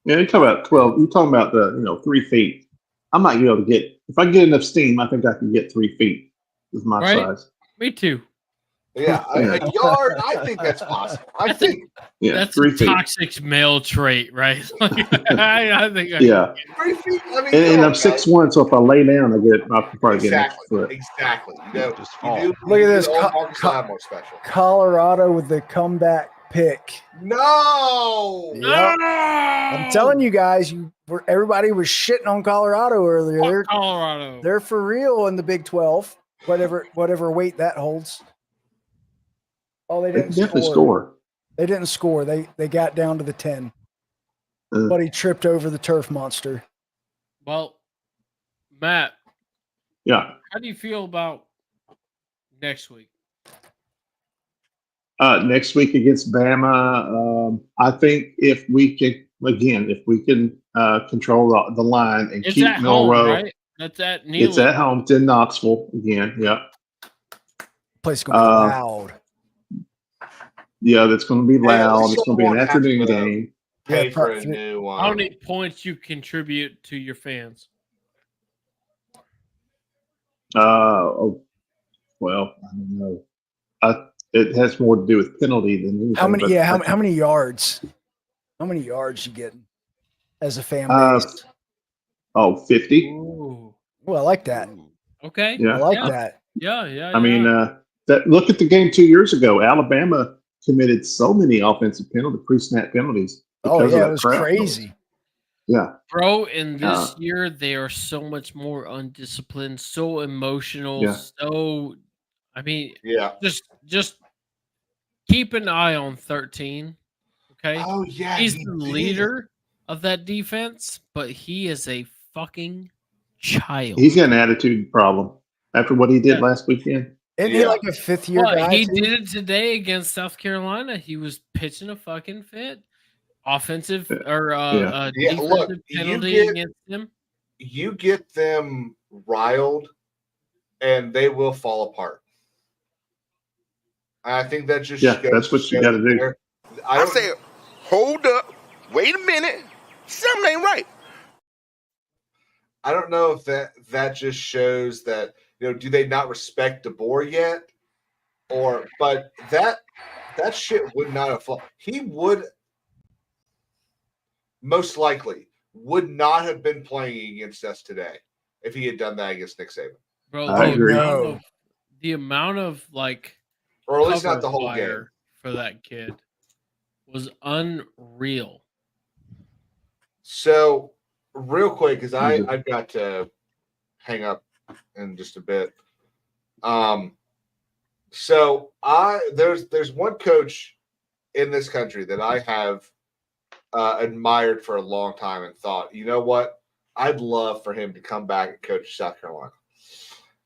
you're talking about 12. You're talking about the 3 feet. I might be able to get, if I get enough steam, I think I can get 3 feet with my size. Me too. Yeah, a yard. I think that's possible. I think that's 3 a feet. toxic male trait, right? I think. 3 feet. I mean, and I'm 6'1", so if I lay down, I can probably get an extra foot. Exactly. Look at this. More special. Colorado with the comeback pick. No. Yep. I'm telling you guys, everybody was shitting on Colorado earlier. Colorado. They're for real in the Big 12, whatever weight that holds. Oh, they didn't score. They didn't score. They got down to the 10. But he tripped over the turf monster. Well, Matt. Yeah. How do you feel about next week? Next week against Bama, I think if we can control the line and keep Milroe, home, right? That's at Neely. It's at home. It's in Knoxville again. Yeah. Place going to be loud. Yeah, that's going to be loud. It's going to be an afternoon game. Pay for a new one. How many points you contribute to your fans? Well, I don't know. It has more to do with penalty than anything. How many? How many yards? How many yards you getting as a fan base? 50. Ooh. Well, I like that. Okay. Yeah. I like that. Yeah. I mean, look at the game 2 years ago. Alabama committed so many offensive pre-snap penalties. Oh yeah, it was crazy. Yeah, bro. In this year, they are so much more undisciplined, so emotional. Yeah. So, I mean, just keep an eye on 13. Okay. Oh yeah, he's the leader of that defense, but he is a fucking child. He's got an attitude problem after what he did last weekend. Isn't he like a fifth-year guy? He did it today against South Carolina. He was pitching a fucking fit. Offensive or defensive penalty against him. You get them riled, and they will fall apart. I think that just that's what you got to do. I say, hold up, wait a minute, something ain't right. I don't know if that just shows that, do they not respect DeBoer yet? But that shit would not have flown. He would most likely would not have been playing against us today if he had done that against Nick Saban. Bro, I agree. The amount of or at least not the whole game for that kid was unreal. So real quick, because I've got to hang up in just a bit. So there's one coach in this country that I have admired for a long time and thought, you know what? I'd love for him to come back and coach South Carolina.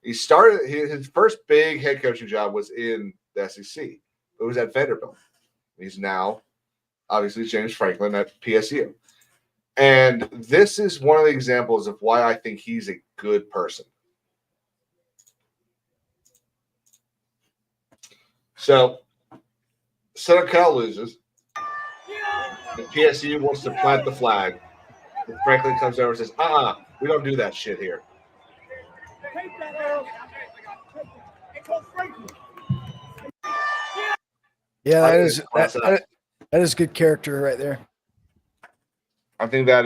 He started his first big head coaching job was in the SEC. It was at Vanderbilt. He's now obviously James Franklin at PSU. And this is one of the examples of why I think he's a good person. So Southern Cal loses. The PSU wants to plant the flag. And Franklin comes over and says, we don't do that shit here. Yeah, I that think is it's class up. that is good character right there. I think that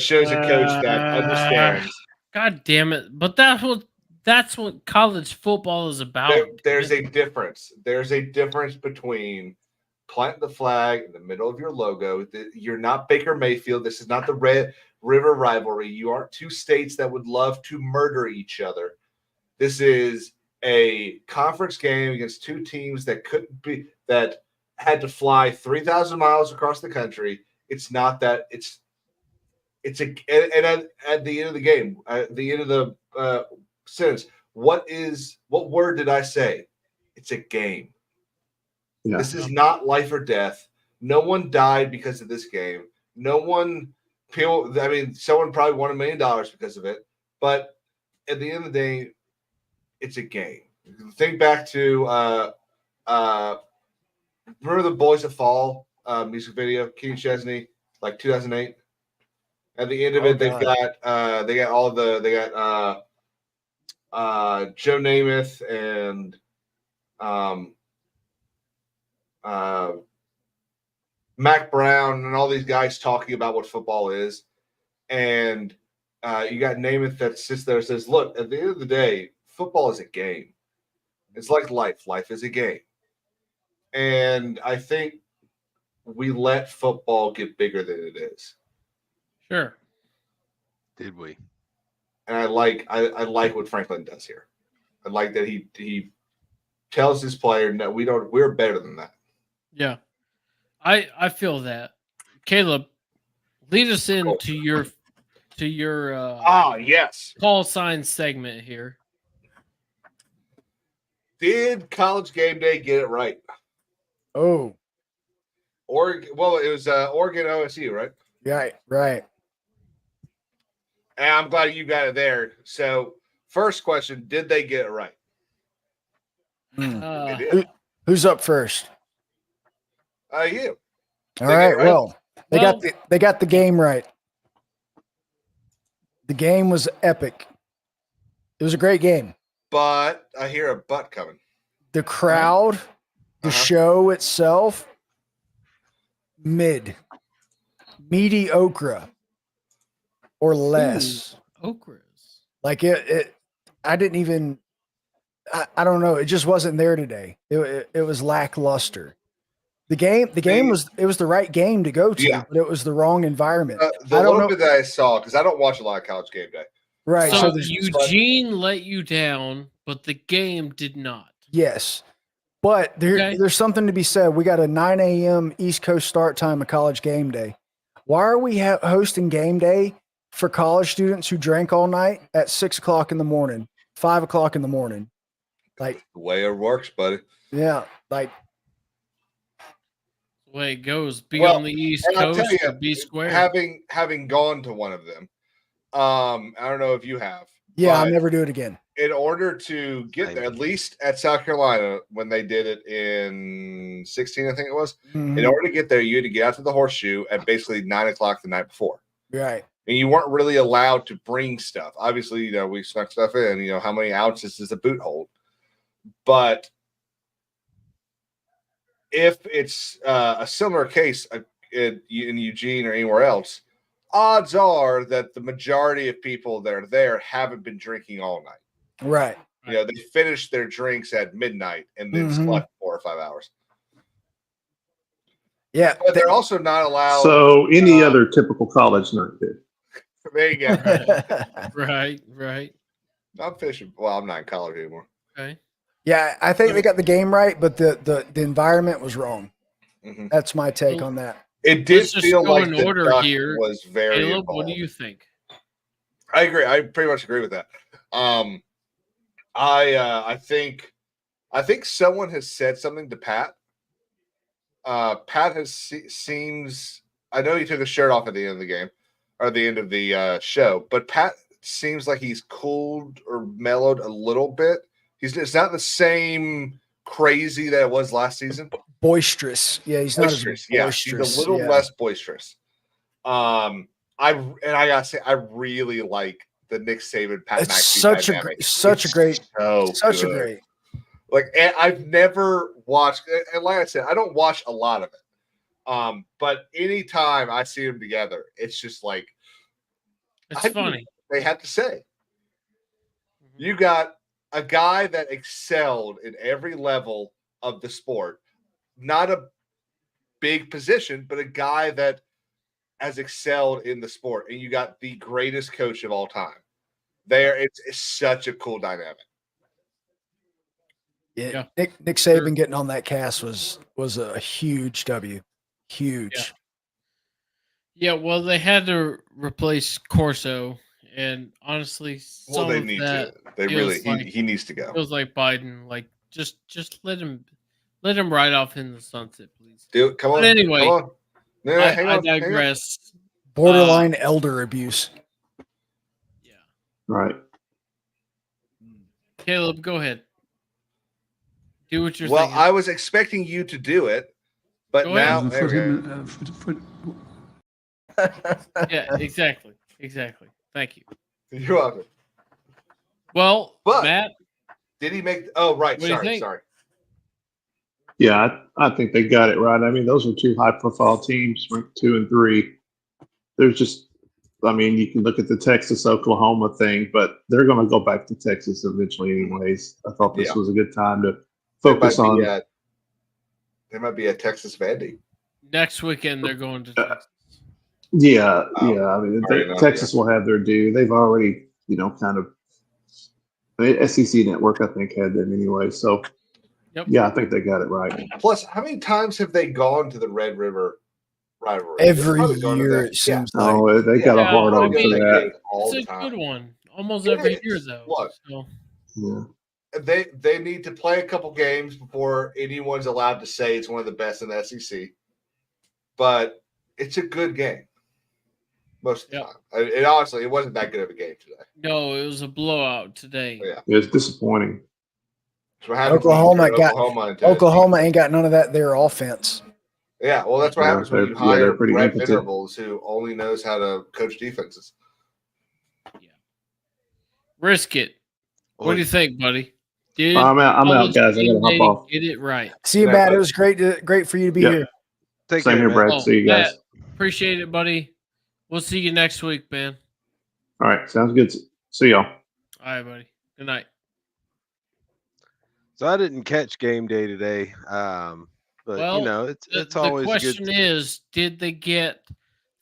shows a coach that understands. God damn it! But that's what college football is about. There's a difference. There's a difference between planting the flag in the middle of your logo. You're not Baker Mayfield. This is not the Red River rivalry. You aren't two states that would love to murder each other. This is a conference game against two teams that had to fly 3,000 miles across the country. It's not that at the end of the game, at the end of the sentence, what word did I say? It's a game. Yeah. This is not life or death. No one died because of this game. Someone probably won $1 million because of it. But at the end of the day, it's a game. Think back to remember the Boys That Fall music video, Kenny Chesney, like 2008. At the end of it, they got Joe Namath and Mac Brown and all these guys talking about what football is, and you got Namath that sits there and says, "Look, at the end of the day, football is a game. It's like life. Life is a game." And I think we let football get bigger than it is. Sure. Did we? And I like what Franklin does here. I like that he tells his player, "No, we're better than that." Yeah. I feel that. Caleb, lead us into your yes, call sign segment here. Did College Game Day get it right? Oh. Oregon. Well, it was Oregon OSU, right? Right. And I'm glad you got it there. So, first question: did they get it right? They did. Who's up first? You. All right. Well, they got the game right. The game was epic. It was a great game. But I hear a but coming. The crowd, the show itself, mediocre or less. Okras. Like it I didn't even I don't know. It just wasn't there today. It was lackluster. The game was the right game to go to, but it was the wrong environment. The little bit that I saw, because I don't watch a lot of College Game Day. Right. So Eugene let you down, but the game did not. Yes. But there's something to be said. We got a 9 a.m. East Coast start time of College Game Day. Why are we hosting game day for college students who drank all night at 6 o'clock in the morning, 5 o'clock in the morning? Like the way it works, buddy. Yeah. Like the way it goes. Be on the East Coast or be square. Having gone to one of them, I don't know if you have. Yeah, I'll never do it again. In order to get there, at least at South Carolina, when they did it in 16, I think it was, in order to get there, you had to get out to the horseshoe at basically 9 o'clock the night before. Right. And you weren't really allowed to bring stuff. Obviously, we snuck stuff in. How many ounces does a boot hold? But if it's a similar case in Eugene or anywhere else, odds are that the majority of people that are there haven't been drinking all night. Right. They finish their drinks at midnight and then slept 4 or 5 hours. Yeah. But they're also not allowed. So any other typical college nerd did. There you go. Right. I'm fishing. Well, I'm not in college anymore. Okay. Yeah, I think they got the game right, but the environment was wrong. That's my take on that. It did feel like the duck here. was very Caleb, involved. what do you think? I agree. I pretty much agree with that. I think someone has said something to Pat. Pat seems. I know he took his shirt off at the end of the game or the end of the show, but Pat seems like he's cooled or mellowed a little bit. It's not the same crazy that it was last season. Boisterous. Yeah, he's not as Boisterous. Yeah, boisterous. he's a little yeah. less boisterous. I gotta say, I really like the Nick Saban Pat It's McAfee such dynamic. a great, such a good. great. Like, and I've never watched, and like I said, I don't watch a lot of it. But anytime I see them together, it's just like it's funny. They have to say, you got a guy that excelled in every level of the sport, not a big position, but a guy that has excelled in the sport, and you got the greatest coach of all time. It's such a cool dynamic. Yeah. Nick Saban getting on that cast was a huge W. Huge. Yeah, well, they had to replace Corso, and honestly, They need to. They really he needs to go. Feels like Biden. Like just let him ride off in the sunset, please. Dude, come on. But anyway, come on. No, I digress. Borderline elder abuse. Right. Caleb, go ahead. Do what you're Well, thinking. I was expecting you to do it, but Go now ahead. Yeah, exactly. Thank you. You're welcome. Well, but Matt, did he make? Oh, right. What do you think? Sorry. Yeah, I think they got it right. I mean, those are two high-profile teams, ranked 2 and 3. There's just, I mean, you can look at the Texas-Oklahoma thing, but they're going to go back to Texas eventually anyways. I thought this was a good time to focus on. There might be a Texas Vandy. Next weekend they're going to Texas. Yeah. I mean, Texas will have their due. They've already, kind of the SEC network, I think, had them anyway. So, yeah, I think they got it right. Plus, how many times have they gone to the Red River rivalry? Every year, it seems like. Oh, they got a hard on for that. It's a good one. Almost every year, though. Look, so. Yeah. They need to play a couple games before anyone's allowed to say it's one of the best in the SEC. But it's a good game most of the time. It honestly, it wasn't that good of a game today. No, it was a blowout today. Yeah, it was disappointing. Oklahoma ain't got none of that there offense. Yeah, well, that's what happens when you hire Brett Venables, who only knows how to coach defenses. Yeah. Risk it. What do you think, buddy? I'm out, guys. I gotta hop off. Get it right. See you, Matt. It was great for you to be here. Same here, Brad. See you guys. Matt, appreciate it, buddy. We'll see you next week, man. All right, sounds good. See y'all. All right, buddy. Good night. So I didn't catch game day today, but it's always the question is, did they get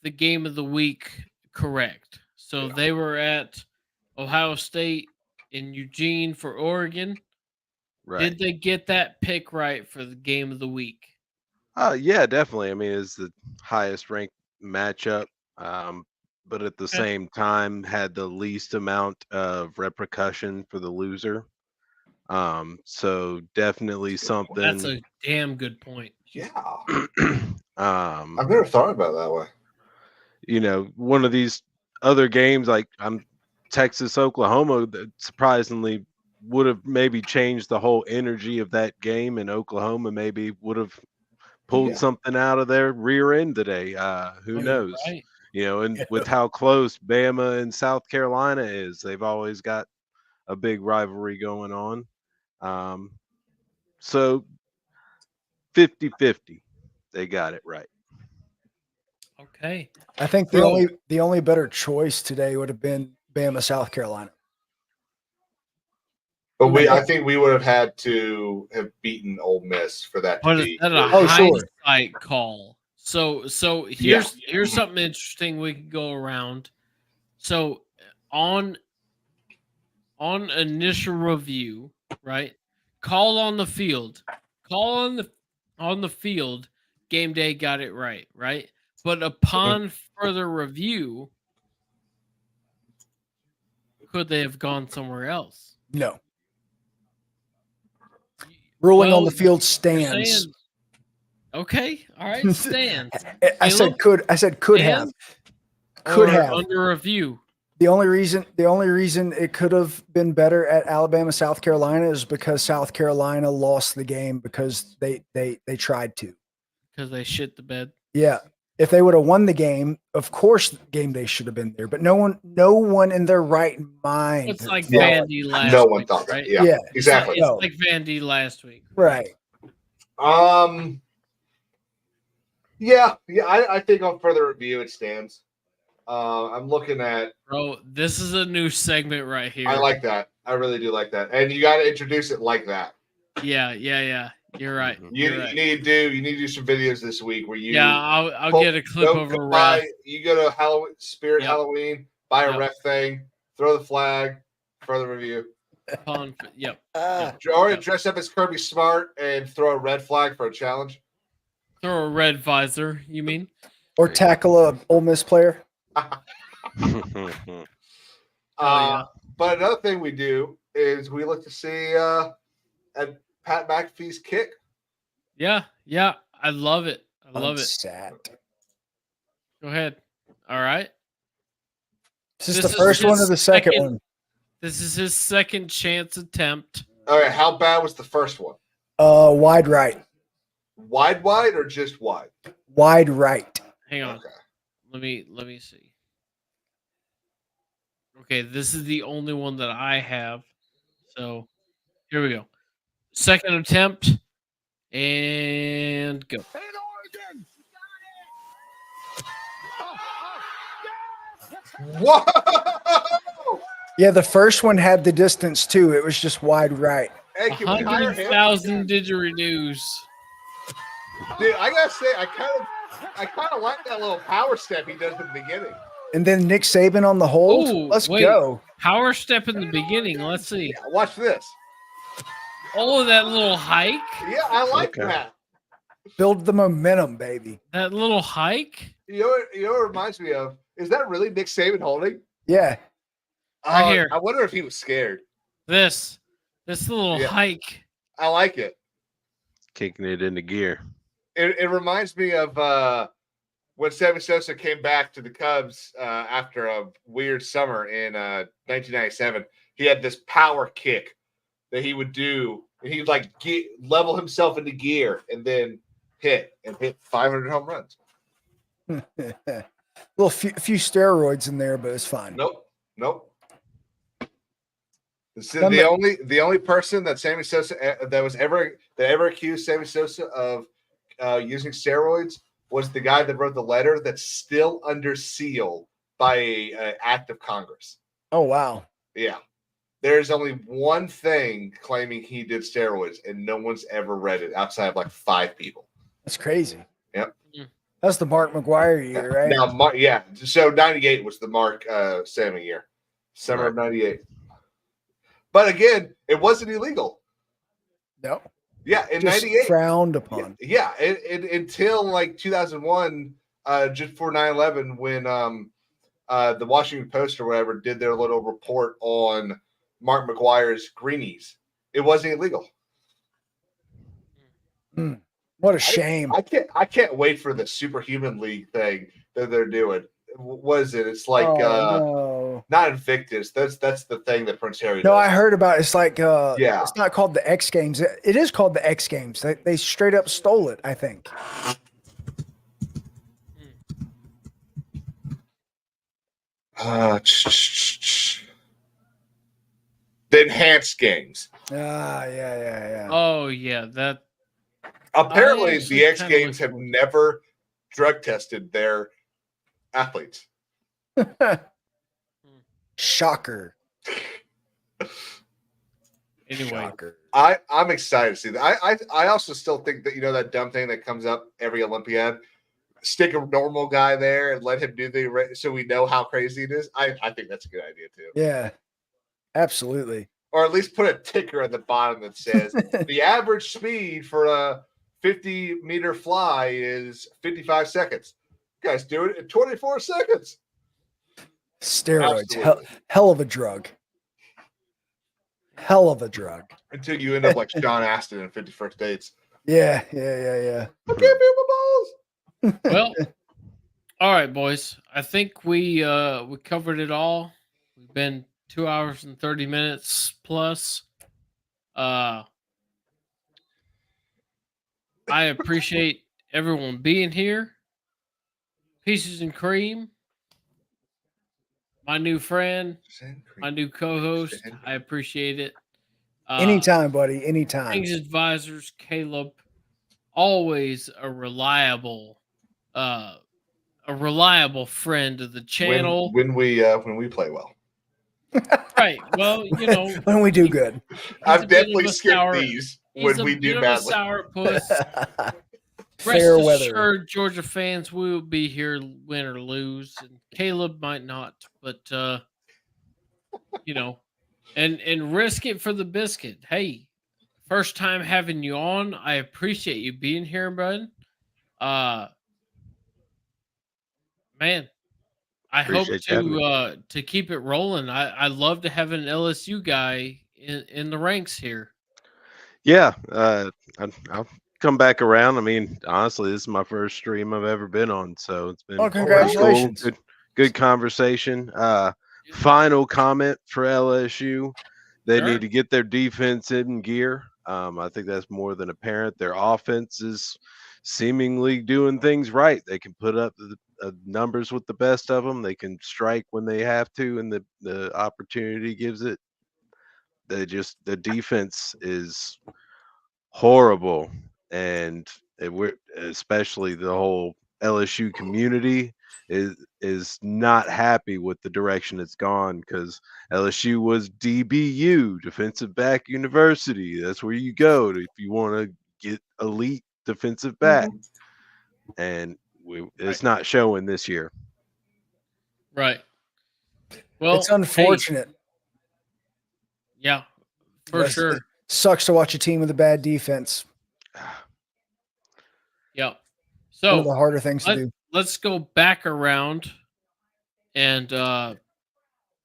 the game of the week correct? So they were at Ohio State in Eugene for Oregon. Right. Did they get that pick right for the game of the week? Yeah, definitely. I mean, it's the highest ranked matchup, but at the same time had the least amount of repercussion for the loser. So definitely something. That's a damn good point. Yeah. I've never thought about it that way. One of these other games, like Texas, Oklahoma, that surprisingly would have maybe changed the whole energy of that game, and Oklahoma maybe would have pulled something out of their rear end today. Who knows? Right. And with how close Bama and South Carolina is, they've always got a big rivalry going on. So 50-50, they got it right. Okay. I think the only better choice today would have been Bama, South Carolina. But I think we would have had to have beaten Ole Miss for that to be. That's a hindsight call. So here's something interesting we can go around. So on initial review, right? Call on the field. On the field, game day got it right? But upon further review, could they have gone somewhere else? No. Ruling on the field stands. Okay, all right, stands. I said could have. Could have. Under review. The only reason it could have been better at Alabama, South Carolina is because South Carolina lost the game because they tried to. Because they shit the bed. Yeah. If they would have won the game, of course the game they should have been there. But no one in their right mind. It's like thought- Vandy last No one week, thought that. right? Yeah, exactly. It's like Vandy last week. Right. Yeah. I think on further review it stands. I'm looking at. Bro, this is a new segment right here. I like that. I really do like that, and you got to introduce it like that. Yeah. You're right. You need to do some videos this week where you. Yeah, I'll get a clip of a ref. You go to Halloween, Halloween, buy a ref thing, throw the flag, further review. Or dress up as Kirby Smart and throw a red flag for a challenge. Throw a red visor, you mean? Or tackle a Ole Miss player. But another thing we do is we look to see at Pat McAfee's kick. Yeah, I love it. I love it. Sad. Go ahead. All right. This is the first one or the second one? This is his second chance attempt. All right, how bad was the first one? Wide right. Wide or just wide? Wide right. Hang on. Okay. Let me see. Okay, this is the only one that I have. So here we go. Second attempt and go. Whoa! Yeah, the first one had the distance too. It was just wide right. Hey, can we hire him? 100,000 didgeridoos. Dude, I gotta say, I kind of like that little power step he does at the beginning. And then Nick Saban on the hold. Ooh, Let's wait. go. Power step in the beginning. Let's see. Yeah, watch this. Oh, that little hike. Yeah, I like that. Build the momentum, baby. That little hike. You know what it reminds me of? Is that really Nick Saban holding? Yeah. Right here. I wonder if he was scared. This little hike. I like it. Kicking it into gear. It reminds me of when Sammy Sosa came back to the Cubs after a weird summer in 1997. He had this power kick that he would do, and he'd like level himself into gear and then hit 500 home runs. few steroids in there, but it's fine. Nope. This is the only person that Sammy Sosa that ever accused Sammy Sosa of using steroids was the guy that wrote the letter that's still under seal by an act of Congress. Oh wow! Yeah, there's only one thing claiming he did steroids, and no one's ever read it outside of like 5 people. That's crazy. Yep. That's the Mark McGuire year, right? Now, so 98 was the Mark Sammy year, summer of 98. But again, it wasn't illegal. No. Yeah, in Just 98. frowned upon. Yeah, until like 2001, just before 9/11, when the Washington Post or whatever did their little report on Mark McGuire's greenies. It wasn't illegal. What a shame. I can't wait for the Superhuman League thing that they're doing. What is it? It's like no. Not Invictus. That's the thing that Prince Harry No, does. I heard about it. It's like it's not called the X Games. It is called the X Games. They straight up stole it, I think. The enhanced games. Yeah. Oh yeah, that. Apparently, the X Games have never drug tested their athletes. Shocker. Anyway, Shocker. I'm excited to see that. I also still think that that dumb thing that comes up every Olympiad, stick a normal guy there and let him do so we know how crazy it is. I think that's a good idea too. Yeah, absolutely. Or at least put a ticker at the bottom that says the average speed for a 50-meter fly is 55 seconds. You guys do it in 24 seconds. Steroids, hell of a drug. Hell of a drug. Until you end up like Sean Astin in 51st Dates. Yeah. I can't feel my balls. Well, all right, boys. I think we covered it all. We've been 2 hours and 30 minutes plus. I appreciate everyone being here. Pieces and Cream, my new friend, my new co-host. I appreciate it. Anytime, buddy. Anytime. King's Advisors, Caleb, always a reliable friend of the channel. When we play well. Right. Well, you know, when we do good. I've definitely skipped these when we do badly. Fair Rest weather. assured, Georgia fans, we will be here, win or lose, and Caleb might not, but you know, and risk it for the biscuit. Hey, first time having you on. I appreciate you being here, bud. Man, I hope to keep it rolling. I love to have an LSU guy in the ranks here. Yeah, I'll come back around. I mean, honestly, this is my first stream I've ever been on, so it's been congratulations. cool. Good conversation. Final comment for LSU: they need to get their defense in gear. I think that's more than apparent. Their offense is seemingly doing things right. They can put up the numbers with the best of them. They can strike when they have to, and the opportunity gives it. The defense is horrible, and we're especially the whole LSU community is not happy with the direction it's gone, because LSU was DBU, defensive back university. That's where you go if you want to get elite defensive back, and it's not showing this year. Right. Well, it's unfortunate. Yeah, for sure. It sucks to watch a team with a bad defense. Yeah. So one of the harder things to do. Let's go back around and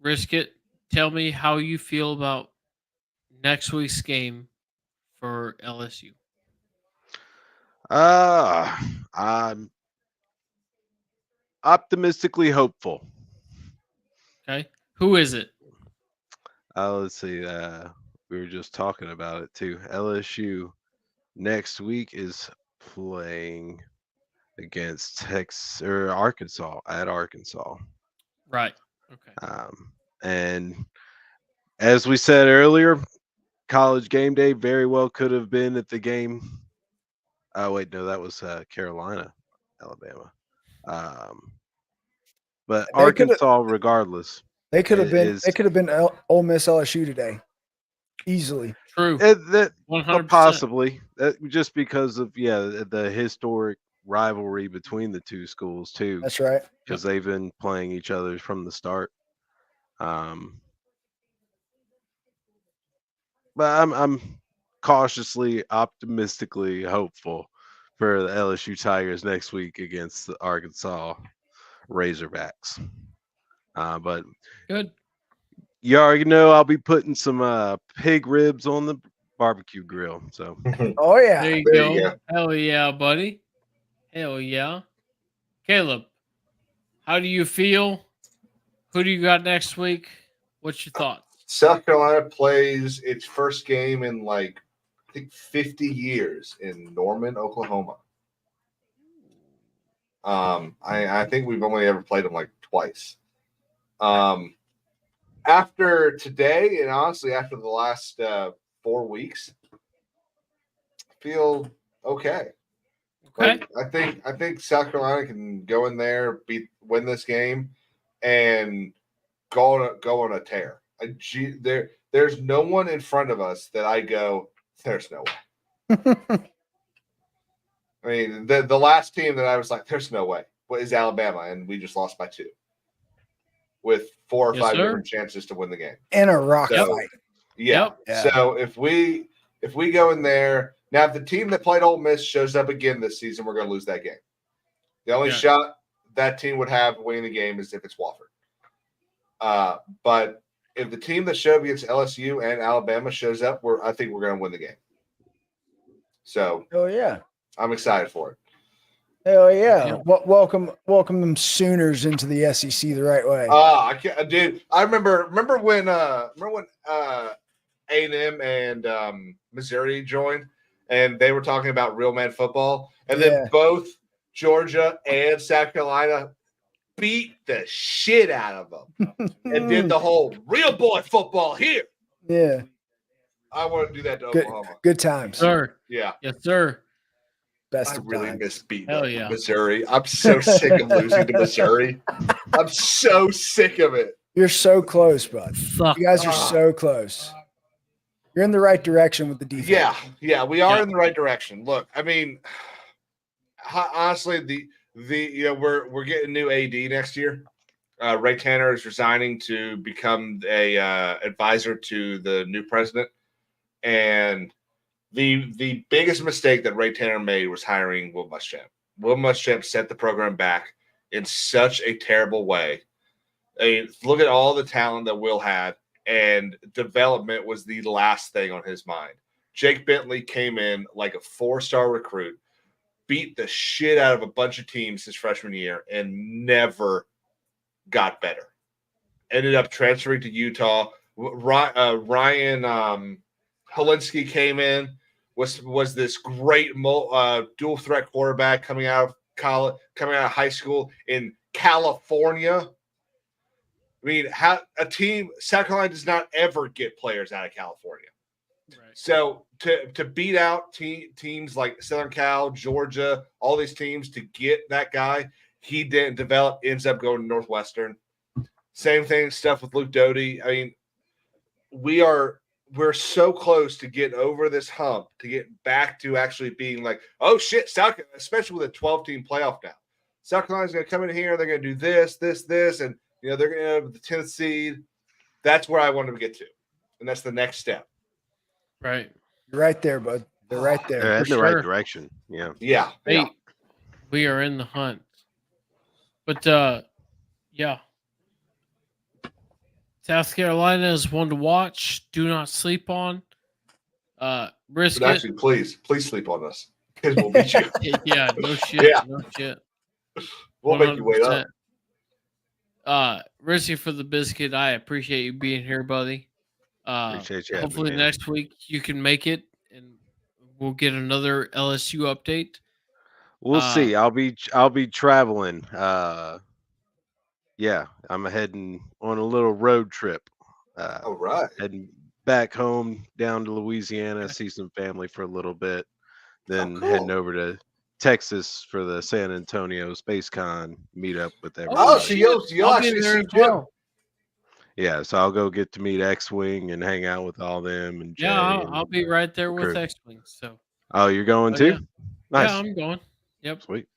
risk it. Tell me how you feel about next week's game for LSU. I'm optimistically hopeful. Okay. Who is it? Let's see. We were just talking about it too. LSU next week is playing against Texas or Arkansas at Arkansas. Right. Okay. And as we said earlier, College Game Day very well could have been at the game. Oh wait, no, that was Carolina, Alabama. But Arkansas, regardless, they could have been. They could have been Ole Miss LSU today, easily. True. That 100%. Possibly just because of the historic rivalry between the two schools too. That's right. Because they've been playing each other from the start. But I'm cautiously, optimistically hopeful for the LSU Tigers next week against the Arkansas Razorbacks. But good. You already know I'll be putting some pig ribs on the barbecue grill. So oh yeah, there you go. Hell yeah, buddy. Hell yeah. Caleb, how do you feel? Who do you got next week? What's your thoughts? South Carolina plays its first game in I think 50 years in Norman, Oklahoma. I think we've only ever played them twice. After today, and honestly after the last 4 weeks, I feel okay. Okay. I think South Carolina can go in there, win this game, and go on a tear. There's no one in front of us that I go, there's no way. I mean, the last team that I was like, there's no way, is Alabama, and we just lost by 2 with 4 or 5 different chances to win the game in a rock fight. Yeah. Yep. So if we go in there now, if the team that played Ole Miss shows up again this season, we're going to lose that game. The only shot that team would have winning the game is if it's Wofford. But if the team that showed against LSU and Alabama shows up, I think we're going to win the game. So, oh yeah, I'm excited for it. Hell yeah. Welcome them Sooners into the SEC the right way. I can't, dude. I remember when A&M and Missouri joined, and they were talking about real man football, and then both Georgia and South Carolina beat the shit out of them and did the whole real boy football here. Yeah. I want to do that to Oklahoma. Good times. Sir. Yeah. Yes, sir. Best I really miss beating Hell up yeah. Missouri. I'm so sick of losing to Missouri. I'm so sick of it. You're so close, bud. Fuck. You guys are so close. You're in the right direction with the defense. Yeah, we are in the right direction. Look, I mean, honestly, we're getting new AD next year. Ray Tanner is resigning to become a advisor to the new president, and the biggest mistake that Ray Tanner made was hiring Will Muschamp. Will Muschamp set the program back in such a terrible way. I mean, look at all the talent that Will had, and development was the last thing on his mind. Jake Bentley came in like a 4-star recruit, beat the shit out of a bunch of teams his freshman year, and never got better. Ended up transferring to Utah. Ryan Helinski came in, was this great dual threat quarterback coming out of college, coming out of high school in California. I mean, South Carolina does not ever get players out of California. Right. So to beat out teams like Southern Cal, Georgia, all these teams to get that guy, he didn't develop, ends up going to Northwestern. Same thing, stuff with Luke Doty. I mean, we're so close to get over this hump to get back to actually being like, oh shit, South Carolina, especially with a 12-team playoff now. South Carolina's going to come in here, they're going to do this, and they're going to have the 10th seed. That's where I want to get to, and that's the next step. Right. You're right there, bud. They're right there. They're in the right direction. Yeah. Yeah. Hey, we are in the hunt. But yeah. South Carolina is one to watch. Do not sleep on. Risk but actually, please sleep on us because we'll beat you. Yeah, no shit. Yeah. No shit. We'll 100%. Make you wait up. Risky for the biscuit. I appreciate you being here, buddy. Appreciate you. Hopefully next week you can make it, and we'll get another LSU update. We'll see. I'll be traveling. Yeah, I'm heading on a little road trip. All right. Heading back home down to Louisiana, see some family for a little bit, then heading over to Texas for the San Antonio Space Con meetup with everyone. Oh, so you'll actually see Jim. Yeah, so I'll go get to meet X-Wing and hang out with all them. And Jay I'll be right there with X-Wing. So. Oh, you're going too? Yeah. Nice. Yeah, I'm going. Yep. Sweet.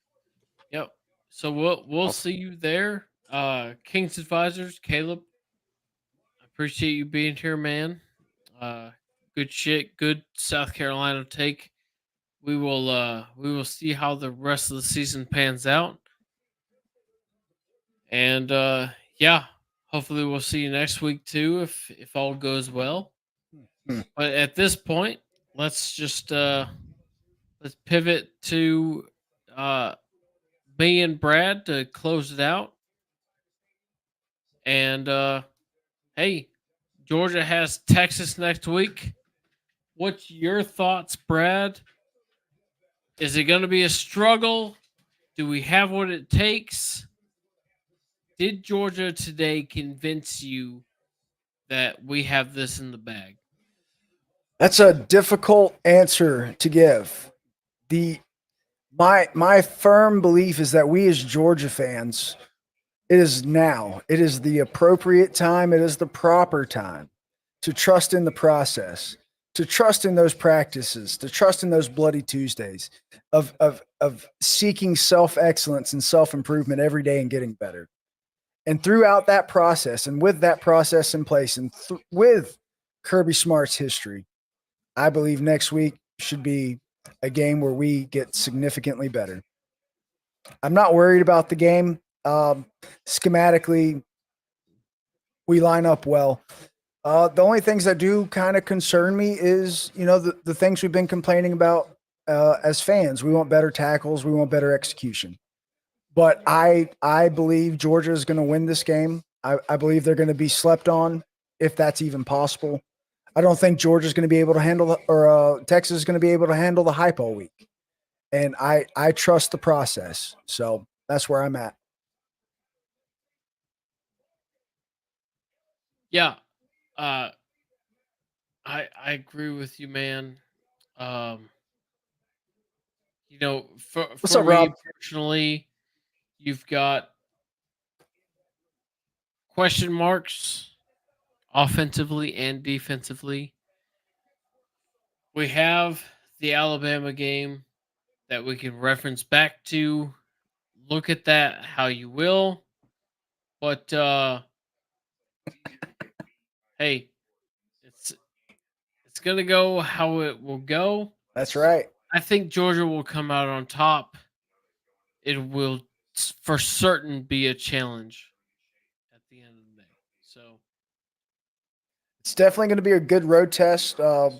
Yep. So we'll see you there. King's Advisors, Caleb. I appreciate you being here, man. Good shit. Good South Carolina take. We will see how the rest of the season pans out. And yeah, hopefully we'll see you next week too if all goes well. But at this point, let's just let's pivot to me and Brad to close it out. And hey, Georgia has Texas next week. What's your thoughts, Brad? Is it going to be a struggle? Do we have what it takes? Did Georgia today convince you that we have this in the bag? That's a difficult answer to give. My firm belief is that we as Georgia fans, it is now. It is the appropriate time. It is the proper time to trust in the process, to trust in those practices, to trust in those bloody Tuesdays of seeking self-excellence and self-improvement every day and getting better. And throughout that process, and with that process in place, and with Kirby Smart's history, I believe next week should be a game where we get significantly better. I'm not worried about the game. Schematically, we line up well. The only things that do kind of concern me is, the things we've been complaining about as fans. We want better tackles. We want better execution. But I believe Georgia is going to win this game. I believe they're going to be slept on, if that's even possible. I don't think Georgia's going to be able to handle, or Texas is going to be able to handle the hype all week. And I trust the process. So that's where I'm at. Yeah. I agree with you, man. You know, What's for up, me Rob? personally, you've got question marks offensively and defensively. We have the Alabama game that we can reference back to. Look at that how you will. But hey, it's gonna go how it will go. That's right. I think Georgia will come out on top. It will for certain be a challenge at the end of the day. So It's definitely going to be a good road test. I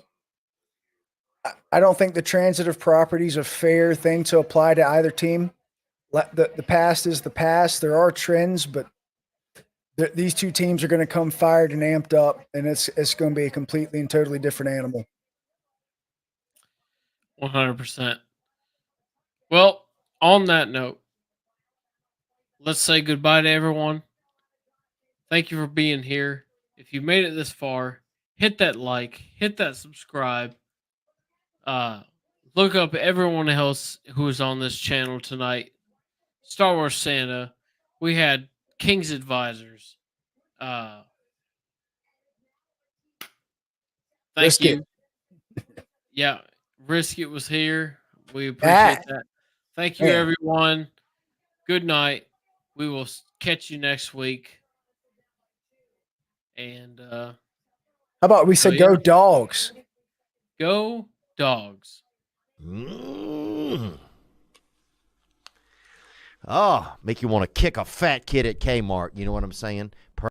don't think the transitive property is a fair thing to apply to either team. The past is the past. There are trends, but these two teams are going to come fired and amped up, and it's going to be a completely and totally different animal. 100%. Well, on that note, let's say goodbye to everyone. Thank you for being here. If you made it this far, hit that like, hit that subscribe. Look up everyone else who is on this channel tonight. Star Wars Santa. We had King's Advisors. Thank Risk you. Yeah, Risk It was here. We appreciate that. Thank you, everyone. Good night. We will catch you next week. And how about we say go dogs? Go dogs. Oh, make you want to kick a fat kid at Kmart. You know what I'm saying?